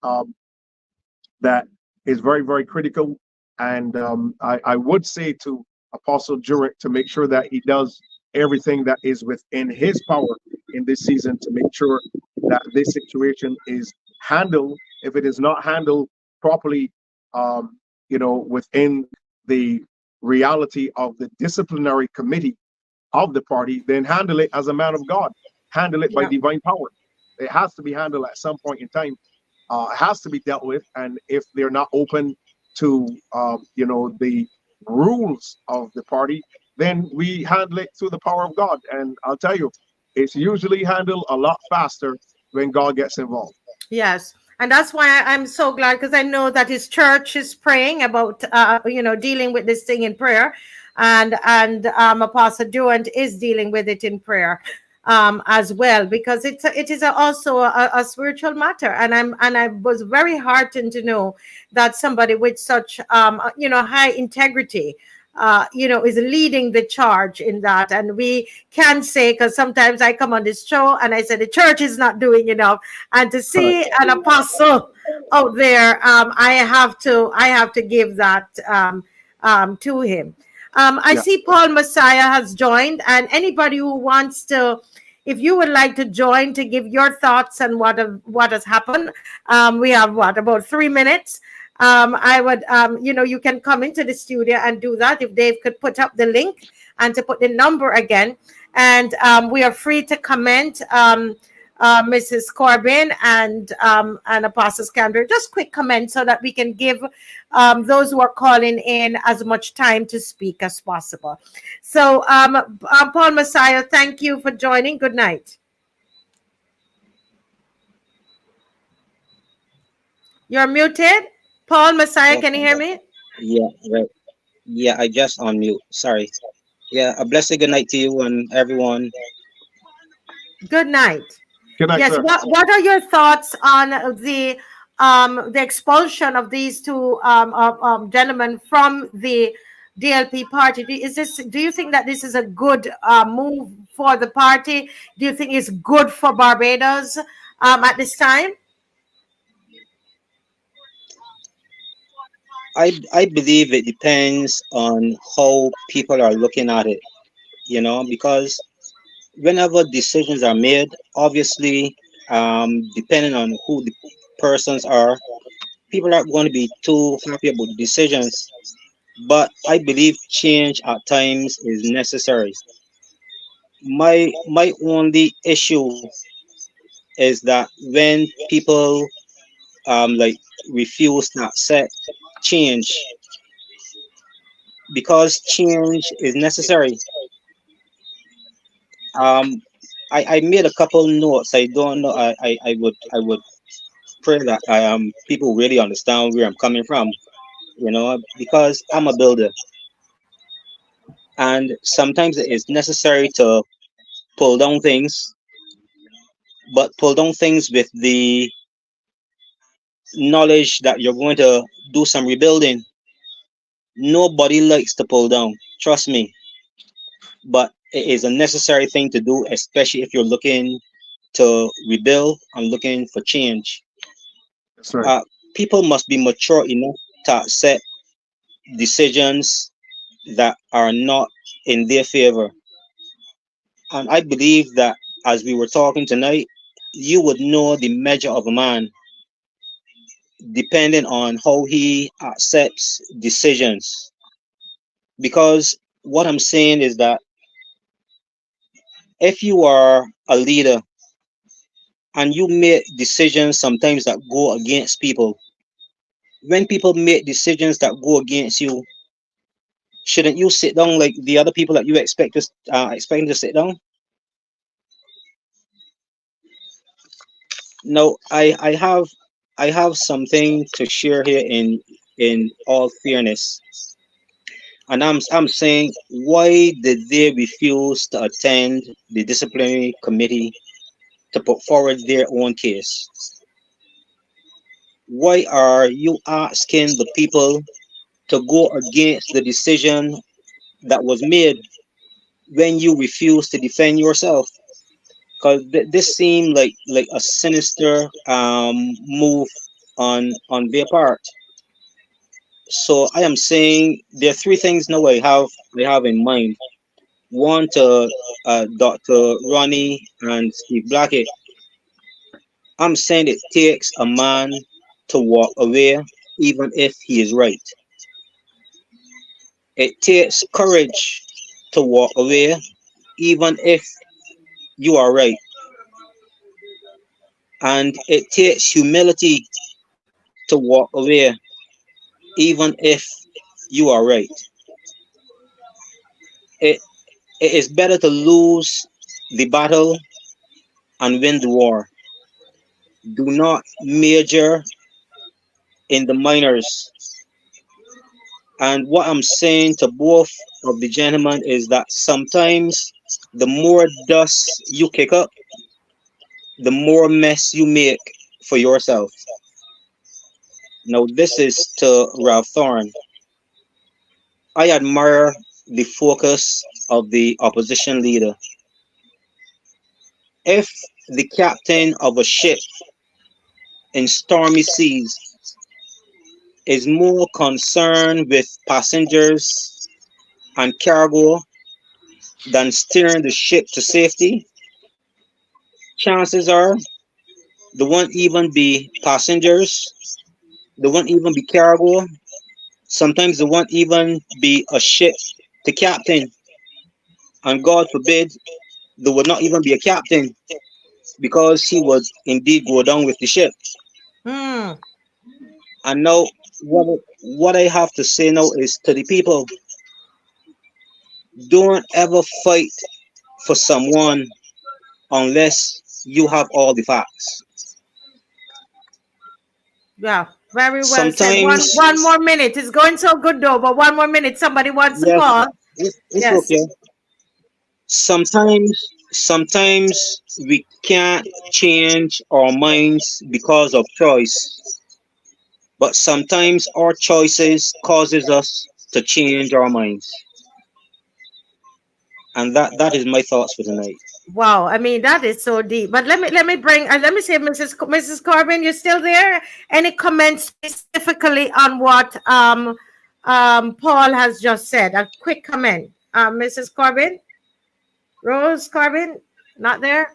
that is very, very critical. And I would say to Apostle Durant to make sure that he does everything that is within his power in this season to make sure that this situation is handled. If it is not handled properly, you know, within the reality of the disciplinary committee of the party, then handle it as a man of God. Handle it by Yeah. divine power. It has to be handled at some point in time. It has to be dealt with, and if they're not open to, you know, the rules of the party, then we handle it through the power of God. And I'll tell you, it's usually handled a lot faster when God gets involved. Yes. And that's why I'm so glad, because I know that his church is praying about, you know, dealing with this thing in prayer. And Apostle Durant is dealing with it in prayer as well, because it is also a spiritual matter. And I was very heartened to know that somebody with such, you know, high integrity, you know, is leading the charge in that. And we can say, because sometimes I come on this show and I say the church is not doing enough, and to see an apostle out there, I have to give that to him. I Yeah. see Paul Messiah has joined, and anybody who wants to, if you would like to join to give your thoughts on what has happened, we have about 3 minutes. I would, you know, you can come into the studio and do that. If Dave could put up the link and to put the number again, and we are free to comment. Mrs. Corbin and Apostle Scandler, just quick comment so that we can give those who are calling in as much time to speak as possible. So, Paul Messiah, thank you for joining. Good night. You're muted. Paul Messiah, can you hear me? Yeah, right. Yeah, I just unmute. Sorry. Yeah, a blessed good night to you and everyone. Good night. Good night, Yes. sir. What are your thoughts on the expulsion of these two gentlemen from the DLP party. Do you think that this is a good move for the party? Do you think it's good for Barbados at this time? I believe it depends on how people are looking at it, because whenever decisions are made, obviously, depending on who the persons are, people aren't going to be too happy about the decisions. But I believe change at times is necessary. My only issue is that when people like refuse to accept change, because change is necessary. Um, I made a couple notes. I don't know. I would pray that people really understand where I'm coming from. Because I'm a builder, and sometimes it is necessary to pull down things, but pull down things with the knowledge that you're going to do some rebuilding. Nobody likes to pull down, trust me, but it is a necessary thing to do, especially if you're looking to rebuild and looking for change. That's right. Uh, People must be mature enough to accept decisions that are not in their favor. And I believe that as we were talking tonight, you would know the measure of a man depending on how he accepts decisions. Because what I'm saying is that if you are a leader and you make decisions sometimes that go against people, when people make decisions that go against you, shouldn't you sit down like the other people that you expecting to sit down? No, I have something to share here in all fairness. And I'm saying, why did they refuse to attend the disciplinary committee to put forward their own case? Why are you asking the people to go against the decision that was made when you refuse to defend yourself? Because this seemed like a sinister move on their part. So I am saying there are three things now I have in mind. One to Dr. Ronnie and Steve Blackett. I'm saying it takes a man to walk away, even if he is right. It takes courage to walk away, even if you are right. And it takes humility to walk away, even if you are right. It, it is better to lose the battle and win the war. Do not major in the minors. And what I'm saying to both of the gentlemen is that sometimes the more dust you kick up, the more mess you make for yourself. Now, this is to Ralph Thorne. I admire the focus of the opposition leader. If the captain of a ship in stormy seas is more concerned with passengers and cargo than steering the ship to safety, chances are there won't even be passengers, there won't even be cargo, sometimes there won't even be a ship to captain, and God forbid, there would not even be a captain because he would indeed go down with the ship. Hmm. And now, what I have to say now is to the people, don't ever fight for someone unless you have all the facts. Yeah, very well said. One Sometimes, one more minute. It's going so good though, but one more minute. Somebody wants to yes, call. it's Yes. okay. Sometimes we can't change our minds because of choice, but sometimes our choices causes us to change our minds. And that is my thoughts for tonight. Wow, I mean that is so deep. But let me bring let me say, Mrs. Corbin, you're still there? Any comments specifically on what Paul has just said? A quick comment, Mrs. Corbin, Rose Corbin, not there.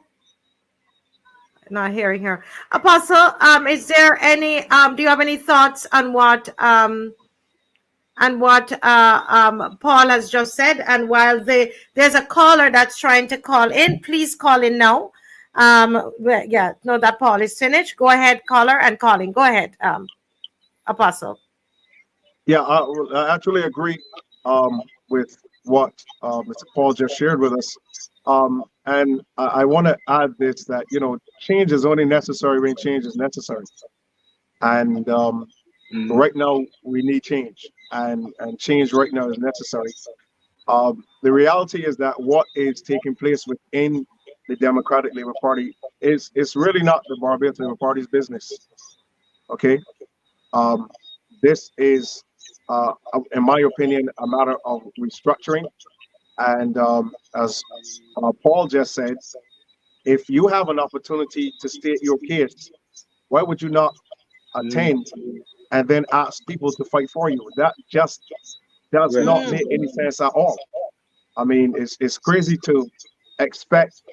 Not hearing her. Apostle, is there any? Do you have any thoughts on what Paul has just said? And while there's a caller that's trying to call in, please call in now. Yeah, no, that Paul is finished. Go ahead, caller, and calling. Go ahead, Apostle. Yeah, I actually agree with what Mr. Paul just shared with us. And I want to add this, that, you know, change is only necessary when change is necessary. And right now we need change, and change right now is necessary. The reality is that what is taking place within the Democratic Labour Party is really not the Barbados Labour Party's business. Okay, this is, in my opinion, a matter of restructuring. And as Paul just said, if you have an opportunity to state your case, why would you not attend and then ask people to fight for you? That just does not make any sense at all. I mean, it's crazy to expect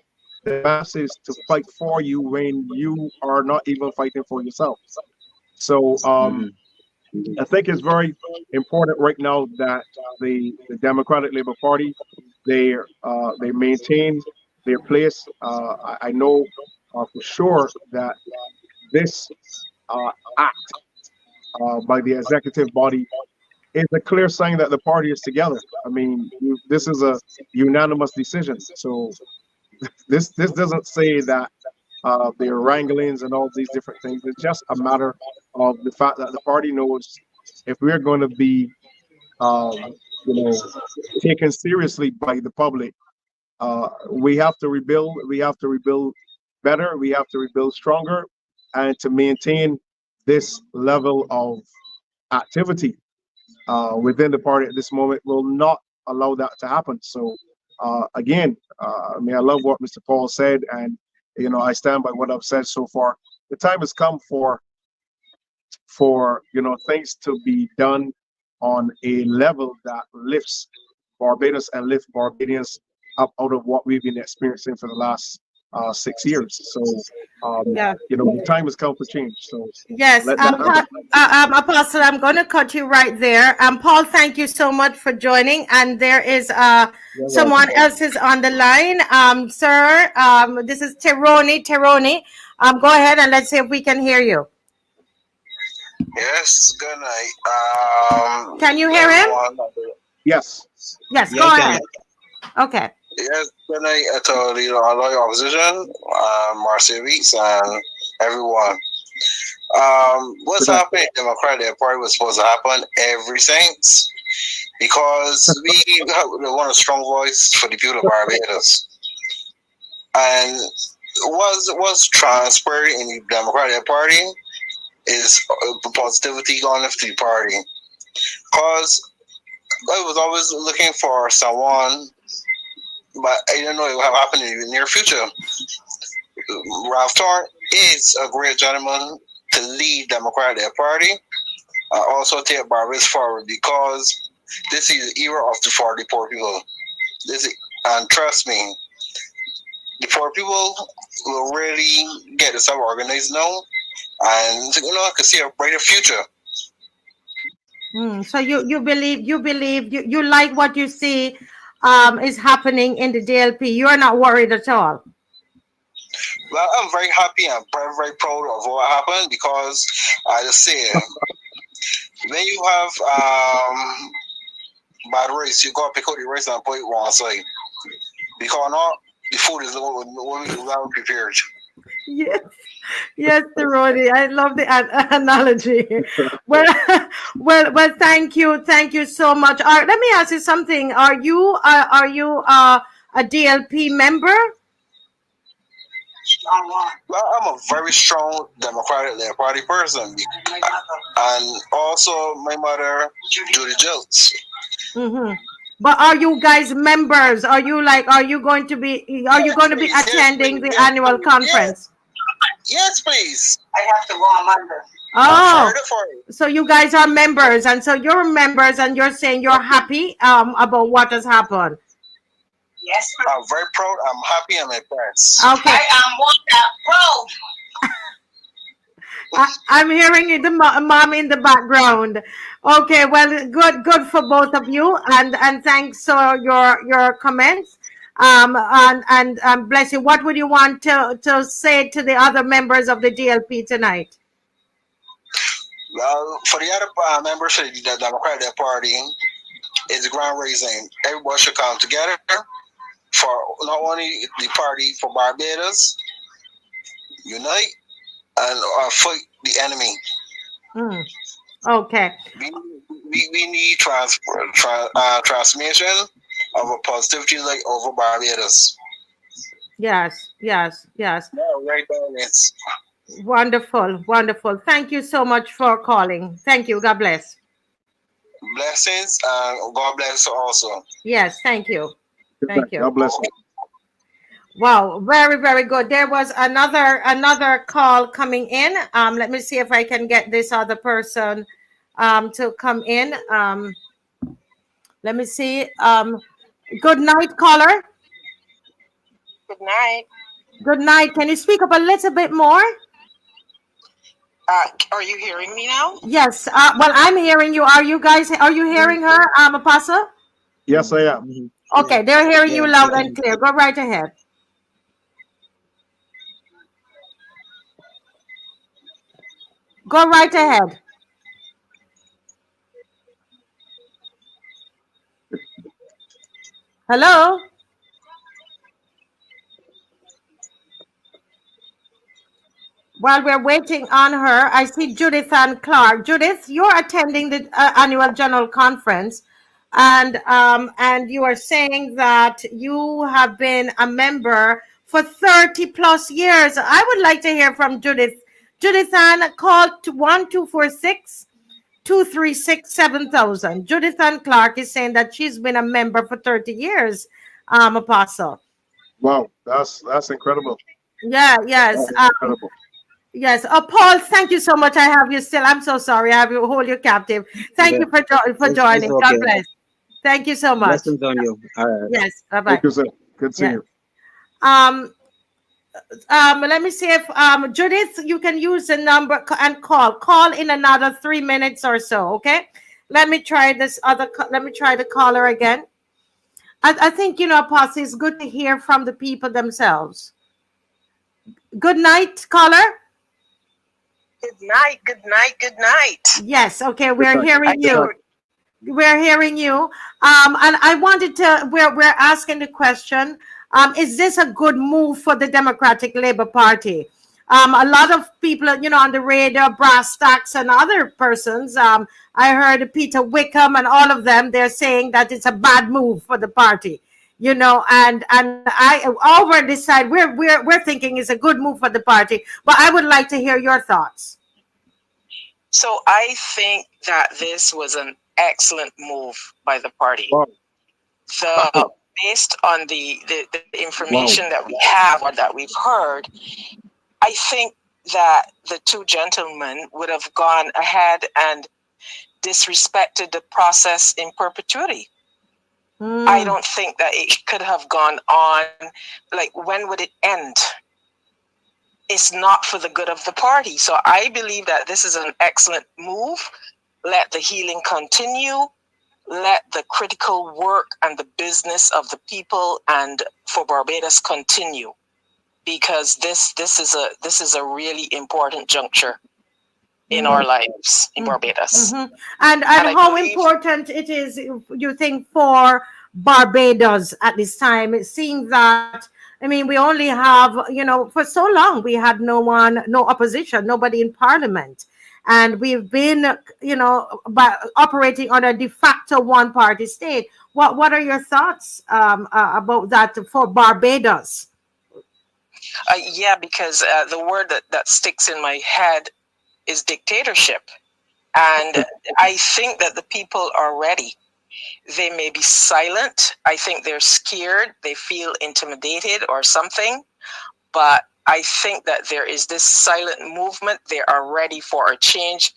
the masses to fight for you when you are not even fighting for yourself. So I think it's very important right now that the Democratic Labour Party, they maintain their place. I know for sure that this act by the executive body is a clear sign that the party is together. I mean, this is a unanimous decision. So this doesn't say that there are wranglings and all these different things. It's just a matter of the fact that the party knows if we're going to be, taken seriously by the public, we have to rebuild. We have to rebuild better. We have to rebuild stronger, and to maintain this level of activity within the party at this moment will not allow that to happen. So again, I mean, I love what Mr. Paul said, and I stand by what I've said so far. The time has come for things to be done on a level that lifts Barbados and lift Barbadians up out of what we've been experiencing for the last 6 years. So the time has come for change. So yes, Apostle, I'm going to cut you right there. Paul, thank you so much for joining. And there is someone else is on the line. Sir, this is Teroni. Go ahead and let's see if we can hear you. Yes, good night. Can you hear him? Yes. Yes, go ahead. Okay. Yes, good night to all the opposition, Marcia Weeks, and everyone. What's happening in the Democratic Party was supposed to happen every since, because we want a strong voice for the people of Barbados. And what's transparent in the Democratic Party is positivity going into the party. Because I was always looking for someone, but I didn't know it would happen in the near future. Ralph Torn is a great gentleman to lead Democratic Party, also take Barbados forward, because this is the era of the poor people. And trust me, the poor people will really get themselves organized now, and I can see a brighter future. So you believe you like what you see is happening in the DLP. You are not worried at all. Well, I'm very happy and very, very proud of what happened, because I just say, when you have bad rice, you got to pick out the rice and put it one side. Because not the food is well prepared. Yes, Teroni, I love the analogy. well, thank you so much. Let me ask you something. Are you a DLP member? Well, I'm a very strong Democratic Party person, and also my mother, Judy Jilts. But are you guys members? Are you going to be attending the annual conference? Yes, please. I have to go on Monday. Oh, so you guys are members, and so you're members, and you're saying you're happy about what has happened. Yes, I'm very proud. I'm happy. I'm impressed. Okay. I am one that proud. I'm hearing the mom in the background. Okay, well, good for both of you, and thanks for your comments. And bless you. What would you want to say to the other members of the DLP tonight? Well, for the other members of the Democratic Party, it's ground raising. Everybody should come together for not only the party for Barbados, unite and fight the enemy. Okay. We need transformation of a positivity like over Barbados. Yes. Yeah, right, balance. Wonderful. Thank you so much for calling. Thank you. God bless. Blessings and God bless also. Yes, thank you. Thank you. God bless you. Wow, very good. There was another call coming in. Let me see if I can get this other person to come in. Let me see. Good night, caller. Good night. Good night. Can you speak up a little bit more? Are you hearing me now? Yes. Well, I'm hearing you. Are you hearing her, Apostle? Yes, I am. Okay, they're hearing you loud and clear. Go right ahead. Go right ahead. Hello? While we're waiting on her, I see Judith and Clark. Judith, you're attending the annual general conference, and you are saying that you have been a member for 30 plus years. I would like to hear from Judith. Judith Ann, call to 1246-236-7000. Judith Ann Clark is saying that she's been a member for 30 years, Apostle. Wow, that's incredible. Yeah, yes. Incredible. Yes. Paul, thank you so much. I have you still. I'm so sorry. I have you hold you captive. Thank you for joining. Okay. God bless. Thank you so much. Blessings on you. All right. Yes. Bye-bye. Thank you, sir. Good to see you. Let me see if Judith, you can use the number and call in another 3 minutes or so. Okay. Let me try the caller again. I think, Apostle, it's good to hear from the people themselves. Good night, caller. Good night. Yes, okay, we're hearing you. We're hearing you. And I wanted to, we're asking the question, is this a good move for the Democratic Labour Party? A lot of people, on the radio, Brass Tacks and other persons, I heard Peter Wickham and all of them, they're saying that it's a bad move for the party. And I over this side, we're thinking it's a good move for the party, but I would like to hear your thoughts. So I think that this was an excellent move by the party. Wow. Based on the information that we have or that we've heard, I think that the two gentlemen would have gone ahead and disrespected the process in perpetuity. I don't think that it could have gone on. Like, when would it end? It's not for the good of the party. So I believe that this is an excellent move. Let the healing continue. Let the critical work and the business of the people and for Barbados continue, because this is a really important juncture in our lives in Barbados. And how important it is, you think, for Barbados at this time, seeing that, we only have, for so long, we had no opposition, nobody in parliament. And we've been, operating on a de facto one-party state. What are your thoughts about that for Barbados? Because the word that sticks in my head is dictatorship. And I think that the people are ready. They may be silent. I think they're scared. They feel intimidated or something. But I think that there is this silent movement. They are ready for a change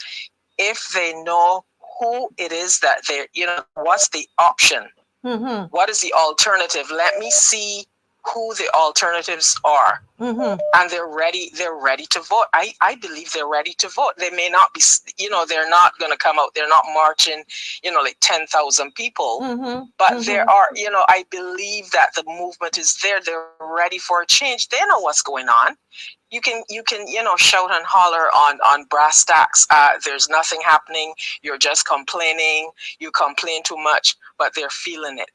if they know who it is that they're, what's the option? Mm-hmm. What is the alternative? Let me see who the alternatives are. Mm-hmm. And they're ready to vote. I believe they're ready to vote. They may not be, they're not going to come out. They're not marching, like 10,000 people. Mm-hmm. But Mm-hmm. there are, I believe that the movement is there. They're ready for a change. They know what's going on. You can, shout and holler on brass tacks. There's nothing happening. You're just complaining. You complain too much, but they're feeling it.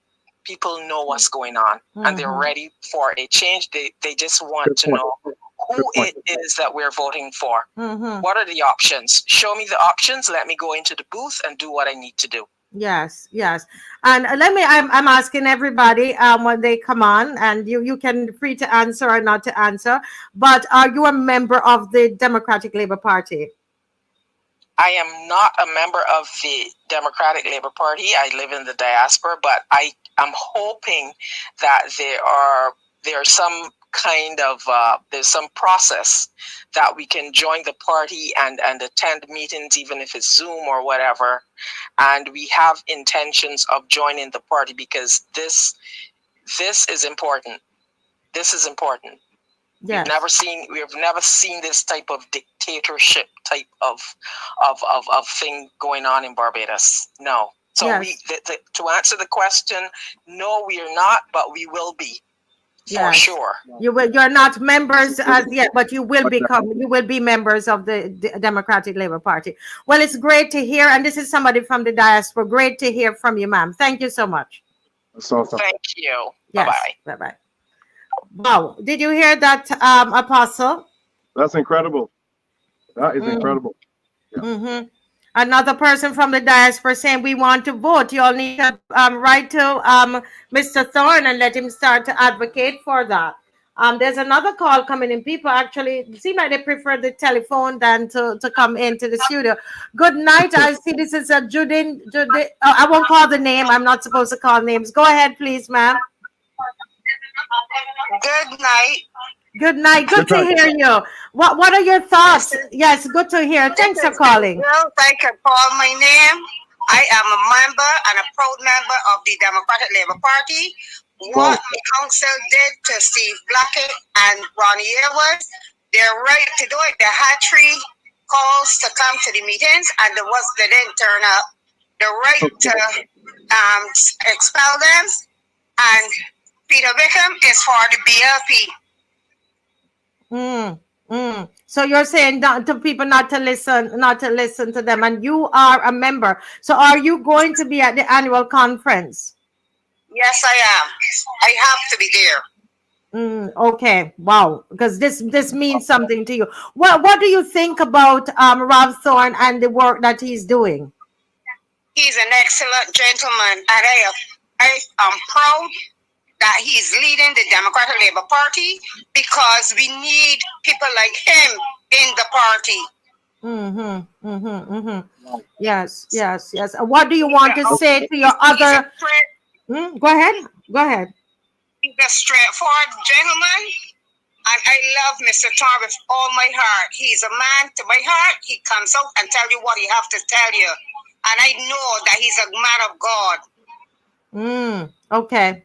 People know what's going on, and they're ready for a change. They just want to know who it is that we're voting for. What are the options? Show me the options. Let me go into the booth and do what I need to do. Yes, yes. And I'm asking everybody when they come on, and you can free to answer or not to answer, but are you a member of the Democratic Labour Party? I am not a member of the Democratic Labour Party. I live in the diaspora, but I am hoping that there's some kind of there's some process that we can join the party and attend meetings, even if it's Zoom or whatever. And we have intentions of joining the party because this is important. This is important. Yes. We've never seen this type of dictatorship type of thing going on in Barbados. No. So yes. To answer the question, no, we are not, but we will be for sure. You're not members as yet, but you will be members of the Democratic Labour Party. Well, it's great to hear, and this is somebody from the diaspora. Great to hear from you, ma'am. Thank you so much. That's awesome. Thank you. Yes. Bye-bye. Bye-bye. Wow. Did you hear that, Apostle? That's incredible. That is incredible. Yeah. Another person from the diaspora saying we want to vote. You all need to write to Mr. Thorne and let him start to advocate for that. There's another call coming in. People actually seem like they prefer the telephone than to come into the studio. Good night. I see this is a Judy. I won't call the name. I'm not supposed to call names. Go ahead, please, ma'am. Good night. Good night. Good to hear you. What are your thoughts? Yes, good to hear. Thanks for calling. Well, thank you for calling my name. I am a member and a proud member of the Democratic Labour Party. What the council did to Steve Blackett and Ronnie Edwards, they're right to do it. They had 3 calls to come to the meetings, and they didn't turn up. The right to expel them, and Peter Wickham is for the BLP. So you're saying to people not to listen to them, and you are a member. So are you going to be at the annual conference? Yes, I am. I have to be there. Okay. Wow. Because this means something to you. What do you think about Rob Thorne and the work that he's doing? He's an excellent gentleman, and I am proud that he's leading the Democratic Labour Party because we need people like him in the party. Yes. What do you want to say to your other? Go ahead. He's a straightforward gentleman, and I love Mr. Thorne with all my heart. He's a man to my heart. He comes out and tell you what he have to tell you, and I know that he's a man of God. Okay.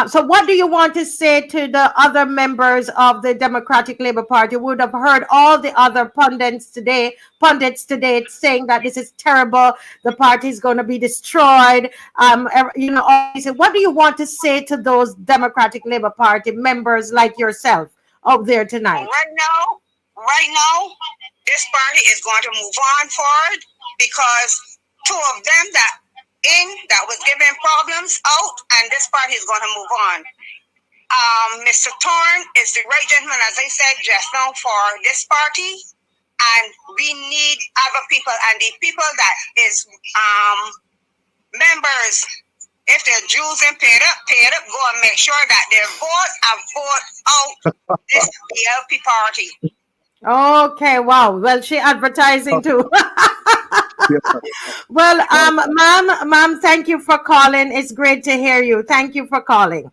So what do you want to say to the other members of the Democratic Labour Party who would have heard all the other pundits today saying that this is terrible, the party is going to be destroyed? What do you want to say to those Democratic Labour Party members like yourself out there tonight? Right now, this party is going to move on forward because 2 of them that was giving problems out, and this party is going to move on. Mr. Thorne is the right gentleman, as I said just now, for this party, and we need other people, and the people that is members, if they're Jews and paid up, go and make sure that they vote out this BLP party. Okay, wow. Well, she advertising too. Well, ma'am, thank you for calling. It's great to hear you. Thank you for calling.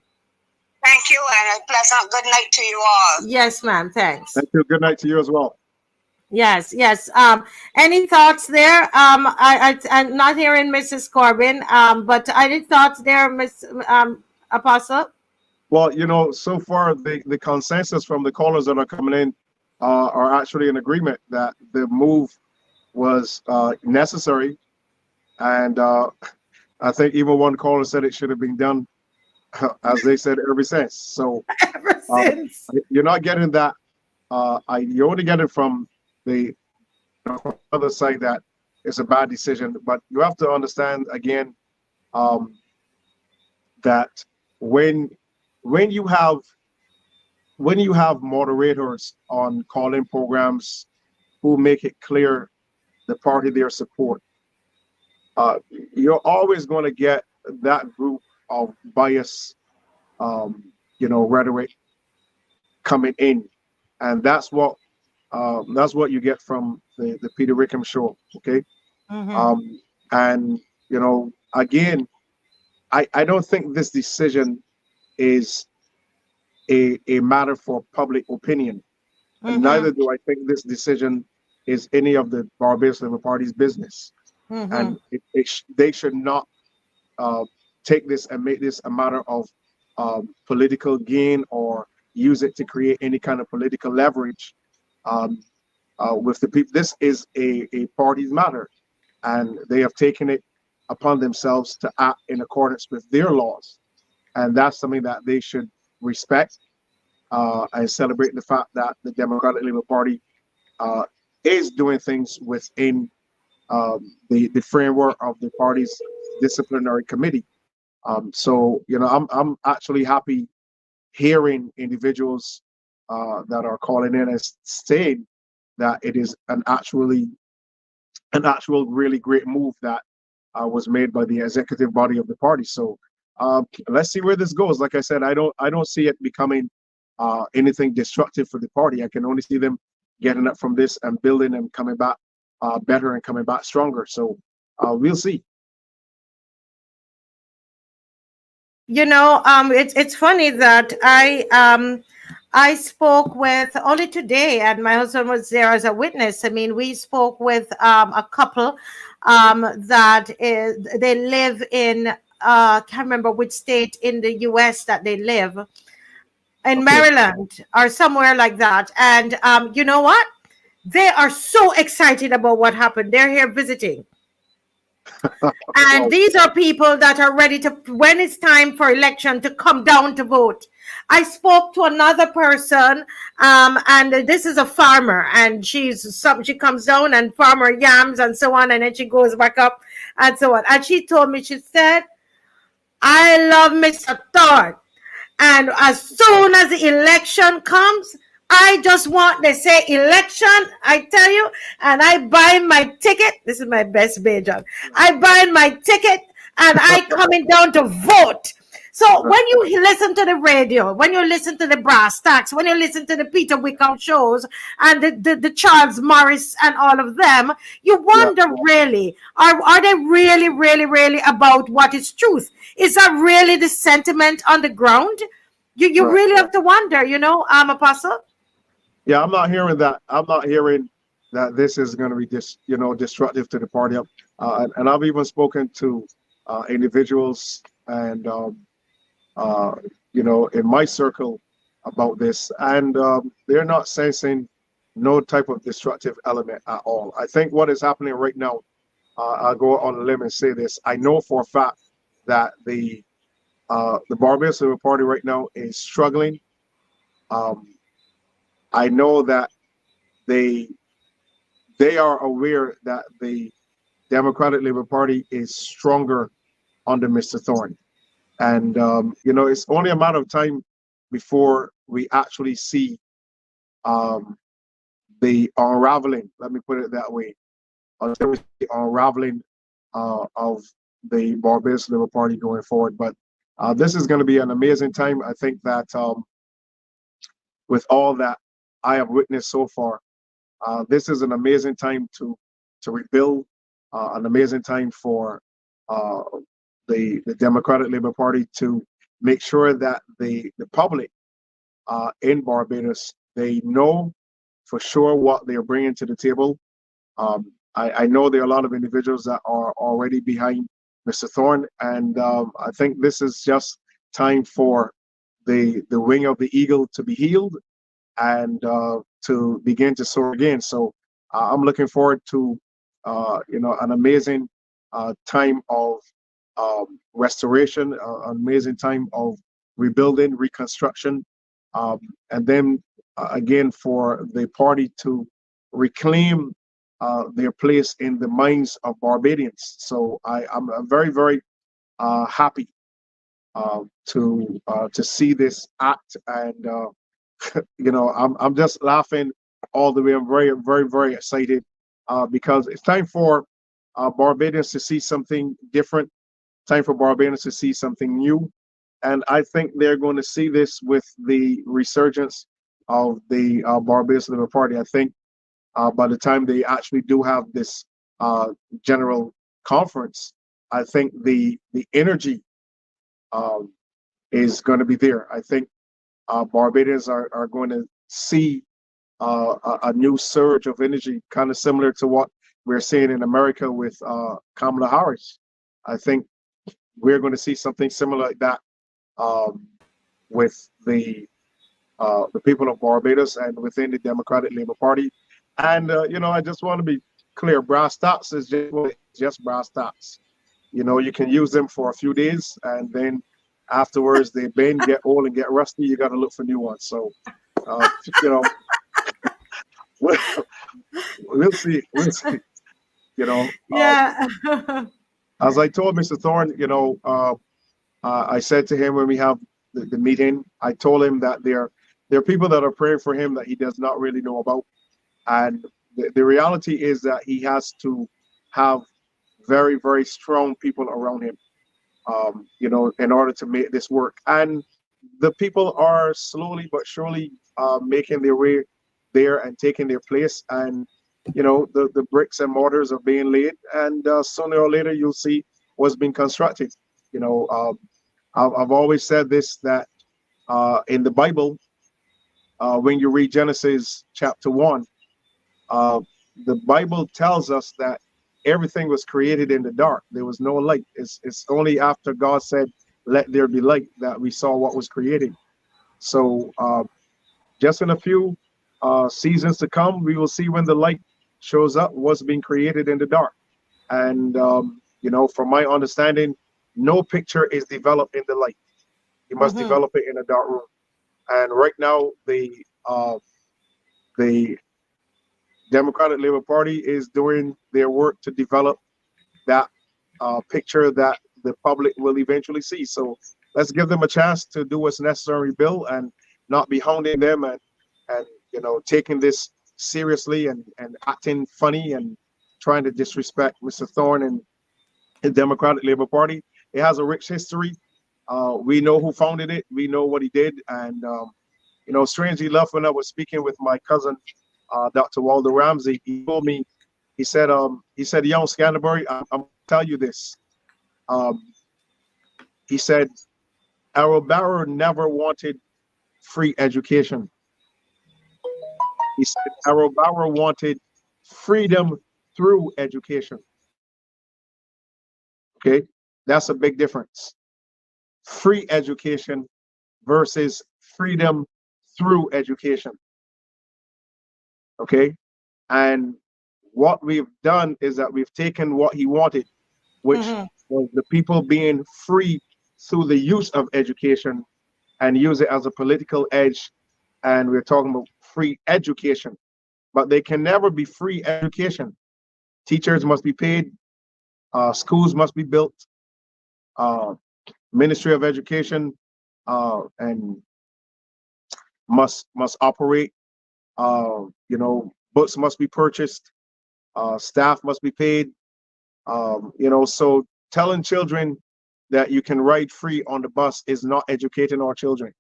Thank you, and a pleasant good night to you all. Yes, ma'am. Thanks. Thank you. Good night to you as well. Yes, yes. Any thoughts there? I'm not hearing Mrs. Corbin. But any thoughts there, Miss Apostle? Well, you know, so far the consensus from the callers that are coming in are actually in agreement that the move was necessary, and I think even one caller said it should have been done, as they said, ever since. So Ever since. you're not getting that. You only get it from the other side that it's a bad decision. But you have to understand again that when you have moderators on call-in programs who make it clear the party they support, you're always going to get that group of bias, rhetoric coming in, and that's what you get from the Peter Wickham show. Okay. And again, I don't think this decision is a matter for public opinion, and neither do I think this decision is any of the Barbados Labour Party's business. And they should not take this and make this a matter of political gain or use it to create any kind of political leverage with the people. This is a party's matter, and they have taken it upon themselves to act in accordance with their laws, and that's something that they should respect and celebrate the fact that the Democratic Labour Party is doing things within the framework of the party's disciplinary committee. So I'm actually happy hearing individuals that are calling in and saying that it is an actual really great move that was made by the executive body of the party. So let's see where this goes. Like I said, I don't see it becoming anything destructive for the party. I can only see them getting up from this and building and coming back better and coming back stronger. So we'll see. It's funny that I spoke with only today, and my husband was there as a witness. I mean, we spoke with a couple they live in can't remember which state in the US that they live in, Maryland or somewhere like that. And you know what? They are so excited about what happened. They're here visiting. And these are people that are ready to, when it's time for election, to come down to vote. I spoke to another person, and this is a farmer, and she comes down and farmer yams and so on, and then she goes back up and so on. And she told me, she said, I love Mr. Thorne, and as soon as the election comes, I just want, they say election, I tell you, and I buy my ticket. This is my best BAJAN. I buy my ticket and I coming down to vote. So when you listen to the radio, when you listen to the brass tacks, when you listen to the Peter Wickham shows and the Charles Morris and all of them, you wonder really, are they really, really, really about what is truth? Is that really the sentiment on the ground? You really have to wonder, Apostle? Yeah, I'm not hearing that. I'm not hearing that this is going to be destructive to the party. And I've even spoken to individuals and in my circle about this, and they're not sensing no type of destructive element at all. I think what is happening right now, I'll go on a limb and say this: I know for a fact that the Barbados Labour Party right now is struggling. I know that they are aware that the Democratic Labour Party is stronger under Mr. Thorne. And, it's only a matter of time before we actually see the unraveling, let me put it that way, the unraveling of the Barbados Labour Party going forward. But this is going to be an amazing time. I think that with all that I have witnessed so far, this is an amazing time to rebuild an amazing time for the Democratic Labour Party to make sure that the public in Barbados, they know for sure what they're bringing to the table. I know there are a lot of individuals that are already behind Mr. Thorne, and I think this is just time for the wing of the eagle to be healed and to begin to soar again. So I'm looking forward to an amazing time of restoration, an amazing time of rebuilding, reconstruction, and then again for the party to reclaim their place in the minds of Barbadians. So I'm very, very happy to see this act, and I'm just laughing all the way. I'm very, very, very excited because it's time for Barbadians to see something different. Time for Barbadians to see something new, and I think they're going to see this with the resurgence of the Barbados Labour Party. I think by the time they actually do have this general conference, I think the energy is going to be there. I think Barbadians are going to see a new surge of energy, kind of similar to what we're seeing in America with Kamala Harris. I think we're going to see something similar like that with the people of Barbados and within the Democratic Labour Party. And I just want to be clear: brass tacks is just brass tacks. You can use them for a few days, and then afterwards they bend, get old, and get rusty. You got to look for new ones. So, we'll see. We'll see. Yeah. As I told Mr. Thorne, I said to him when we have the meeting, I told him that there are people that are praying for him that he does not really know about. And the reality is that he has to have very, very strong people around him, in order to make this work. And the people are slowly but surely making their way there and taking their place. And, the bricks and mortars are being laid. And sooner or later, you'll see what's being constructed. I've always said this, that in the Bible, when you read Genesis chapter 1, the Bible tells us that everything was created in the dark. There was no light. It's only after God said, "Let there be light," that we saw what was created. So just in a few seasons to come, we will see when the light shows up what's being created in the dark. And from my understanding, no picture is developed in the light. You must develop it in a dark room. And right now, the Democratic Labour Party is doing their work to develop that picture that the public will eventually see. So let's give them a chance to do what's necessary, Bill, and not be hounding them and taking this seriously and acting funny and trying to disrespect Mr. Thorne and the Democratic Labour Party. It has a rich history. We know who founded it. We know what he did. And, strangely enough, when I was speaking with my cousin, Dr. Waldo Ramsey, he told me, he said, young Scantlebury, I'm going to tell you this. He said, Errol Barrow never wanted free education. He said, Errol Barrow wanted freedom through education. Okay, that's a big difference. Free education versus freedom through education. Okay, and what we've done is that we've taken what he wanted, which was the people being free through the use of education, and use it as a political edge. And we're talking about free education, but they can never be free education. Teachers must be paid, schools must be built, Ministry of Education and must operate. Books must be purchased, staff must be paid. So telling children that you can ride free on the bus is not educating our children.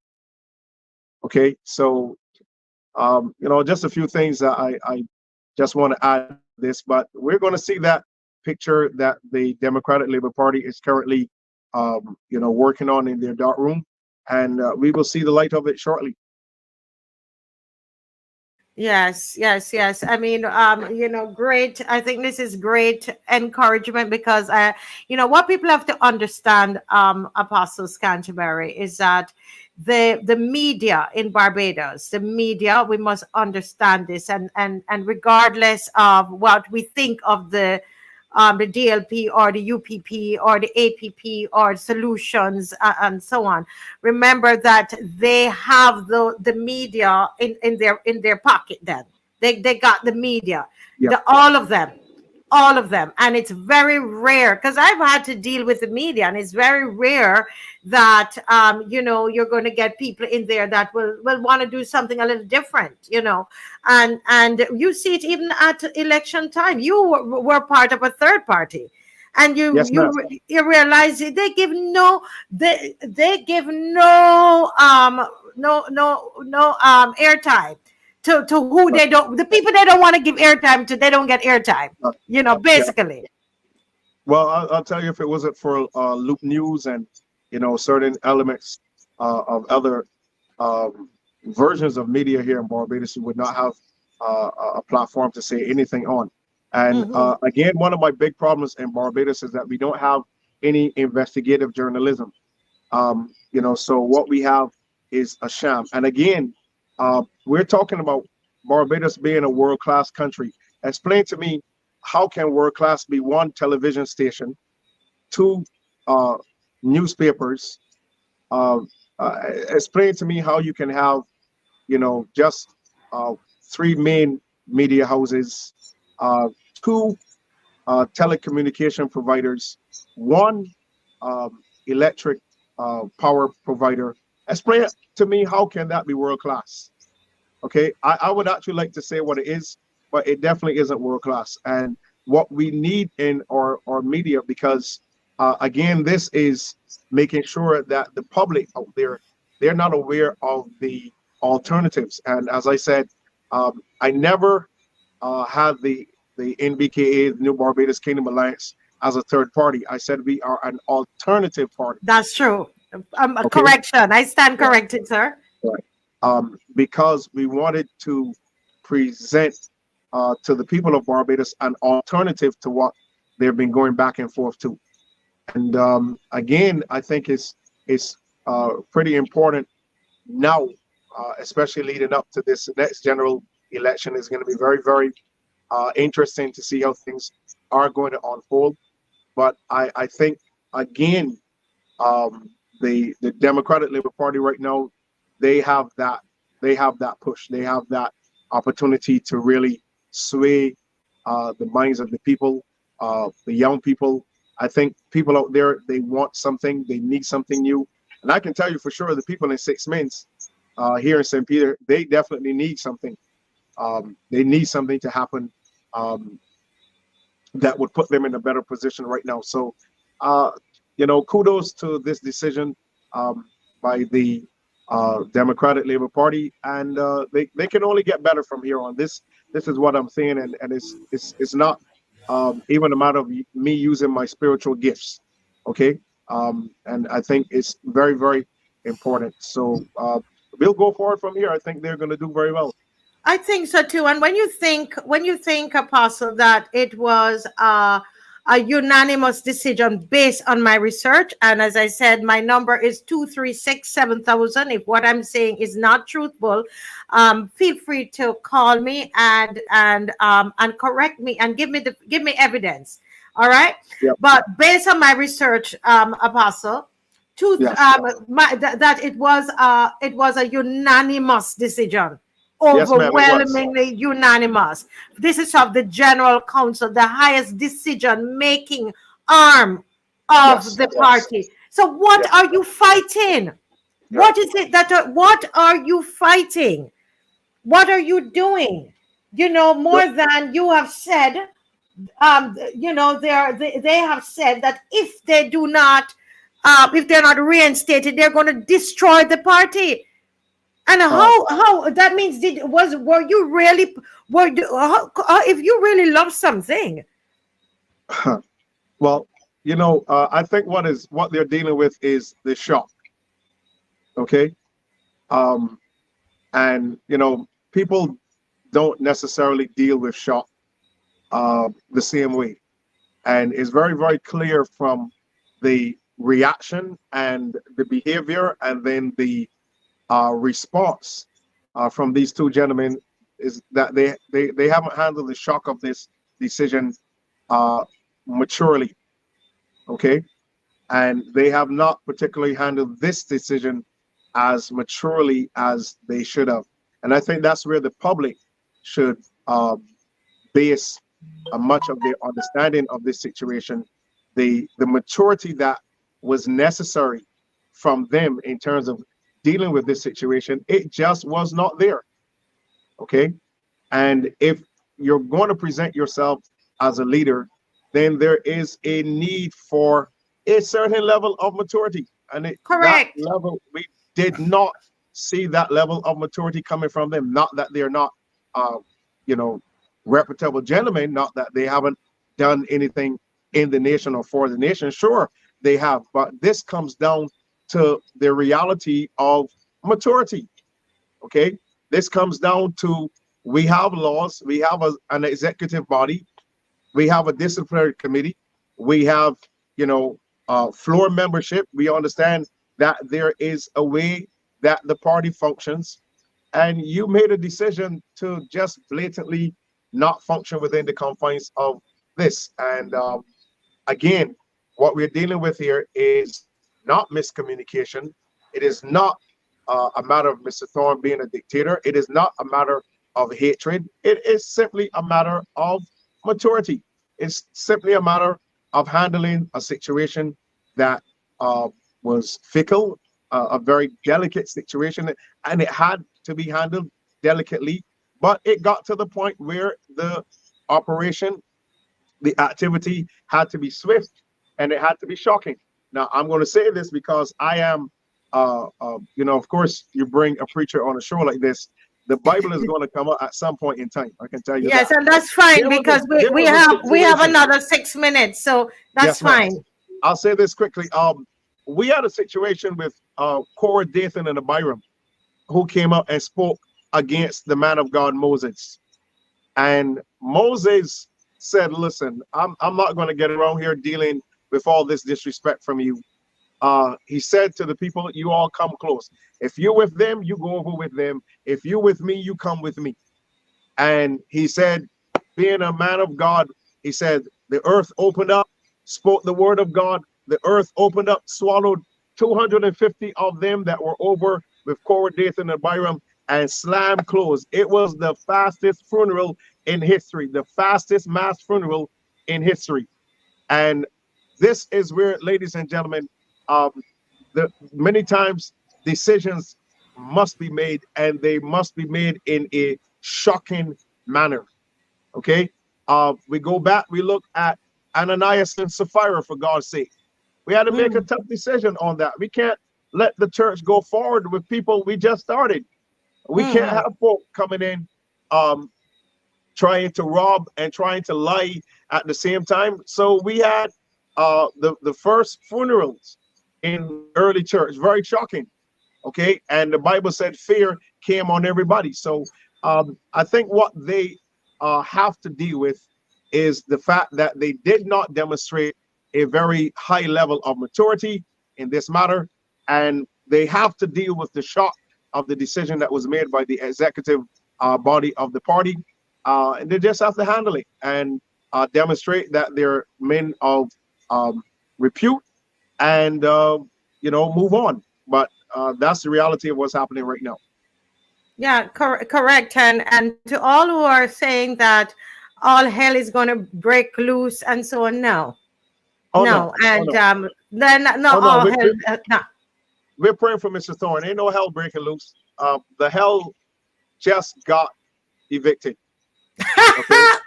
Okay, so just a few things that I just want to add to this, but we're going to see that picture that the Democratic Labour Party is currently, working on in their dark room, and we will see the light of it shortly. Yes, yes, yes. I mean, great. I think this is great encouragement because, what people have to understand, Apostle Scantlebury, is that the media in Barbados, the media, we must understand this, and regardless of what we think of the DLP or the UPP or the APP or solutions and so on. Remember that they have the media in their pocket. Then they got the media, Yep. all of them, and it's very rare because I've had to deal with the media, and it's very rare that you're going to get people in there that will want to do something a little different, and you see it even at election time. You were part of a third party, and you Yes, ma'am. you realize they give no airtime to who they don't, the people they don't want to give airtime to, they don't get airtime, basically. Well, I'll tell you, if it wasn't for Loop News and certain elements of other versions of media here in Barbados, you would not have a platform to say anything on. And again, one of my big problems in Barbados is that we don't have any investigative journalism. So what we have is a sham. And again, we're talking about Barbados being a world-class country. Explain to me, how can world-class be one television station, two newspapers? Explain to me how you can have, just three main media houses, two telecommunication providers, one electric power provider. Explain to me, how can that be world-class? Okay, I would actually like to say what it is, but it definitely isn't world-class. And what we need in our media, because again, this is making sure that the public out there, they're not aware of the alternatives. And as I said, I never had the NBKA, the New Barbados Kingdom Alliance, as a third party. I said we are an alternative party. That's true. Okay. Correction. I stand corrected, sir. Right. Because we wanted to present to the people of Barbados an alternative to what they've been going back and forth to. And again, I think it's pretty important now, especially leading up to this next general election. Is going to be very, very interesting to see how things are going to unfold. But I think, again, the Democratic Labour Party right now, they have that push. They have that opportunity to really sway the minds of the people, the young people. I think people out there, they want something, they need something new. And I can tell you for sure, the people in 6 Mins here in St. Peter, they definitely need something. They need something to happen that would put them in a better position right now. So, kudos to this decision by the Democratic Labour Party, and they can only get better from here on. This is what I'm saying, and it's not even a matter of me using my spiritual gifts, okay? And I think it's very, very important. So we'll go forward from here. I think they're going to do very well. I think so too. And when you think, Apostle, that it was a unanimous decision based on my research, and as I said, my number is 236-7000. If what I'm saying is not truthful, feel free to call me and correct me and give me evidence. All right. Yep. But based on my research, Apostle, that it was a unanimous decision. Overwhelmingly unanimous. This is of the General Council, the highest decision-making arm of the party. So what are you fighting? What is it what are you fighting? What are you doing? More than you have said, they have said that if they do not, if they're not reinstated, they're going to destroy the party. And how that means if you really love something, Well, I think what they're dealing with is the shock. Okay. And people don't necessarily deal with shock the same way. And it's very, very clear from the reaction and the behavior and then the response from these two gentlemen is that they haven't handled the shock of this decision maturely. Okay. And they have not particularly handled this decision as maturely as they should have. And I think that's where the public should base much of their understanding of this situation, the maturity that was necessary from them in terms of dealing with this situation. It just was not there. Okay. And if you're going to present yourself as a leader, then there is a need for a certain level of maturity. And correct that level, we did not see that level of maturity coming from them. Not that they're not reputable gentlemen, not that they haven't done anything in the nation or for the nation. Sure, they have, but this comes down to the reality of maturity. Okay, this comes down to, we have laws, we have an executive body, we have a disciplinary committee, we have floor membership. We understand that there is a way that the party functions, and you made a decision to just blatantly not function within the confines of this. And again, what we're dealing with here is not miscommunication. It is not a matter of Mr. Thorne being a dictator. It is not a matter of hatred. It is simply a matter of maturity. It's simply a matter of handling a situation that was fickle, a very delicate situation, and it had to be handled delicately. But it got to the point where the operation, the activity had to be swift and it had to be shocking. Now, I'm going to say this because I am, of course, you bring a preacher on a show like this, the Bible is going to come up at some point in time. I can tell you. Yes, that. and that's fine because we have another 6 minutes, so that's fine. I'll say this quickly. We had a situation with Korah, Dathan, and Abiram, who came up and spoke against the man of God Moses, and Moses said, "Listen, I'm not going to get around here dealing with all this disrespect from you." He said to the people, "You all come close. If you're with them, you go over with them. If you're with me, you come with me." And he said, being a man of God, he said, the earth opened up, spoke the word of God. The earth opened up, swallowed 250 of them that were over with Korah, Dathan, and Abiram, and slammed closed. It was the fastest funeral in history, the fastest mass funeral in history. And this is where, ladies and gentlemen, many times decisions must be made, and they must be made in a shocking manner. Okay, we go back, we look at Ananias and Sapphira, for God's sake. We had to make a tough decision on that. We can't let the church go forward with people we just started. We can't have folk coming in trying to rob and trying to lie at the same time. So we had the first funerals in early church, very shocking. Okay, and the Bible said fear came on everybody. So I think what they have to deal with is the fact that they did not demonstrate a very high level of maturity in this matter, and they have to deal with the shock of the decision that was made by the executive body of the party, and they just have to handle it and demonstrate that they're men of repute and move on. But that's the reality of what's happening right now. Yeah, correct. And to all who are saying that all hell is going to break loose and so on, no. No. We're praying for Mr. Thorne. Ain't no hell breaking loose. The hell just got evicted. Okay?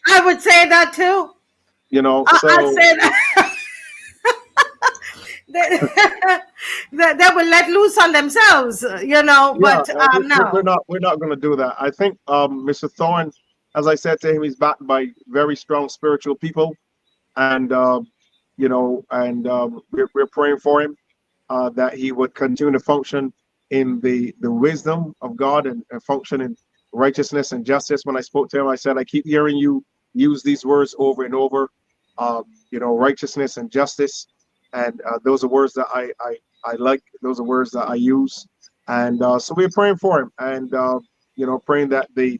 I would say that too. So I'd say that. They will let loose on themselves, but no. We're not going to do that. I think Mr. Thorne as I said to him, he's backed by very strong spiritual people, and you know, and we're praying for him that he would continue to function in the wisdom of God, and function in righteousness and justice. When I spoke to him, I said, I keep hearing you use these words over and over, you know, righteousness and justice, and those are words that I like. Those are words that I use, and so we're praying for him, and you know, praying that the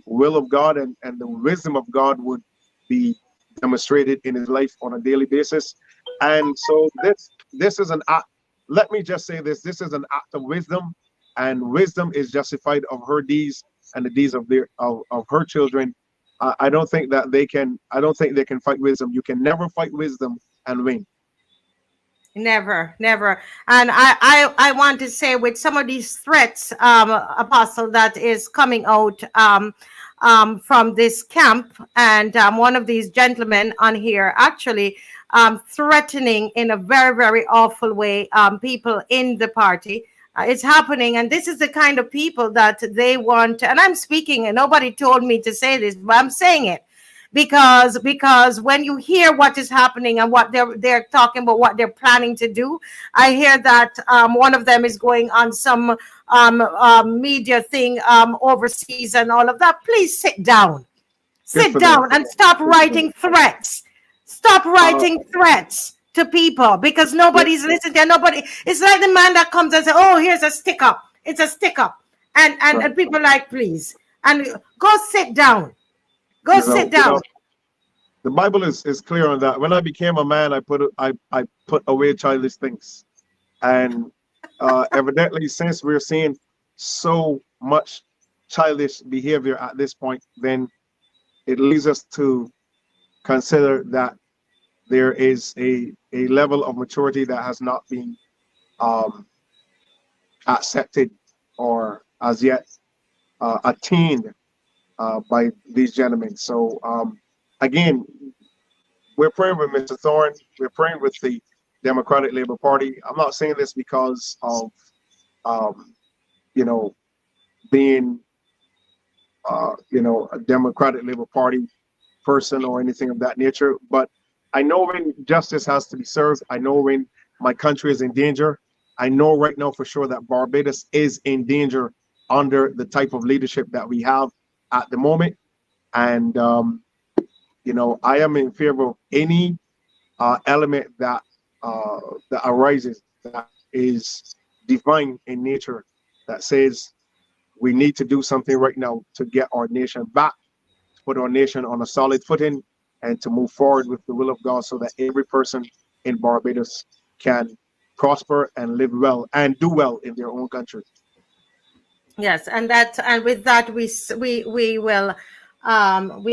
will of God and the wisdom of God would be demonstrated in his life on a daily basis. And so this is an act. Let me just say this: this is an act of wisdom, and wisdom is justified of her deeds and the deeds of her children. I don't think that they can. I don't think they can fight wisdom. You can never fight wisdom and win. Never, never. And I want to say, with some of these threats, Apostle, that is coming out from this camp, and one of these gentlemen on here actually threatening in a very, very awful way people in the party. It's happening, and this is the kind of people that they want. And I'm speaking, and nobody told me to say this, but I'm saying it because when you hear what is happening and what they're talking about, what they're planning to do, I hear that one of them is going on some media thing overseas and all of that. Please sit down. Sit down and stop writing threats. Stop writing threats to people, because nobody's listening to nobody. It's like the man that comes and says, oh, here's a sticker. It's a sticker. And people like, please. And go sit down. Go sit down. The Bible is clear on that. When I became a man, I put away childish things. And evidently, since we're seeing so much childish behavior at this point, then it leads us to consider that there is a level of maturity that has not been accepted or as yet attained by these gentlemen. So again, we're praying with Mr. Thorne. We're praying with the Democratic Labour Party. I'm not saying this because of you know, being you know, a Democratic Labour Party person or anything of that nature, but I know when justice has to be served. I know when my country is in danger. I know right now for sure that Barbados is in danger under the type of leadership that we have at the moment. And you know, I am in favor of any element that that arises that is divine in nature, that says we need to do something right now to get our nation back, to put our nation on a solid footing, and to move forward with the will of God, so that every person in Barbados can prosper and live well and do well in their own country. Yes, and with that we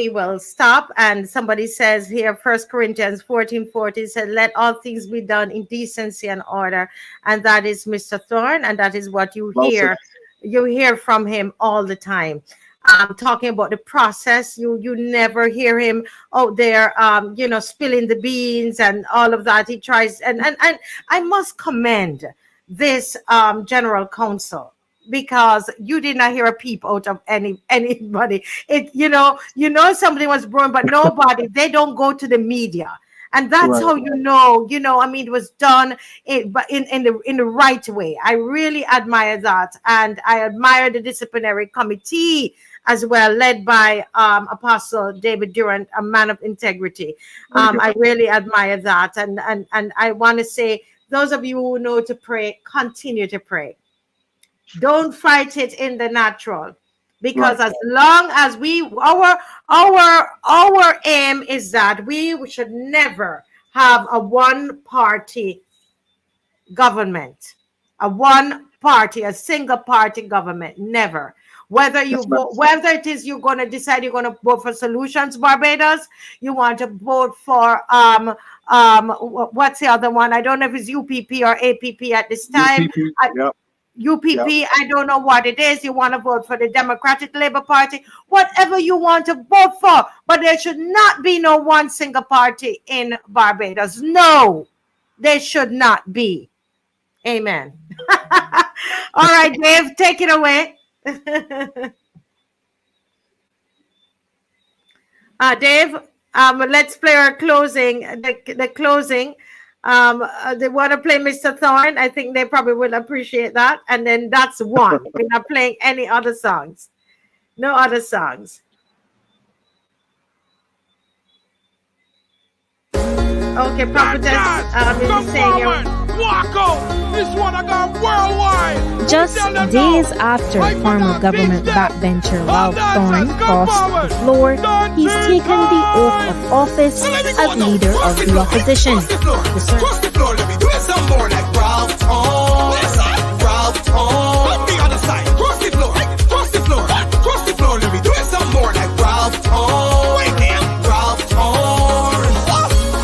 will stop. And somebody says here, 1 Corinthians 14:40 said, let all things be done in decency and order. And that is Mr. Thorne, and that is what you hear. You hear from him all the time. Talking about the process, you never hear him out there, you know, spilling the beans and all of that. He tries, and I must commend this general counsel, because you did not hear a peep out of anybody. You know somebody was born, but nobody. They don't go to the media. And that's how you know, I mean, it was done in the right way. I really admire that. And I admire the disciplinary committee as well, led by Apostle David Durant, a man of integrity. I really admire that. And I want to say, those of you who know to pray, continue to pray. Don't fight it in the natural. Because as long as our aim is that we should never have a one-party government, a single party government, never. Whether it is you're going to decide you're going to vote for Solutions Barbados, you want to vote for what's the other one? I don't know if it's UPP or APP at this time. UPP, I don't know what it is. You want to vote for the Democratic Labour Party, whatever you want to vote for, but there should not be no one single party in Barbados. No, there should not be. Amen. All right, Dave, take it away. Dave, let's play our closing. The closing. They want to play Mr. Thorne. I think they probably will appreciate that. And then that's one. We're not playing any other songs. No other songs. Okay, Prophetess is saying walk out. This one I got worldwide. Just days after former government backbencher Ralph Thorne crossed the floor, he's taken the oath of office as leader of the opposition. Cross the floor, let me do it some more like Ralph Thorne. Ralph Thorne. On the other side. Cross the floor. Cross the floor. Cross the floor, let me do it some more like Ralph Thorne. Wait there. Ralph Thorne.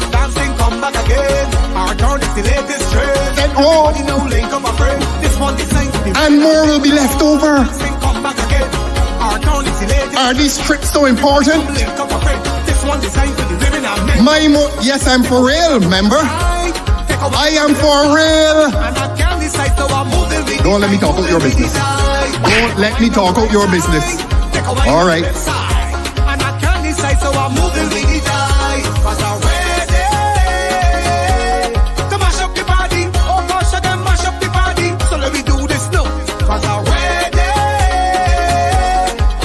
Dancing come back again. Our turn is the latest trend. Everybody know link up a friend. This one designed to be and more will be left over. Dancing come back again. Our turn is the latest. Are these trips so important? Link up a friend. This one designed to be living our men. Yes, I'm for real, member. I am for real. Don't let me talk out your business. Don't let me talk out your business. All right. And I can't decide, so I'm moving with the die. Cause I'm ready to mash up the body. Oh gosh, I can mash up the body. So let me do this now. Cause I'm ready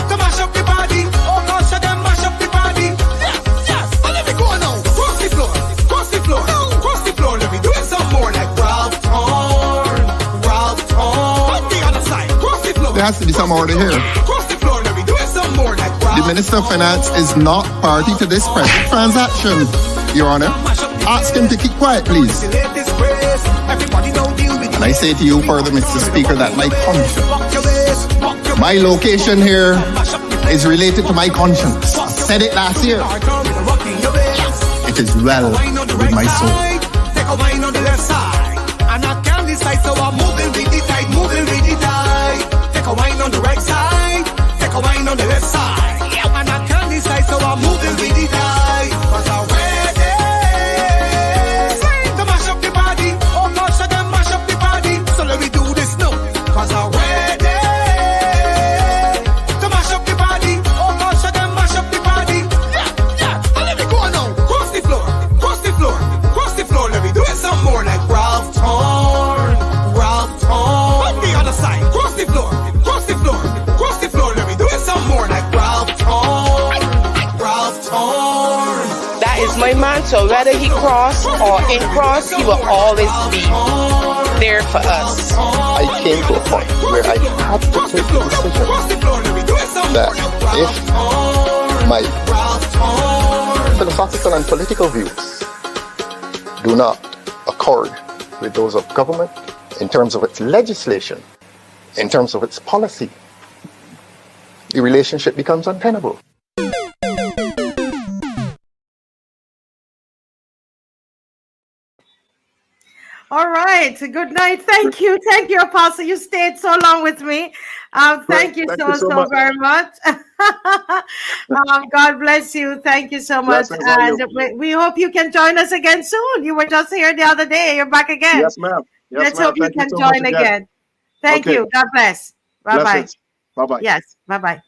to mash up the body. Oh gosh, I can mash up the body. Yes, yes. And let me go now. Cross the floor. Cross the floor. Cross the floor. Let me do it some more like Ralph Thorne. Ralph Thorne. On the other side. Cross the floor. There has to be some order here. Cross the floor. Let me do it some more like Ralph. The Minister of Finance is not party to this present transaction, Your Honor. Ask him to keep quiet, please. And I say to you further, Mr. Speaker, that my conscience, my location here is related to my conscience. I said it last year. It is well with my soul. Take a wine on the left side, and I can't decide, so I'm moving with the tide, moving with the tide. Take a wine on the right side, take a wine on the left side, and I can't decide, so I'm moving with the tide. Cause I'm ready to mash up the body. Oh gosh, I can mash up the body. So let me do this now. Cause I'm ready to mash up the body. Oh gosh, I can mash up the body. Yeah, yeah. And let me go now. Cross the floor. Cross the floor. Cross the floor. Let me do it some more like Ralph Thorne. Ralph Thorne. On the other side. Cross the floor. Cross the floor. Cross the floor. Let me do it some more like Ralph Thorne. Ralph Thorne. That is my man, so whether he cross or in cross, he will always be there for us. I came to a point where I had to take the decision that if my philosophical and political views do not accord with those of government in terms of its legislation, in terms of its policy, the relationship becomes untenable. All right. Good night. Thank you, Apostle. You stayed so long with me. Thank you so very much. God bless you. Thank you so much. And we hope you can join us again soon. You were just here the other day. You're back again. Yes, ma'am. Let's hope you can join again. Thank you. God bless. Bye-bye. Bye-bye. Yes. Bye-bye.